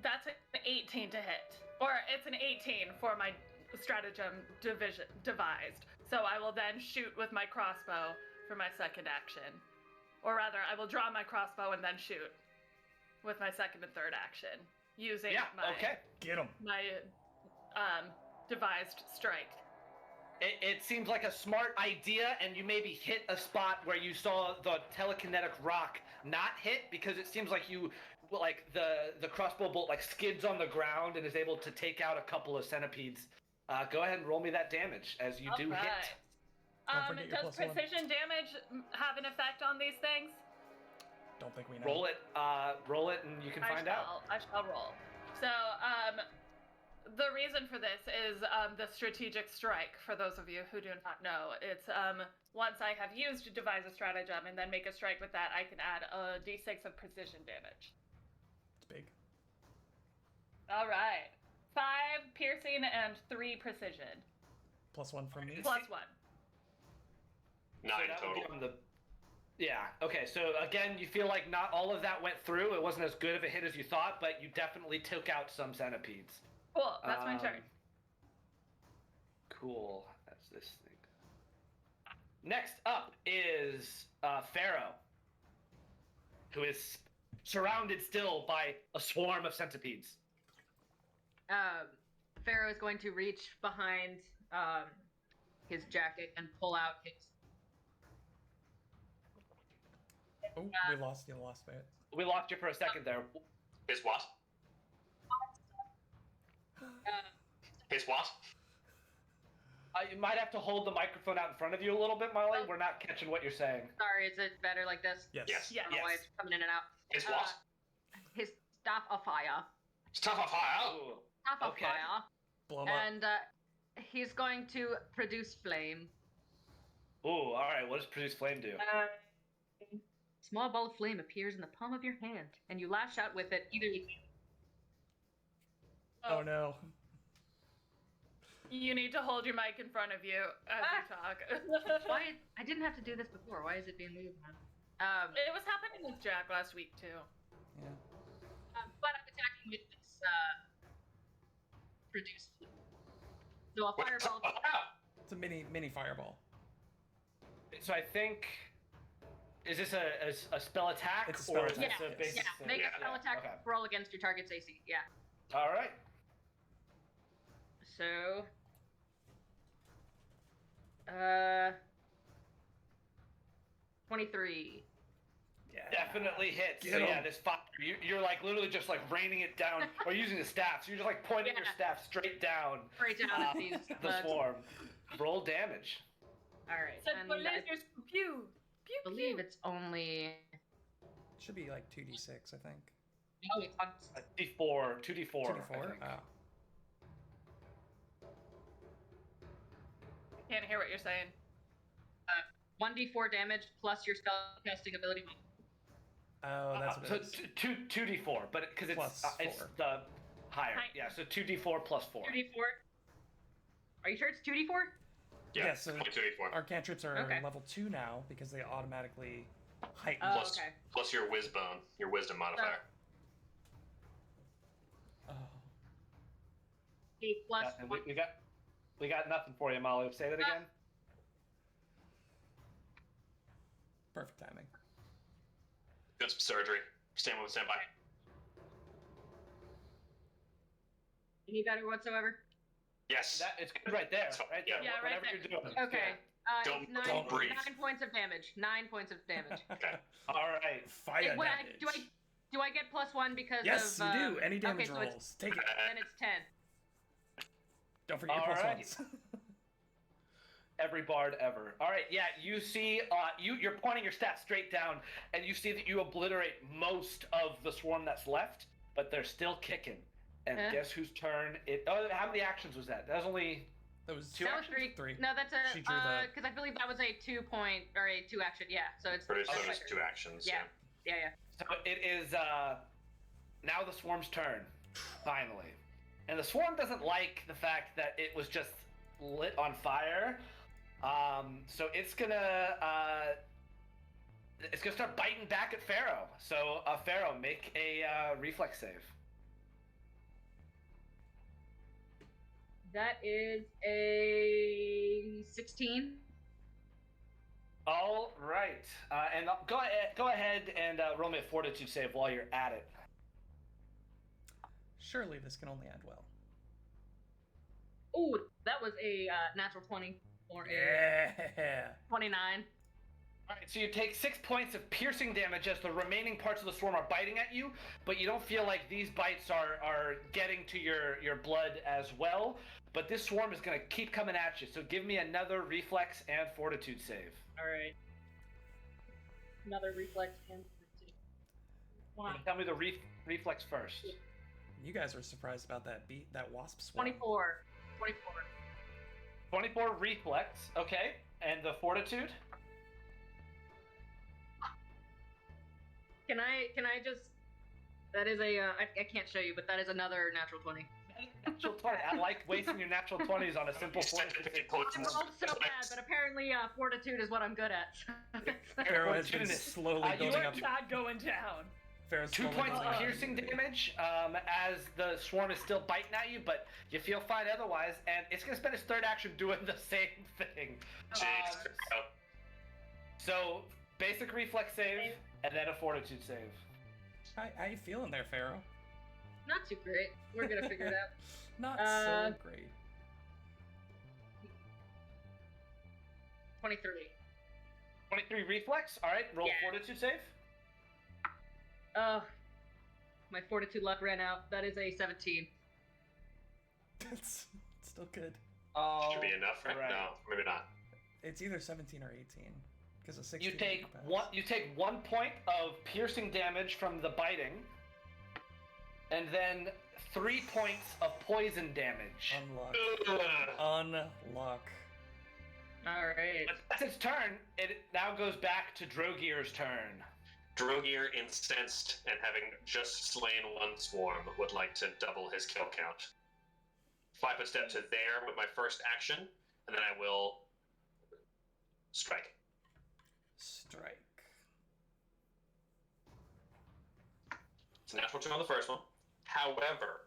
that's an 18 to hit, or it's an 18 for my stratagem devised. So I will then shoot with my crossbow for my second action, or rather, I will draw my crossbow and then shoot with my second and third action using
Get him.
my devised strike.
It seems like a smart idea, and you maybe hit a spot where you saw the telekinetic rock not hit, because it seems like the crossbow bolt like skids on the ground and is able to take out a couple of centipedes. Go ahead and roll me that damage as you do hit.
Does precision damage have an effect on these things?
Don't think we know.
Roll it, and you can find out.
I shall roll. So, the reason for this is the strategic strike. For those of you who do not know, it's once I have used devise a stratagem and then make a strike with that, I can add a d6 of precision damage.
It's big.
All right, 5 piercing and 3 precision.
+1 from me.
+1.
9
So that would
total.
be on yeah, okay, so again, you feel like not all of that went through. It wasn't as good of a hit as you thought, but you definitely took out some centipedes.
Cool, that's my turn.
Cool, that's this thing. Next up is Pharaoh, who is surrounded still by a swarm of centipedes.
Pharaoh is going to reach behind his jacket and pull out his.
Oh, we lost you the last bit.
We lost you for a second there.
His what? His what?
You might have to hold the microphone out in front of you a little bit, Molly. We're not catching what you're saying.
Sorry, is it better like this?
Yes.
Yes.
Yeah.
I don't know why it's coming in and out.
His what?
His staff of fire.
Stuff on fire.
Ooh.
Staff of
Okay.
fire.
Blow him up.
And he's going to produce flame.
Ooh, all right. What does produce flame do?
Small ball of flame appears in the palm of your hand, and you lash out with it. Either you
Oh no.
You need to hold your mic in front of you as you talk.
Why? I didn't have to do this before. Why is it being moved now?
It was happening with Jack last week too.
Yeah.
But I'm attacking with this produce flame. So a fireball.
It's a mini fireball.
So I think, is this a spell attack?
It's a spell
or is
attack.
this a basic thing?
Make a spell attack
Okay.
roll against your target's AC. Yeah.
All right.
So. 23.
Yeah.
Definitely hits.
Get
So yeah,
'em.
this fire, you're like literally just like raining it down, or using the staff. So you're just like pointing your
Yeah.
staff straight down
Right down at these
the
bugs.
swarm. Roll damage.
Alright.
Said
And
for
I
lasers, pew, pew,
believe
pew.
it's only.
It should be like 2d6, I think.
No, it's on.
D4, 2d4.
2d4?
I think.
Oh.
Can't hear what you're saying.
1d4 damage plus your spell casting ability.
Oh, that's what
so
it is.
two d4, but because
Plus
it's
4.
the higher.
Hi.
Yeah, so 2d4 plus 4.
2d4. Are you sure it's 2d4?
Yeah,
so
2d4.
our cantrips are
Okay.
level 2 now because they automatically heighten.
Oh,
Plus-
okay.
Plus your whiz bone, your wisdom modifier.
Oh.
8 plus
And
1.
we got nothing for you, Molly. Say that again.
Perfect timing.
Doing some surgery. Stand by.
Any better whatsoever?
Yes.
That it's good right there.
So-
Right
yeah.
there.
Yeah, right
Whatever
there.
you're doing.
Okay.
Don't-
It's 9,
don't breathe.
9 points of damage. 9 points of damage.
Okay.
All right.
Fire
Wait,
damage.
do I get +1 because
Yes,
of...
you do. Any damage
okay, so
rolls. Take it.
Then it's 10.
Don't forget your plus
Alright.
ones.
Every bard ever. All right, yeah, you see, you're pointing your stats straight down, and you see that you obliterate most of the swarm that's left, but they're still kicking. And
Huh?
guess whose turn it? Oh, how many actions was that? That was only
That was
Two
That was
actions?
3.
3.
No, that's
She
a...
drew the-
Because I believe that was a 2-point... Or a 2-action. Yeah, so it's...
Produce
Okay.
those 2 actions.
Yeah. Yeah.
so. It is now the swarm's turn, finally, and the swarm doesn't like the fact that it was just lit on fire. So it's gonna start biting back at Pharaoh. So Pharaoh, make a reflex save.
That is a 16.
All right, and go ahead and roll me a fortitude save while you're at it.
Surely this can only end well.
Ooh, that was a natural 20 or a
Yeah.
29.
All right, so you take 6 points of piercing damage as the remaining parts of the swarm are biting at you, but you don't feel like these bites are getting to your blood as well. But this swarm is going to keep coming at you, so give me another reflex and fortitude save.
All right. Another reflex and
Tell me the reflex first.
You guys were surprised about that wasp swarm.
24. 24.
24 reflex, okay, and the fortitude?
Can I just... That is a... I can't show you, but that is another natural 20.
Natural 20. I like wasting your natural 20s on a simple fortitude save.
I rolled so bad, but apparently fortitude is what I'm good at.
Pharaoh has been
Fortitude.
slowly
You
building
are
up.
Not going down.
Pharaoh's
2
slowly
points
building
of
up.
piercing damage as the swarm is still biting at you, but you feel fine otherwise, and it's going to spend its third action doing the same thing.
Jeez.
So, basic reflex save, and then a fortitude save.
How you feeling there, Pharaoh?
Not too great. We're gonna figure it out.
Not so great.
23.
23 reflex, alright, roll
Yeah.
fortitude save.
My fortitude luck ran out. That is a 17.
That's still good.
Should be enough, right?
Right.
No, maybe not.
It's either 17 or 18. Because of 16.
You take
would pass.
one. You take 1 point of piercing damage from the biting, and then 3 points of poison damage.
Unlock.
Ugh.
Unlock.
Alright.
But that's its turn. It now goes back to Drogir's turn.
Drogir, incensed and having just slain one swarm, would like to double his kill count. 5-foot step to there with my first action, and then I will strike.
Strike.
It's a natural 2 on the first one. However,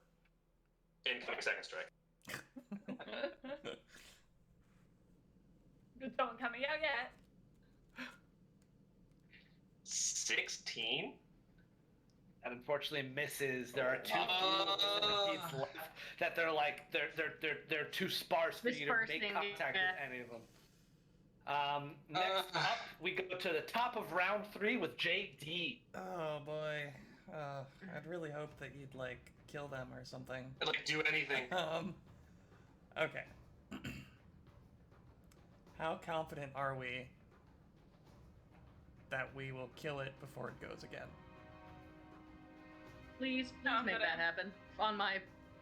incoming second strike.
Don't coming out yet.
16?
And unfortunately misses. There are 2 centipedes left that they're too sparse for you to make
Dispersing,
contact
yeah.
with any of them. Next up, we go to the top of round 3 with JD.
Oh boy. I'd really hope that you'd like kill them or something.
I'd like do anything.
Okay. How confident are we that we will kill it before it goes again?
Please
No,
make
but,
that happen.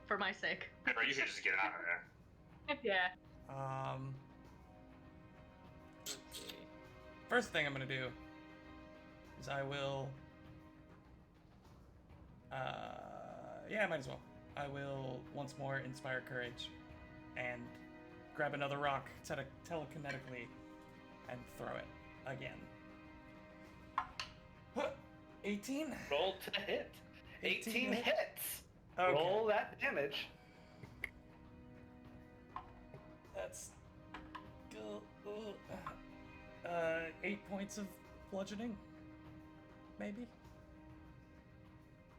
For my sake.
Or you could just get out of there.
Yeah.
First thing I'm gonna do is I will Yeah, I might as well. I will once more inspire courage and grab another rock telekinetically and throw it again. 18?
Roll to hit. 18 hits.
Okay.
Roll that damage.
That's 8 points of bludgeoning, maybe.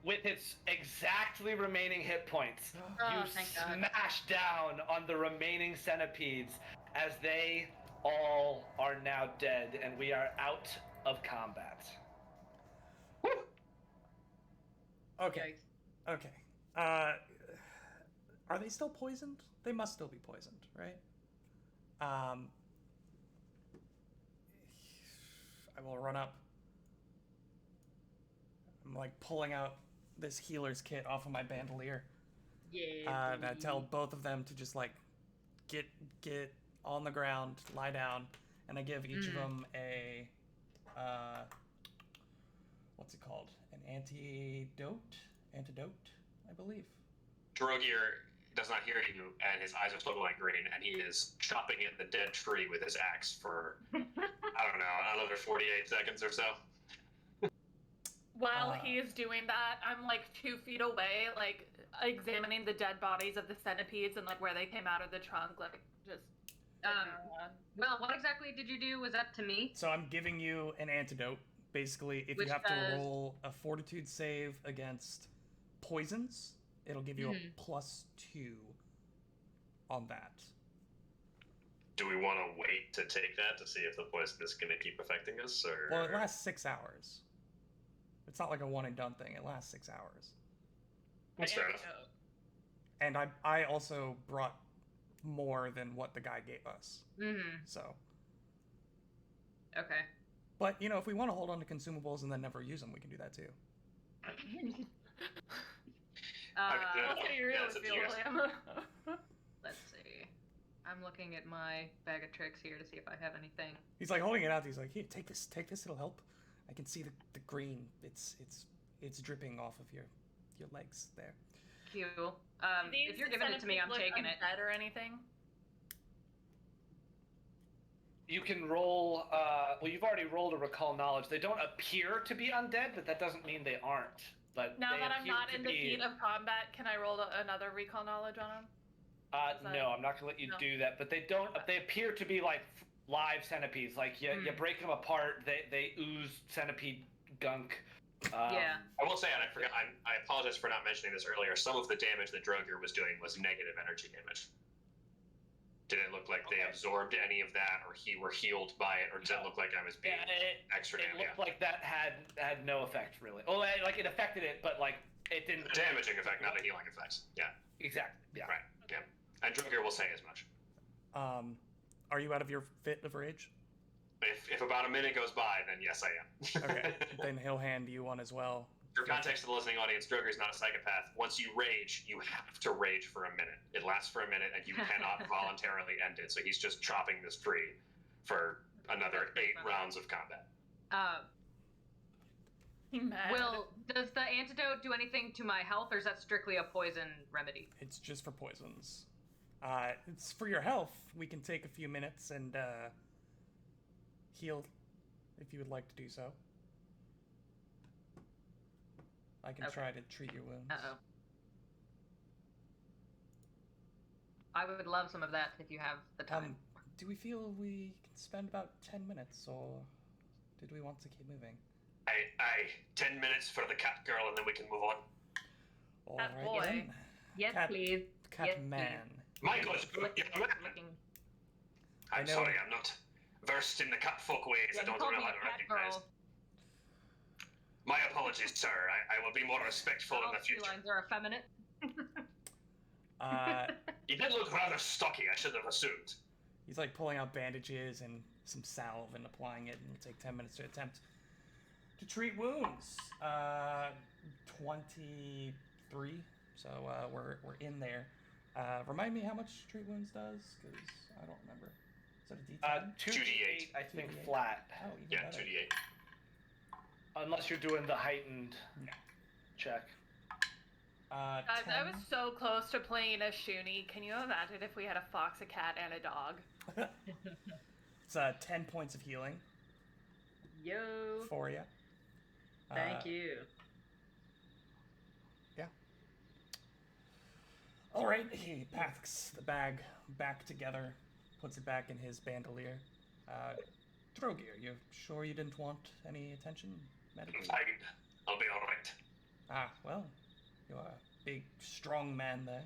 With its exactly remaining hit points,
Oh,
you
thank God.
smash down on the remaining centipedes as they all are now dead, and we are out of combat.
Woo!
Okay. Okay. Are they still poisoned? They must still be poisoned, right? I will run up. I'm like pulling out this healer's kit off of my bandolier.
Yeah.
And I tell both of them to just like get on the ground, lie down, and I give each of them a what's it called? An antidote, I believe.
Drogier does not hear you, and his eyes are still glowing green, and he is chopping at the dead tree with his axe for, I don't know, another 48 seconds or so.
While he is doing that, I'm like 2 feet away, like examining the dead bodies of the centipedes and like where they came out of the trunk, like just.
Well, what exactly did you do? Was that to me?
So I'm giving you an antidote. Basically, if
Which
you have to
does-
roll a fortitude save against poisons, it'll give you a +2 on that.
Do we want to wait to take that to see if the poison is going to keep affecting us, or?
Well, it lasts 6 hours. It's not like a one and done thing. It lasts 6 hours.
That's fair enough.
And I also brought more than what the guy gave us. So.
Okay.
But, you know, if we want to hold on to consumables and then never use them, we can do that too.
What do you really feel, William?
Let's see. I'm looking at my bag of tricks here to see if I have anything.
He's like holding it out. He's like, "Here, take this, it'll help." I can see the green. It's dripping off of your legs there.
Cool. If you're giving it to me, I'm taking it.
Dead or anything?
You can roll, well, you've already rolled a recall knowledge. They don't appear to be undead, but that doesn't mean they aren't. But
Now
they
that I'm
appear
not
to
in the
be...
heat of combat, can I roll another recall knowledge on them?
No, I'm not gonna let you do that. But they don't. They appear to be like live centipedes. Like you break them apart, they ooze centipede gunk.
Yeah.
I will say, and I forgot. I apologize for not mentioning this earlier. Some of the damage that Drogier was doing was negative energy damage. Did it look like they absorbed any of that, or he were healed by it, or did it look like I was being extra damage?
It looked like that had no effect really. Oh, like it affected it, but like it didn't.
A damaging effect, not a healing effect. Yeah.
Exactly. Yeah.
Right. Yeah. And Drogier will say as much.
Are you out of your fit of rage?
If about a minute goes by, then yes, I am.
Okay. Then he'll hand you one as well.
For context to the listening audience, Droger's not a psychopath. Once you rage, you have to rage for a minute. It lasts for a minute, and you cannot voluntarily end it. So he's just chopping this tree for another 8 rounds of combat.
Will, does the antidote do anything to my health, or is that strictly a poison remedy?
It's just for poisons. It's for your health. We can take a few minutes and heal if you would like to do so. I can try to treat your wounds.
Uh-oh. I would love some of that if you have the time.
Do we feel we can spend about 10 minutes, or did we want to keep moving?
10 minutes for the cat girl, and then we can move on.
All
Cat
right,
boy.
then.
Yes,
Cat,
please.
Cat
Yes,
man.
Michael is good
Looking,
young man.
looking.
I
I'm
know.
sorry, I'm not versed in the cat folk ways.
Yeah,
I don't
you called
know
me
how
a
to
cat
recognize.
girl.
My apologies, sir. I will be more respectful
All
in the future.
felines are effeminate.
He did look rather stocky. I should have assumed.
He's like pulling out bandages and some salve and applying it, and it'll take 10 minutes to attempt to treat wounds. 23, so we're in there. Remind me how much treat wounds does, because I don't remember. Is that a D10?
2d8, I think
2d8.
flat.
Oh, even
Yeah,
better.
2d8.
Unless you're doing the heightened
No.
check.
Guys,
10.
I was so close to playing a Shuni. Can you imagine if we had a fox, a cat, and a dog?
It's 10 points of healing
Yo.
for you.
Thank you.
Yeah. All right. He packs the bag back together, puts it back in his bandolier. Drogir, you sure you didn't want any attention medically?
I'll be all right.
Ah, well, you're a big, strong man there.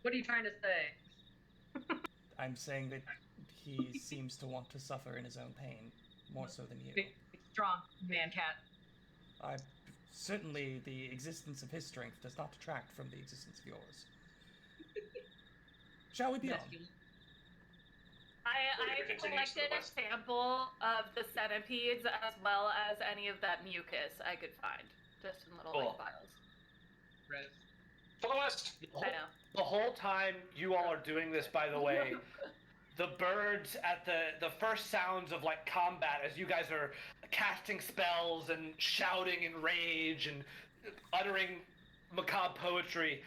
What are you trying to say?
I'm saying that he seems to want to suffer in his own pain, more so than you.
Big, strong man cat.
Certainly, the existence of his strength does not detract from the existence of yours. Shall we be on?
I collected a sample of the centipedes as well as any of that mucus I could find, just in little like vials.
Right.
For the west.
I know.
The whole time you all are doing this, by the way, the birds at the first sounds of like combat, as you guys are casting spells and shouting in rage and uttering macabre poetry,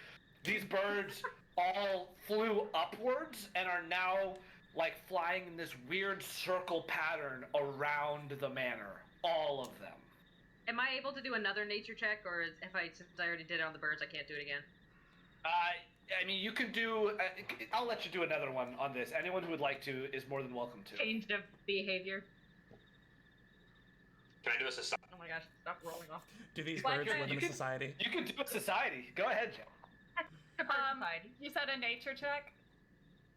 these birds all flew upwards and are now like flying in this weird circle pattern around the manor. All of them.
Am I able to do another nature check, or since I already did it on the birds, I can't do it again?
I mean, you can do. I'll let you do another one on this. Anyone who would like to is more than welcome to.
Change of behavior.
Can I do a society?
Oh my gosh, stop rolling off.
Do these
Why
birds
can't
live in a society?
You can do a society. Go ahead, Joe.
You said a nature check?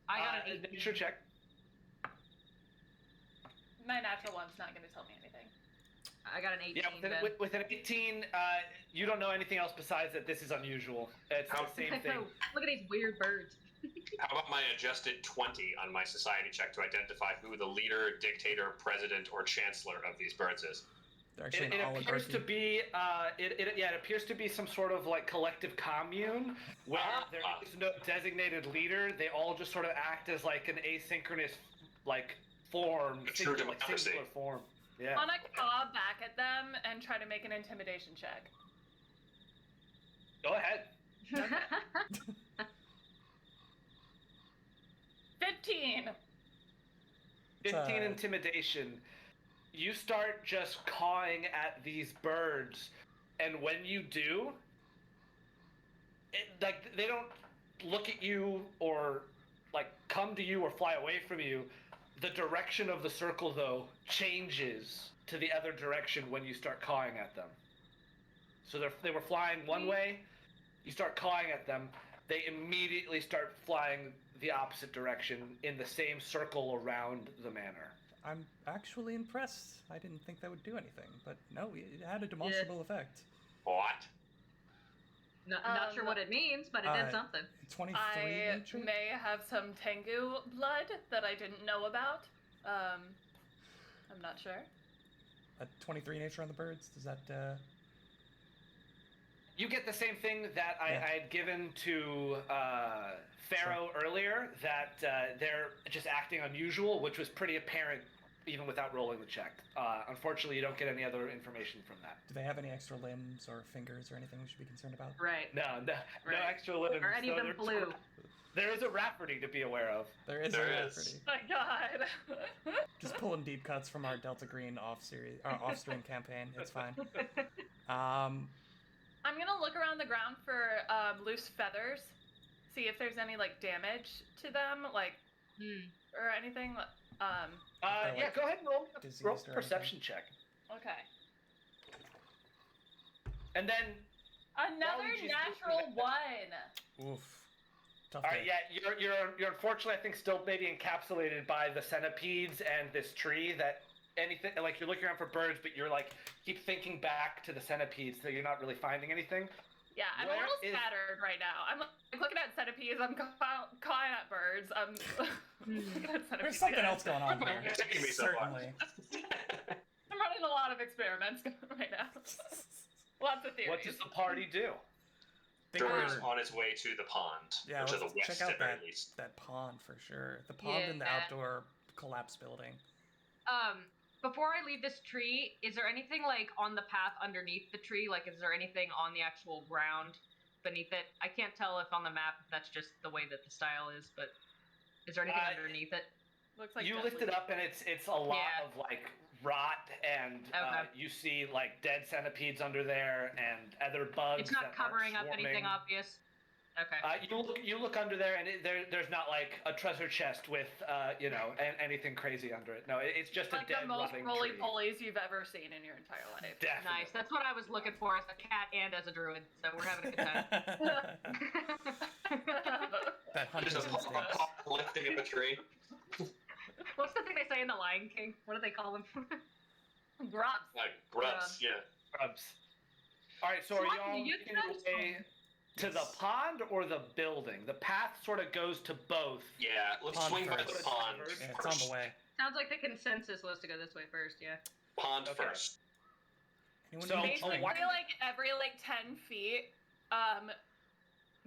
I got an 18.
Nature check.
My natural one's not going to tell me anything.
I got an 18.
Yeah, with an 18, you don't know anything else besides that this is unusual. It's the same thing.
Look at these weird birds.
How about my adjusted 20 on my society check to identify who the leader, dictator, president, or chancellor of these birds is?
They're actually
It
an
appears
oligarchy.
to be it appears to be some sort of like collective commune where there is no designated leader. They all just sort of act as like an asynchronous like form,
True
singular
democracy.
form. Yeah.
I want to caw back at them and try to make an intimidation check.
Go ahead.
15!
15 intimidation. You start just cawing at these birds, and when you do, like they don't look at you or like come to you or fly away from you. The direction of the circle, though, changes to the other direction when you start cawing at them. So they were flying one way. You start cawing at them. They immediately start flying the opposite direction in the same circle around the manor.
I'm actually impressed. I didn't think that would do anything, but no, it had a demonstrable effect.
What?
Not sure what it means, but it did something.
23
I
nature?
may have some Tengu blood that I didn't know about. I'm not sure.
A 23 nature on the birds? Does that,
You get the same thing that I had given to Pharaoh earlier, that they're just acting unusual, which was pretty apparent even without rolling the check. Unfortunately, you don't get any other information from that.
Do they have any extra limbs or fingers or anything we should be concerned about?
Right.
No
Right.
extra limbs.
Or any of them
they're-
blue.
There is a Rafferty to be aware of.
There is
There
a
is.
Rafferty.
My God.
Just pulling deep cuts from our Delta Green off-stream campaign. It's fine.
I'm gonna look around the ground for loose feathers, see if there's any like damage to them, like or anything.
Yeah, go ahead and roll a
diseased or
perception check.
Okay.
And then,
Another
Waluigi's
natural
moving
one.
Oof. Tough
all
day.
right, yeah, you're unfortunately, I think, still maybe encapsulated by the centipedes and this tree that anything, like you're looking around for birds, but you're like, keep thinking back to the centipedes, so you're not really finding anything.
Yeah, I'm
Where
a little
is-
scattered right now. I'm like looking at centipedes. I'm cawing at birds. I'm looking at centipedes.
There's something
again.
else going on there.
It's taking me so far.
Certainly.
I'm running a lot of experiments right now. Lots of theories.
What does the party do?
Think
Jorah's
we're-
on his way to the pond,
Yeah,
or to the
let's
west
check out
at very least.
that pond for sure. The pond and the
Yeah.
outdoor collapse building.
before I leave this tree, is there anything like on the path underneath the tree? Like, is there anything on the actual ground beneath it? I can't tell if on the map if that's just the way that the style is, but is there anything underneath it?
Looks like
you lift it up and it's a lot of like rot and you see like dead centipedes under there and other bugs.
It's not covering up anything obvious. Okay.
You look under there and there's not like a treasure chest with anything crazy under it. No, it's just
like
a dead rotting tree.
Like the most roly-polies you've ever seen in your entire life.
Definitely.
Nice. That's what I was looking for as a cat and as a druid. So we're having a good time.
That hunter's
Just
instinct.
lifting up a tree.
What's the thing they say in The Lion King? What do they call them?
Grubs.
Grubs, yeah.
Grubs. All right, so are y'all making your way to the pond or the building? The path sort of goes to both.
Yeah, let's
Pond
swing by
first.
the pond
Yeah, it's
first.
on the way.
Sounds like the consensus was to go this way first, yeah.
Pond
Okay.
first.
Anyone
So,
need a
Basically,
drink?
like every 10 feet,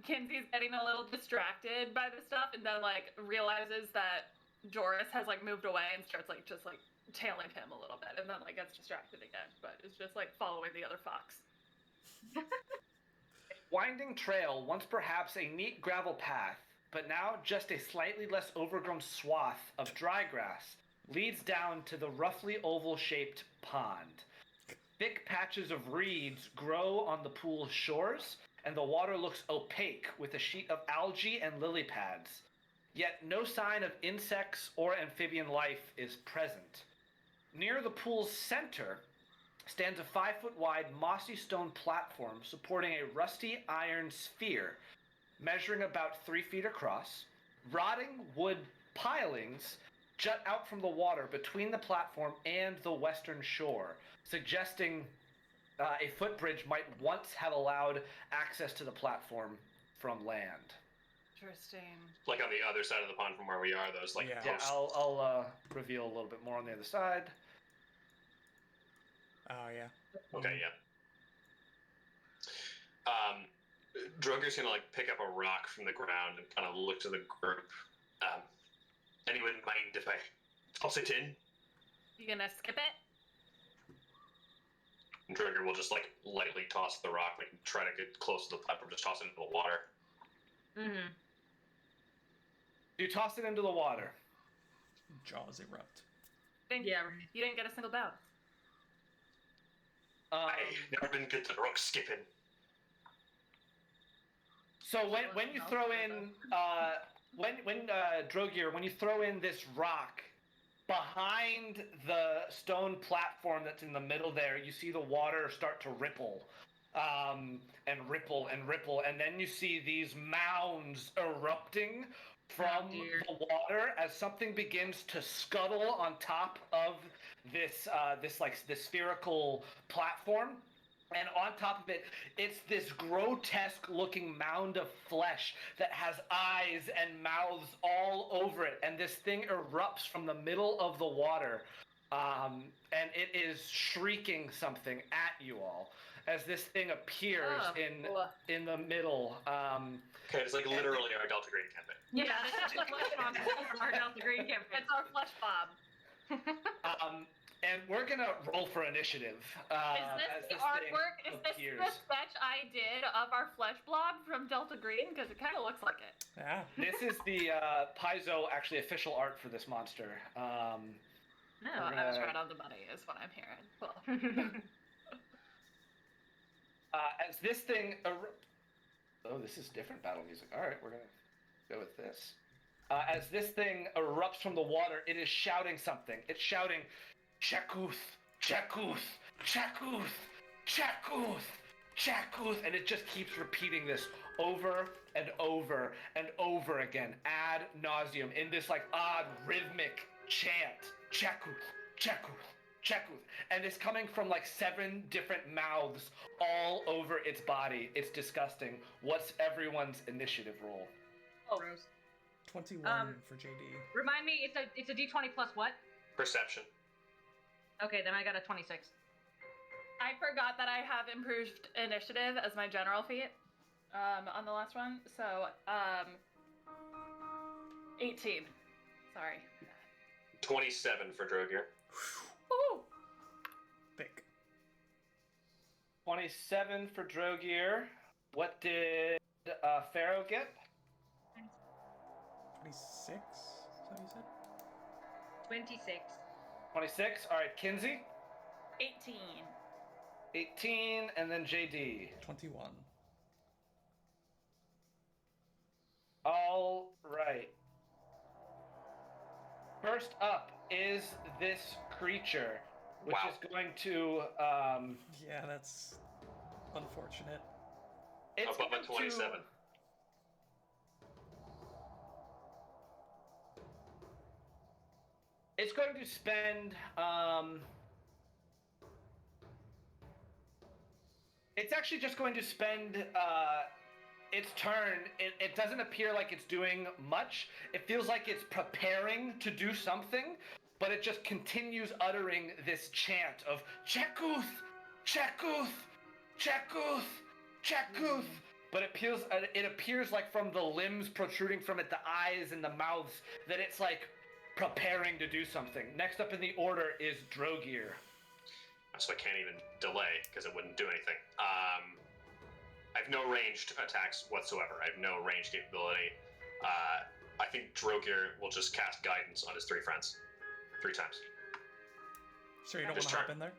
Kinsey's getting a little distracted by the stuff, and then like realizes that Joris has like moved away and starts like just like tailing him a little bit, and then like gets distracted again. But it's just like following the other fox.
Winding trail, once perhaps a neat gravel path, but now just a slightly less overgrown swath of dry grass, leads down to the roughly oval-shaped pond. Thick patches of reeds grow on the pool's shores, and the water looks opaque with a sheet of algae and lily pads. Yet no sign of insects or amphibian life is present. Near the pool's center stands a 5-foot-wide mossy stone platform supporting a rusty iron sphere measuring about 3 feet across. Rotting wood pilings jut out from the water between the platform and the western shore, suggesting a footbridge might once have allowed access to the platform from land.
Interesting.
Like on the other side of the pond from where we are, those like
Yeah.
Yeah,
posts.
I'll reveal a little bit more on the other side.
Oh, yeah.
Okay, yeah. Droger's gonna like pick up a rock from the ground and kind of look to the group. Anyone mind if I toss it in?
You gonna skip it?
And Droger will just like lightly toss the rock, like try to get close to the platform, just toss it into the water.
Mm-hmm.
You toss it into the water.
Jaws erupt.
Yeah.
You didn't get a single bounce.
I've never been good to rock skipping.
So when you throw in Drogier, when you throw in this rock behind the stone platform that's in the middle there, you see the water start to ripple, and ripple and ripple, and then you see these mounds erupting from the water as something begins to scuttle on top of this spherical platform. And on top of it, it's this grotesque-looking mound of flesh that has eyes and mouths all over it. And this thing erupts from the middle of the water, and it is shrieking something at you all as this thing appears in the middle.
Okay, it's like literally our Delta Green campaign.
Yeah, this is the flesh bomb from our Delta Green campaign.
It's our flesh bomb.
And we're gonna roll for initiative.
Is this the artwork? Is this the sketch I did of our flesh blob from Delta Green? Because it kind of looks like it.
Yeah.
This is the Paizo actually official art for this monster.
No, I was right on the money, is what I'm hearing. Cool.
As this thing, oh, this is different battle music. All right, we're gonna go with this. As this thing erupts from the water, it is shouting something. It's shouting, "Chakuth, Chakuth, Chakuth, Chakuth, Chakuth," and it just keeps repeating this over and over and over again, ad nauseum, in this like odd rhythmic chant. Chakuth, Chakuth, Chakuth, and it's coming from like 7 different mouths all over its body. It's disgusting. What's everyone's initiative roll?
Oh, Rose.
21 for JD.
Remind me, it's a D20 plus what?
Perception.
Okay, then I got a 26.
I forgot that I have improved initiative as my general feat on the last one. So, 18. Sorry.
27 for Droger.
Ooh.
27 for Drogear. What did Pharaoh get?
26? Is that what you said?
26.
26. All right, Kinsey.
18.
18, and then JD.
21.
All right. First up is this creature, which
Wow.
is going to.
Yeah, that's unfortunate.
It's
Above
going
a 27.
To, it's going to spend. It's actually just going to spend its turn. It doesn't appear like it's doing much. It feels like it's preparing to do something, but it just continues uttering this chant of Chekuth, Chekuth, Chekuth, Chekuth. But it appears like from the limbs protruding from it, the eyes and the mouths, that it's like preparing to do something. Next up in the order is Drogear.
So I can't even delay because it wouldn't do anything. I have no ranged attacks whatsoever. I have no ranged capability. I think Drogear will just cast guidance on his 3 friends 3 times.
Sure, you don't want
Just
to hop
turn.
in there?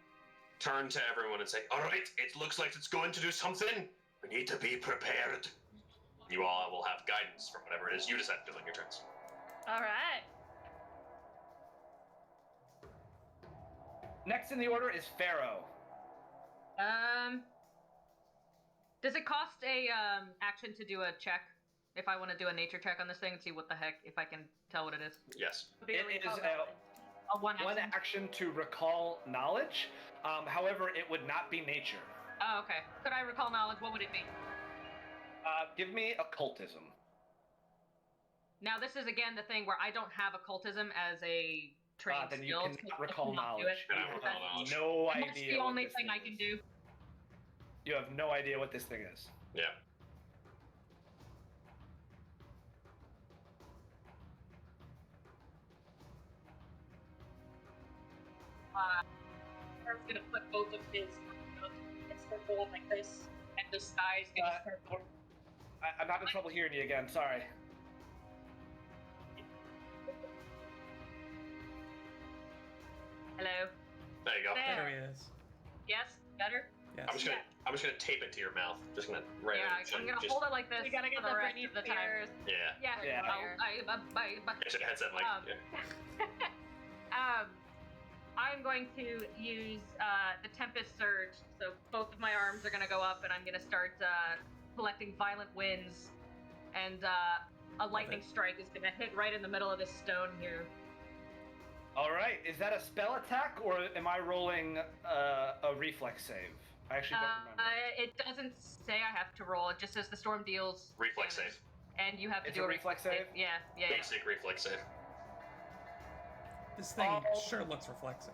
Turn to everyone and say, "All right, it looks like it's going to do something. We need to be prepared." You all will have guidance from whatever it is you decide to do on your turns.
All right.
Next in the order is Pharaoh.
Does it cost a action to do a check? If I want to do a nature check on this thing and see what the heck, if I can tell what it is.
Yes.
Be a
It is
recall
a
knowledge.
A one
one
action.
action to recall knowledge. However, it would not be nature.
Oh, okay. Could I recall knowledge? What would it be?
Give me occultism.
Now, this is again the thing where I don't have occultism as a trained
Then you
skill.
cannot
so I
recall
cannot do
knowledge.
it.
Cannot
You
recall
have
knowledge.
no
And
idea.
that's the
what
only
this
thing I can
is.
do.
You have no idea what this thing is.
Yeah.
I was gonna put both of his circle like this, and the sky's gonna start.
I'm having trouble hearing you again. Sorry.
Hello.
There you go.
There.
There he is.
Yes. Better.
Yes.
I'm just gonna tape it to your mouth. Just gonna
Yeah. I'm gonna hold it like this.
We gotta get
for
the
the rest
Britney
of the time.
Spears.
Yeah.
Yeah.
Yeah.
Get your headset, Mike.
Um,
Yeah.
I'm going to use the Tempest Surge. So both of my arms are going to go up, and I'm going to start collecting violent winds. And a lightning strike is going to hit right in the middle of this stone here.
All right. Is that a spell attack, or am I rolling a reflex save? I actually don't remember.
It doesn't say I have to roll. It just says the storm deals
Reflex
damage.
save.
And you have to
It's
do
a reflex save?
Yeah.
Basic reflex save.
This thing
Oh.
sure looks reflexive.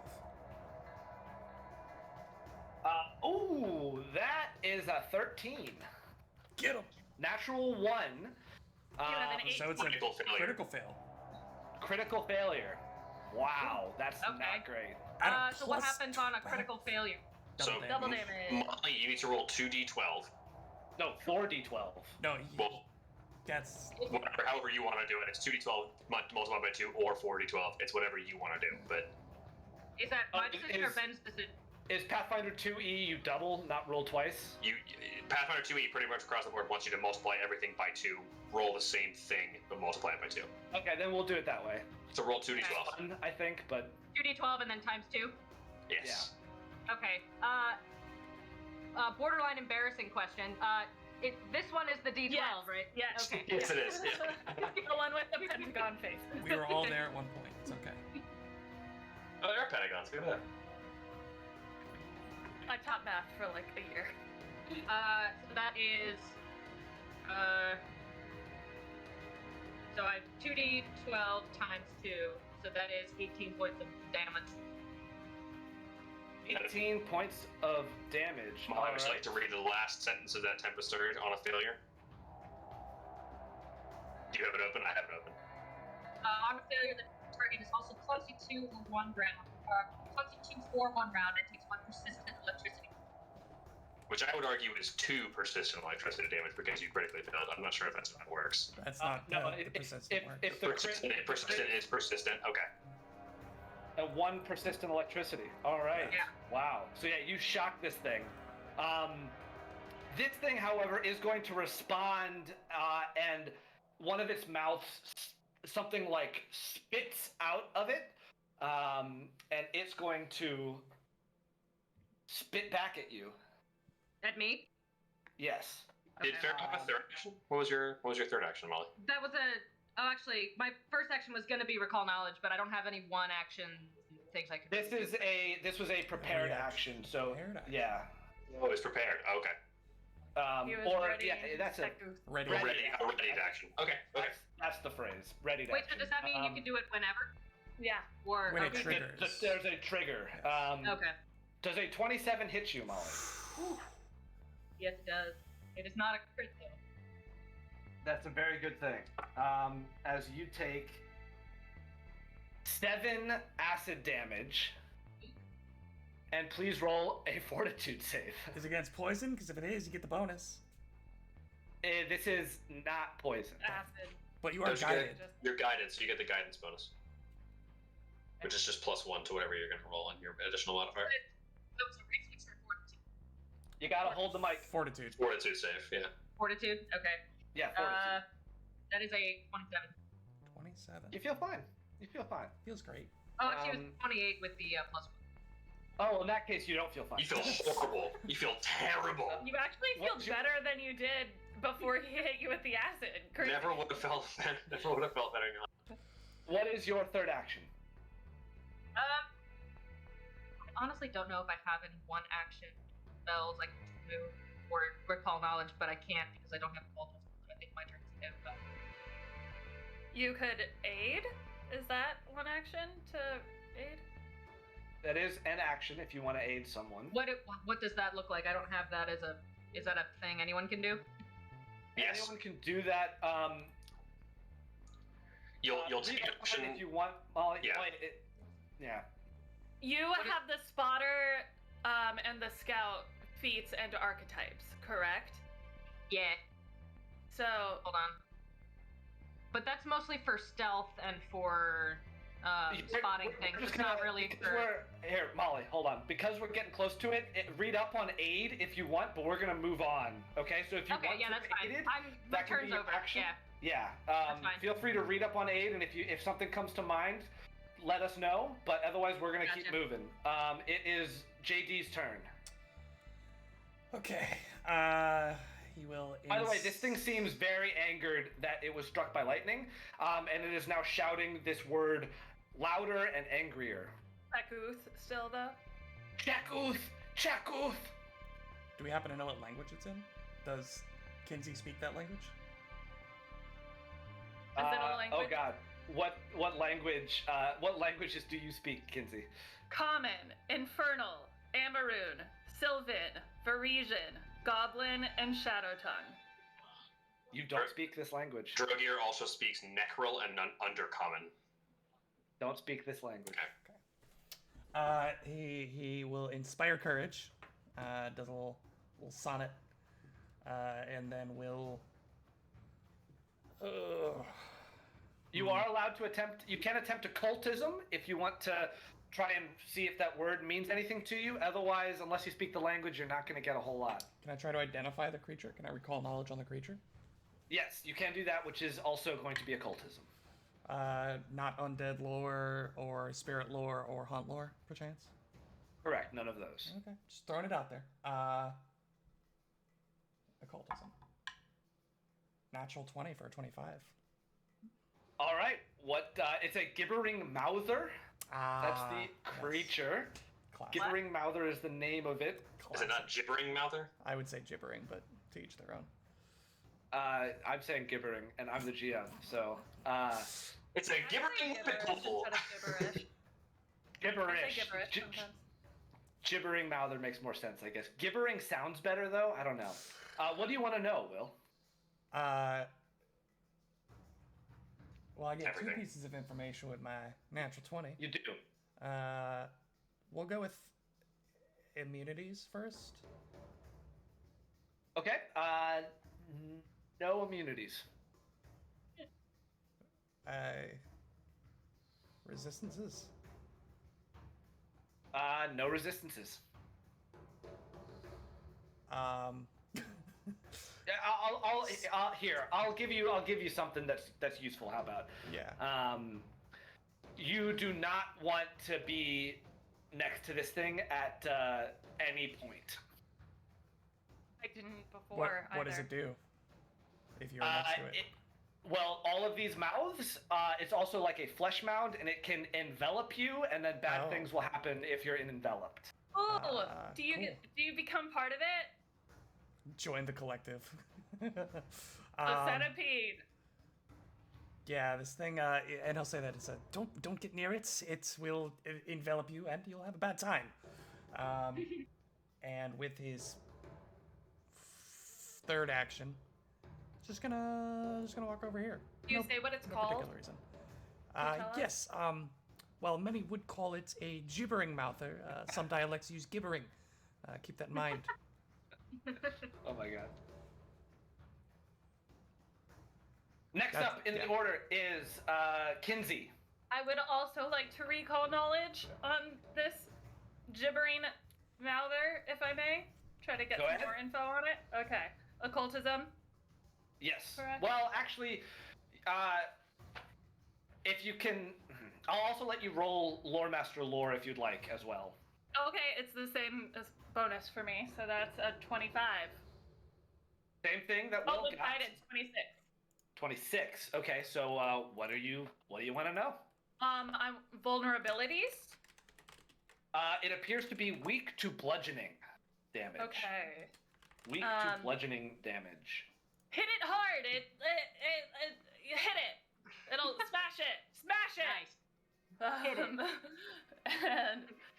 Ooh, that is a 13.
Get him!
Natural 1.
have an 8.
So it's a
Critical failure.
critical fail.
Critical failure. Wow, that's
Okay.
not great.
At a
So what
plus
happens on a critical failure?
So-
Double damage.
Molly, you need to roll 2d12.
No, 4d12.
No,
Well,
that's
whatever, however you want to do it. It's 2d12 multiplied by 2 or 4d12. It's whatever you want to do. But
Is that my
Oh,
decision or Ben's decision?
Is Pathfinder 2e you double, not roll twice?
Pathfinder 2e pretty much across the board wants you to multiply everything by 2, roll the same thing, but multiply it by 2.
Okay, then we'll do it that way.
So roll 2d12.
Fun, I think, but
2d12 and then times 2?
Yes.
Okay. Borderline embarrassing question. This one is the D12,
Yes.
right?
Yes.
Okay.
Yes, it is.
The one with the pentagon face.
we were all there at one point. It's okay.
Oh, there are pentagons. Look at that.
I taught math for like a year.
So that is, so I have 2d12 times 2, so that is 18 points of damage.
18 points of damage.
I would just
Alright.
like to read the last sentence of that Tempest Surge on a failure. Do you have it open? I have it open.
On a failure, the target is also clumsy 2 for 1 round. Clumsy 2 for 1 round and takes 1 persistent electricity.
which I would argue is 2 persistent electricity damage because you critically failed. I'm not sure if that's how it works.
That's not
no.
the persistent works.
If the
Persistent is persistent. Okay.
1 persistent electricity. All right.
Yeah.
Wow. So yeah, you shock this thing. This thing, however, is going to respond, and one of its mouths, something like spits out of it, and it's going to spit back at you.
At me?
Yes.
Did Fair have a third action? What was your third action, Molly?
That was actually, my first action was going to be recall knowledge, but I don't have any one action things I could
This was a prepared action, so
Prepared action.
yeah.
Oh, it's prepared. Okay.
He was
Or
ready.
yeah, that's a
Ready.
Ready to action. Okay. Okay.
that's the phrase. Ready to
Wait,
action.
so does that mean you can do it whenever?
Yeah.
Or
When it
okay.
triggers.
There's a trigger.
Okay.
Does a 27 hit you, Molly?
Yes, it does. It is not a crit though.
That's a very good thing. As you take 7 acid damage, and please roll a fortitude save.
Is it against poison? Because if it is, you get the bonus.
This is not poison.
Acid.
But you are
Don't you
guided.
You're guided, so you get the guidance bonus, which is just +1 to whatever you're going to roll on your additional modifier.
That was a reflex or fortitude.
You gotta hold the mic.
Fortitude.
Fortitude save, yeah.
Fortitude? Okay.
Yeah, fortitude.
That is a 27.
27.
You feel fine. You feel fine.
Feels great.
Oh, she was 28 with the +1.
Oh, in that case, you don't feel fine.
You feel horrible. You feel terrible.
You actually feel
What's your-
better than you did before he hit you with the acid. Crazy.
Never would have felt better. Never would have felt better.
What is your third action?
I honestly don't know if I have any one action spells I can do or recall knowledge, but I can't because I don't have cultism. I think my turn's in. But
You could aid? Is that one action to aid?
That is an action if you want to aid someone.
what does that look like? I don't have that as a. Is that a thing anyone can do?
Yes.
Anyone can do that.
You'll
read
take
it
action.
if you want. Molly.
Yeah.
Yeah.
You have the spotter and the scout feats and archetypes, correct?
Yeah.
So
Hold on. But that's mostly for stealth and for spotting things. It's not really for.
Here, Molly, hold on. Because we're getting close to it, read up on aid if you want, but we're gonna move on. Okay, so if you
Okay,
want
yeah,
to
that's
be
fine.
aided,
My
that can
turn's
be
over.
action.
Yeah.
Yeah.
That's fine.
Feel free to read up on aid, and if something comes to mind, let us know. But otherwise, we're gonna keep
Gotcha.
moving. It is JD's turn.
Okay. He will.
By the way, this thing seems very angered that it was struck by lightning, and it is now shouting this word louder and angrier.
Akuth still though?
Chakuth! Chakuth!
Do we happen to know what language it's in? Does Kinsey speak that language?
Is it a
Oh
language?
God, what language? What languages do you speak, Kinsey?
Common, Infernal, Amaroon, Sylvan, Varisian, Goblin, and Shadow Tongue.
You don't speak this language.
Drogier also speaks Necrol and Undercommon.
Don't speak this language.
He will inspire courage. Does a little sonnet, and then will.
You are allowed to attempt. You can attempt occultism if you want to try and see if that word means anything to you. Otherwise, unless you speak the language, you're not going to get a whole lot.
Can I try to identify the creature? Can I recall knowledge on the creature?
Yes, you can do that, which is also going to be occultism.
Not undead lore or spirit lore or hunt lore, perchance?
Correct, none of those.
Okay, just throwing it out there. Occultism. Natural 20 for a 25.
All right, it's a gibbering mouther. That's the
Yes.
creature.
Classic.
Gibbering mouther is the name of it.
Is it not gibbering mouther?
I would say gibbering, but to each their own.
I'm saying gibbering, and I'm the GM, so
It's a gibbering pickle.
Instead of gibberish.
gibberish.
I say gibberish sometimes.
Gibbering mouther makes more sense, I guess. Gibbering sounds better, though. I don't know. What do you want to know, Will?
Well, I get
Everything.
2 pieces of information with my natural 20.
You do.
We'll go with immunities first.
Okay. No immunities.
Resistances?
No resistances. Yeah, I'll give you something that's useful. How about?
Yeah.
You do not want to be next to this thing at any point.
I didn't before.
What does
either.
it do? If you're next to it.
Well, all of these mouths, it's also like a flesh mound, and it can envelop you, and then bad things will happen if you're enveloped.
Oh, do you
cool.
do you become part of it?
Join the collective.
The centipede.
Yeah, this thing, and I'll say that it's don't get near it. It will envelop you, and you'll have a bad time. And with his third action, just gonna walk over here.
Do you say what it's
no
called?
particular reason.
tell us?
Yes. Well, many would call it a gibbering mouther. Some dialects use gibbering. Keep that in mind.
Oh my god. Next up in the order is Kinsey.
I would also like to recall knowledge on this gibbering mouther, if I may. Try to get
Go
some
ahead.
more info on it. Okay. Occultism.
Yes.
Correct.
Well, actually, if you can, I'll also let you roll Lore Master Lore if you'd like as well.
Okay, it's the same as bonus for me, so that's a 25.
Same thing that Will got.
Tied at 26.
26. Okay, so what do you want to know?
I'm vulnerabilities.
It appears to be weak to bludgeoning damage.
Okay.
Weak to bludgeoning damage.
Hit it hard. It you hit it. It'll smash it. Smash it.
Nice. Hit it.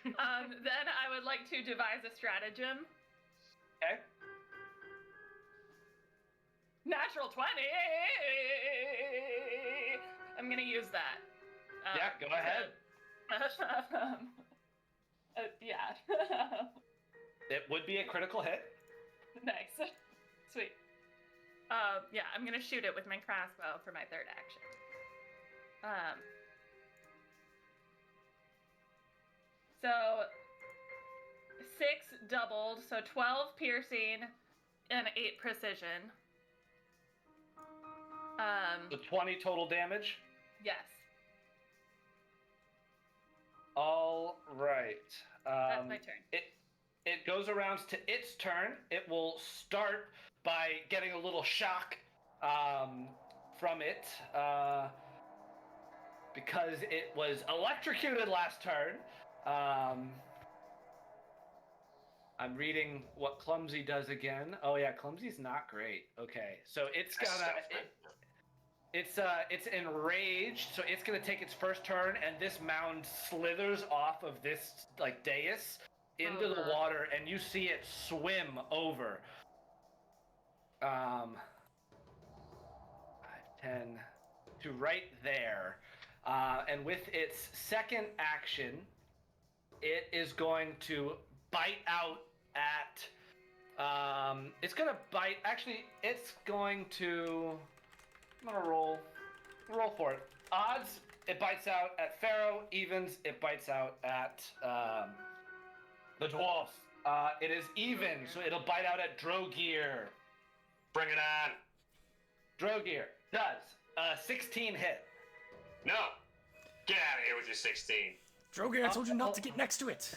And then I would like to devise a stratagem.
Okay.
Natural 20. I'm gonna use that.
Yeah, go ahead.
Yeah.
It would be a critical hit.
Nice. Sweet. Yeah, I'm gonna shoot it with my crossbow for my third action. So 6 doubled, so 12 piercing and 8 precision.
The 20 total damage.
Yes.
All right.
That's my turn.
It goes around to its turn. It will start by getting a little shock from it because it was electrocuted last turn. I'm reading what Clumsy does again. Oh yeah, Clumsy's not great. Okay, so it's gonna. It's enraged, so it's gonna take its first turn, and this mound slithers off of this like dais into the water, and you see it swim over. 5, 10 to right there, and with its second action, it is going to bite out at. It's gonna bite. Actually, it's going to. I'm gonna roll for it. Odds, it bites out at Pharaoh. Evens, it bites out at the dwarf. It is even, so it'll bite out at Drogear.
Bring it on.
Drogear does 16 hit.
No. Get out of here with your 16.
Drogear, I told you not to get next to it.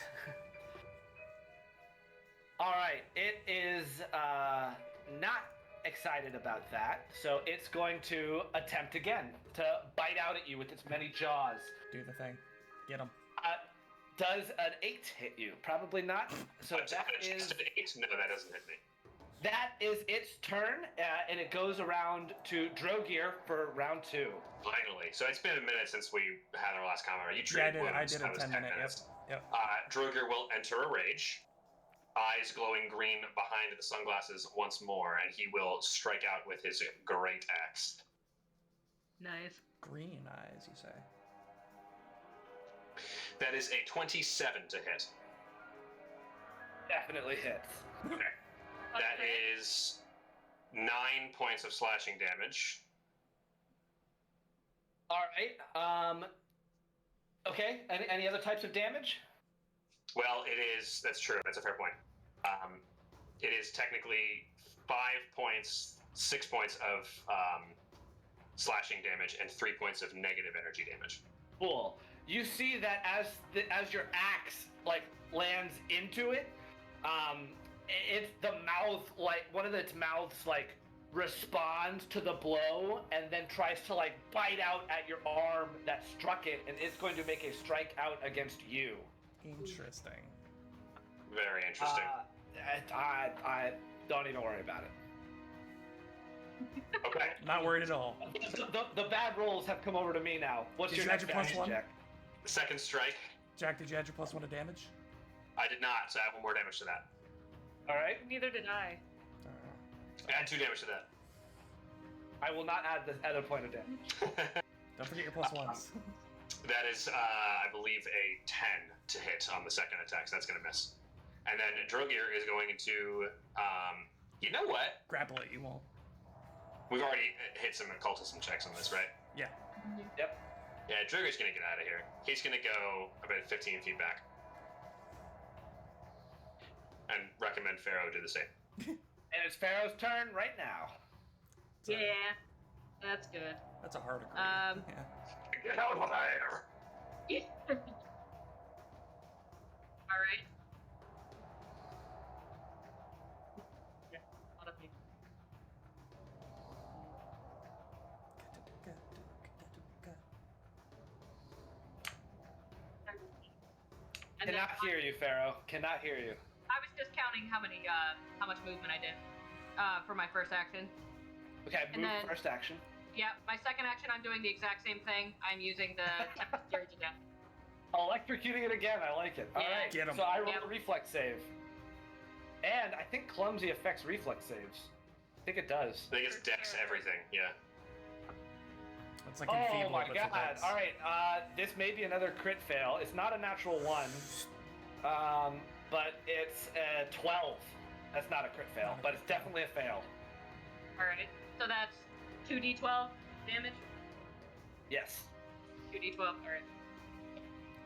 All right, it is not excited about that, so it's going to attempt again to bite out at you with its many jaws.
Do the thing. Get him.
Does an 8 hit you? Probably not. So that is.
No, that doesn't hit me.
That is its turn, and it goes around to Drogear for round 2.
Finally. So it's been a minute since we had our last comment. You
Yeah,
traded
I
wounds.
did
That
a
was
10 minute. Yep.
Drogear will enter a rage. Eyes glowing green behind the sunglasses once more, and he will strike out with his great axe.
Nice.
Green eyes, you say?
That is a 27 to hit.
Definitely hits.
Okay. That is 9 points of slashing damage.
All right. Okay. Any other types of damage?
Well, it is. That's true. That's a fair point. It is technically 5 points, 6 points of slashing damage, and 3 points of negative energy damage.
Cool. You see that as your axe like lands into it, it's the mouth, like one of its mouths like responds to the blow and then tries to like bite out at your arm that struck it, and it's going to make a strike out against you.
Interesting.
Very interesting.
I don't even worry about it.
Okay.
Not worried at all.
The bad rolls have come over to me now. What's
Did
your
you add
next
your plus
action,
one?
Jack?
Second strike.
Jack, did you add your +1 of damage?
I did not, so I have 1 more damage to that.
All right.
Neither did I.
Add 2 damage to that.
I will not add the other point of damage.
Don't forget your +1s.
That is, I believe, a 10 to hit on the second attack, so that's going to miss. And then Drogear is going to, you know what?
Grapple it, you won't.
We've already hit some occultism checks on this, right?
Yeah.
Yep.
Yeah, Drogear's going to get out of here. He's going to go about 15 feet back. And recommend Pharaoh do the same.
And it's Pharaoh's turn right now.
So,
Yeah, that's good.
That's a hard agree. Yeah.
Get out of there!
All right. Yeah, a lot of people. And then
Cannot hear you, Pharaoh. Cannot hear you.
I was just counting how much movement I did for my first action.
Okay,
And
move
then-
first action.
Yeah, my second action, I'm doing the exact same thing. I'm using the Surge again.
Electrocuting it again. I like it. All
Yeah.
right.
Get 'em.
So I roll
Yep.
a reflex save. And I think clumsy affects reflex saves. I think it does.
I think it's dex everything, yeah.
It's like
Oh
enfeeble,
my
but for
god.
dex.
All right. This may be another crit fail. It's not a natural 1. But it's a 12. That's not a crit fail,
Not a
but
crit
it's
fail.
definitely a fail.
All right, so that's 2d12 damage.
Yes.
2d12. All right.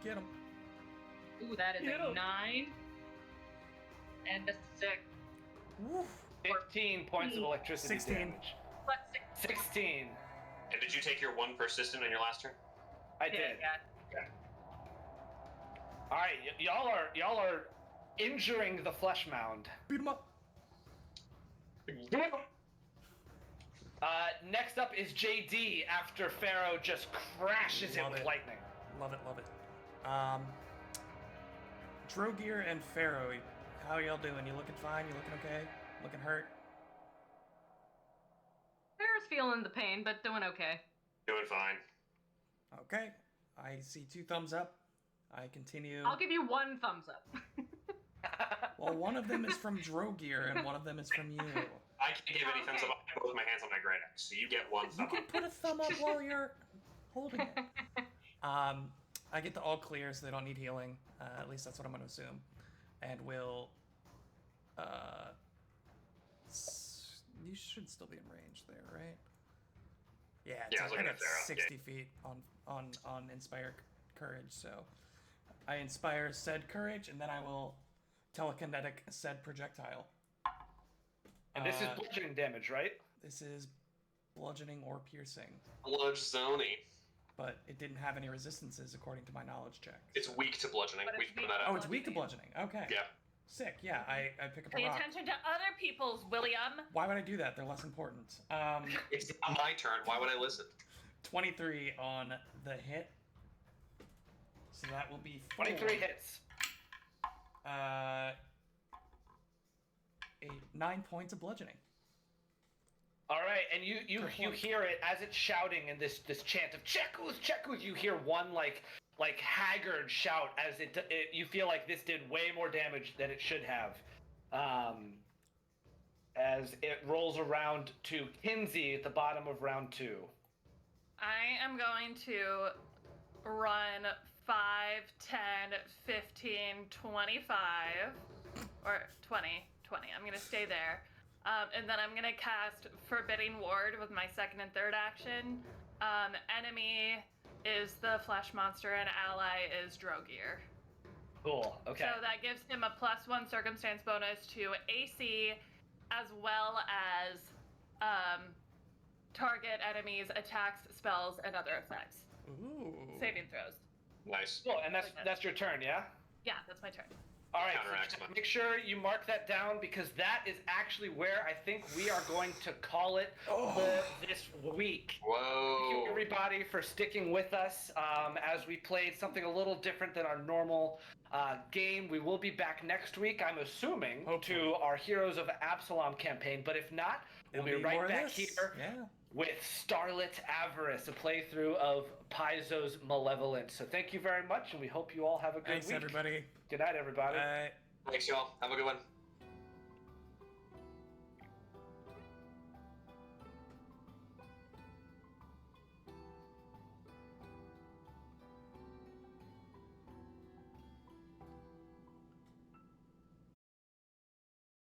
Get him.
Ooh, that is
Ew.
a 9 and a 6.
Woof.
15 points of electricity
16.
damage.
Plus 6.
16.
And did you take your 1 persistent on your last turn?
I did.
Yeah.
All right, y'all are injuring the flesh mound.
Beat him up.
Next up is JD after Pharaoh just crashes it
Love
with
it.
lightning.
Love it, love it. Drogear and Pharaoh, how y'all doing? You looking fine? You looking okay? Looking hurt?
Farrah's feeling the pain, but doing okay.
Doing fine.
Okay. I see 2 thumbs up. I continue.
I'll give you 1 thumbs up.
Well, one of them is from Drogear and one of them is from you.
I can't give any thumbs up. I have both my hands on my great axe, so you get 1
You
thumb
can
up.
put a thumb up while you're holding it. I get the all clear, so they don't need healing. At least that's what I'm going to assume. And we'll. You should still be in range there, right? Yeah,
Yeah, I was looking
I
at
got
Pharaoh,
60 feet on Inspire Courage, so I inspire said courage, and then I will telekinetic said projectile.
And this is bludgeoning damage, right?
This is bludgeoning or piercing,
Bludge Zony.
but it didn't have any resistances according to my knowledge check.
It's weak to bludgeoning.
But
We
it's
can put
weak-
that
Oh,
out.
it's weak to bludgeoning. Okay.
Yeah.
Sick. Yeah, I pick up a
Pay
rock.
attention to other people's, William.
Why would I do that? They're less important.
It's not my turn. Why would I listen?
23 on the hit. So that will be
23 hits.
9 points of bludgeoning.
All right, and you
Per point.
hear it as it's shouting in this chant of Chekus, Chekus. You hear one like haggard shout as it you feel like this did way more damage than it should have. As it rolls around to Kinsey at the bottom of round 2.
I am going to run 5, 10, 15, 25, or 20, 20. I'm gonna stay there. And then I'm gonna cast Forbidding Ward with my second and third action. Enemy is the flesh monster and ally is Drogear.
Cool. Okay.
So that gives him a +1 circumstance bonus to AC, as well as target enemies, attacks, spells, and other effects.
Ooh.
Saving throws.
Nice.
Cool. And that's your turn, yeah?
Yeah, that's my turn.
All right,
Counteracts
so
much.
make sure you mark that down because that is actually where I think we are going to call it for this week. Thank you,
Whoa.
everybody, for sticking with us as we played something a little different than our normal game. We will be back next week, I'm assuming, to our Heroes of Absalom campaign. But if not, we'll be right back here with Starlit Avarice, a playthrough of Paizo's Malevolence. So thank you very much, and we hope you all have a good week.
Thanks, everybody.
Good night, everybody.
Bye.
Thanks, y'all. Have a good one.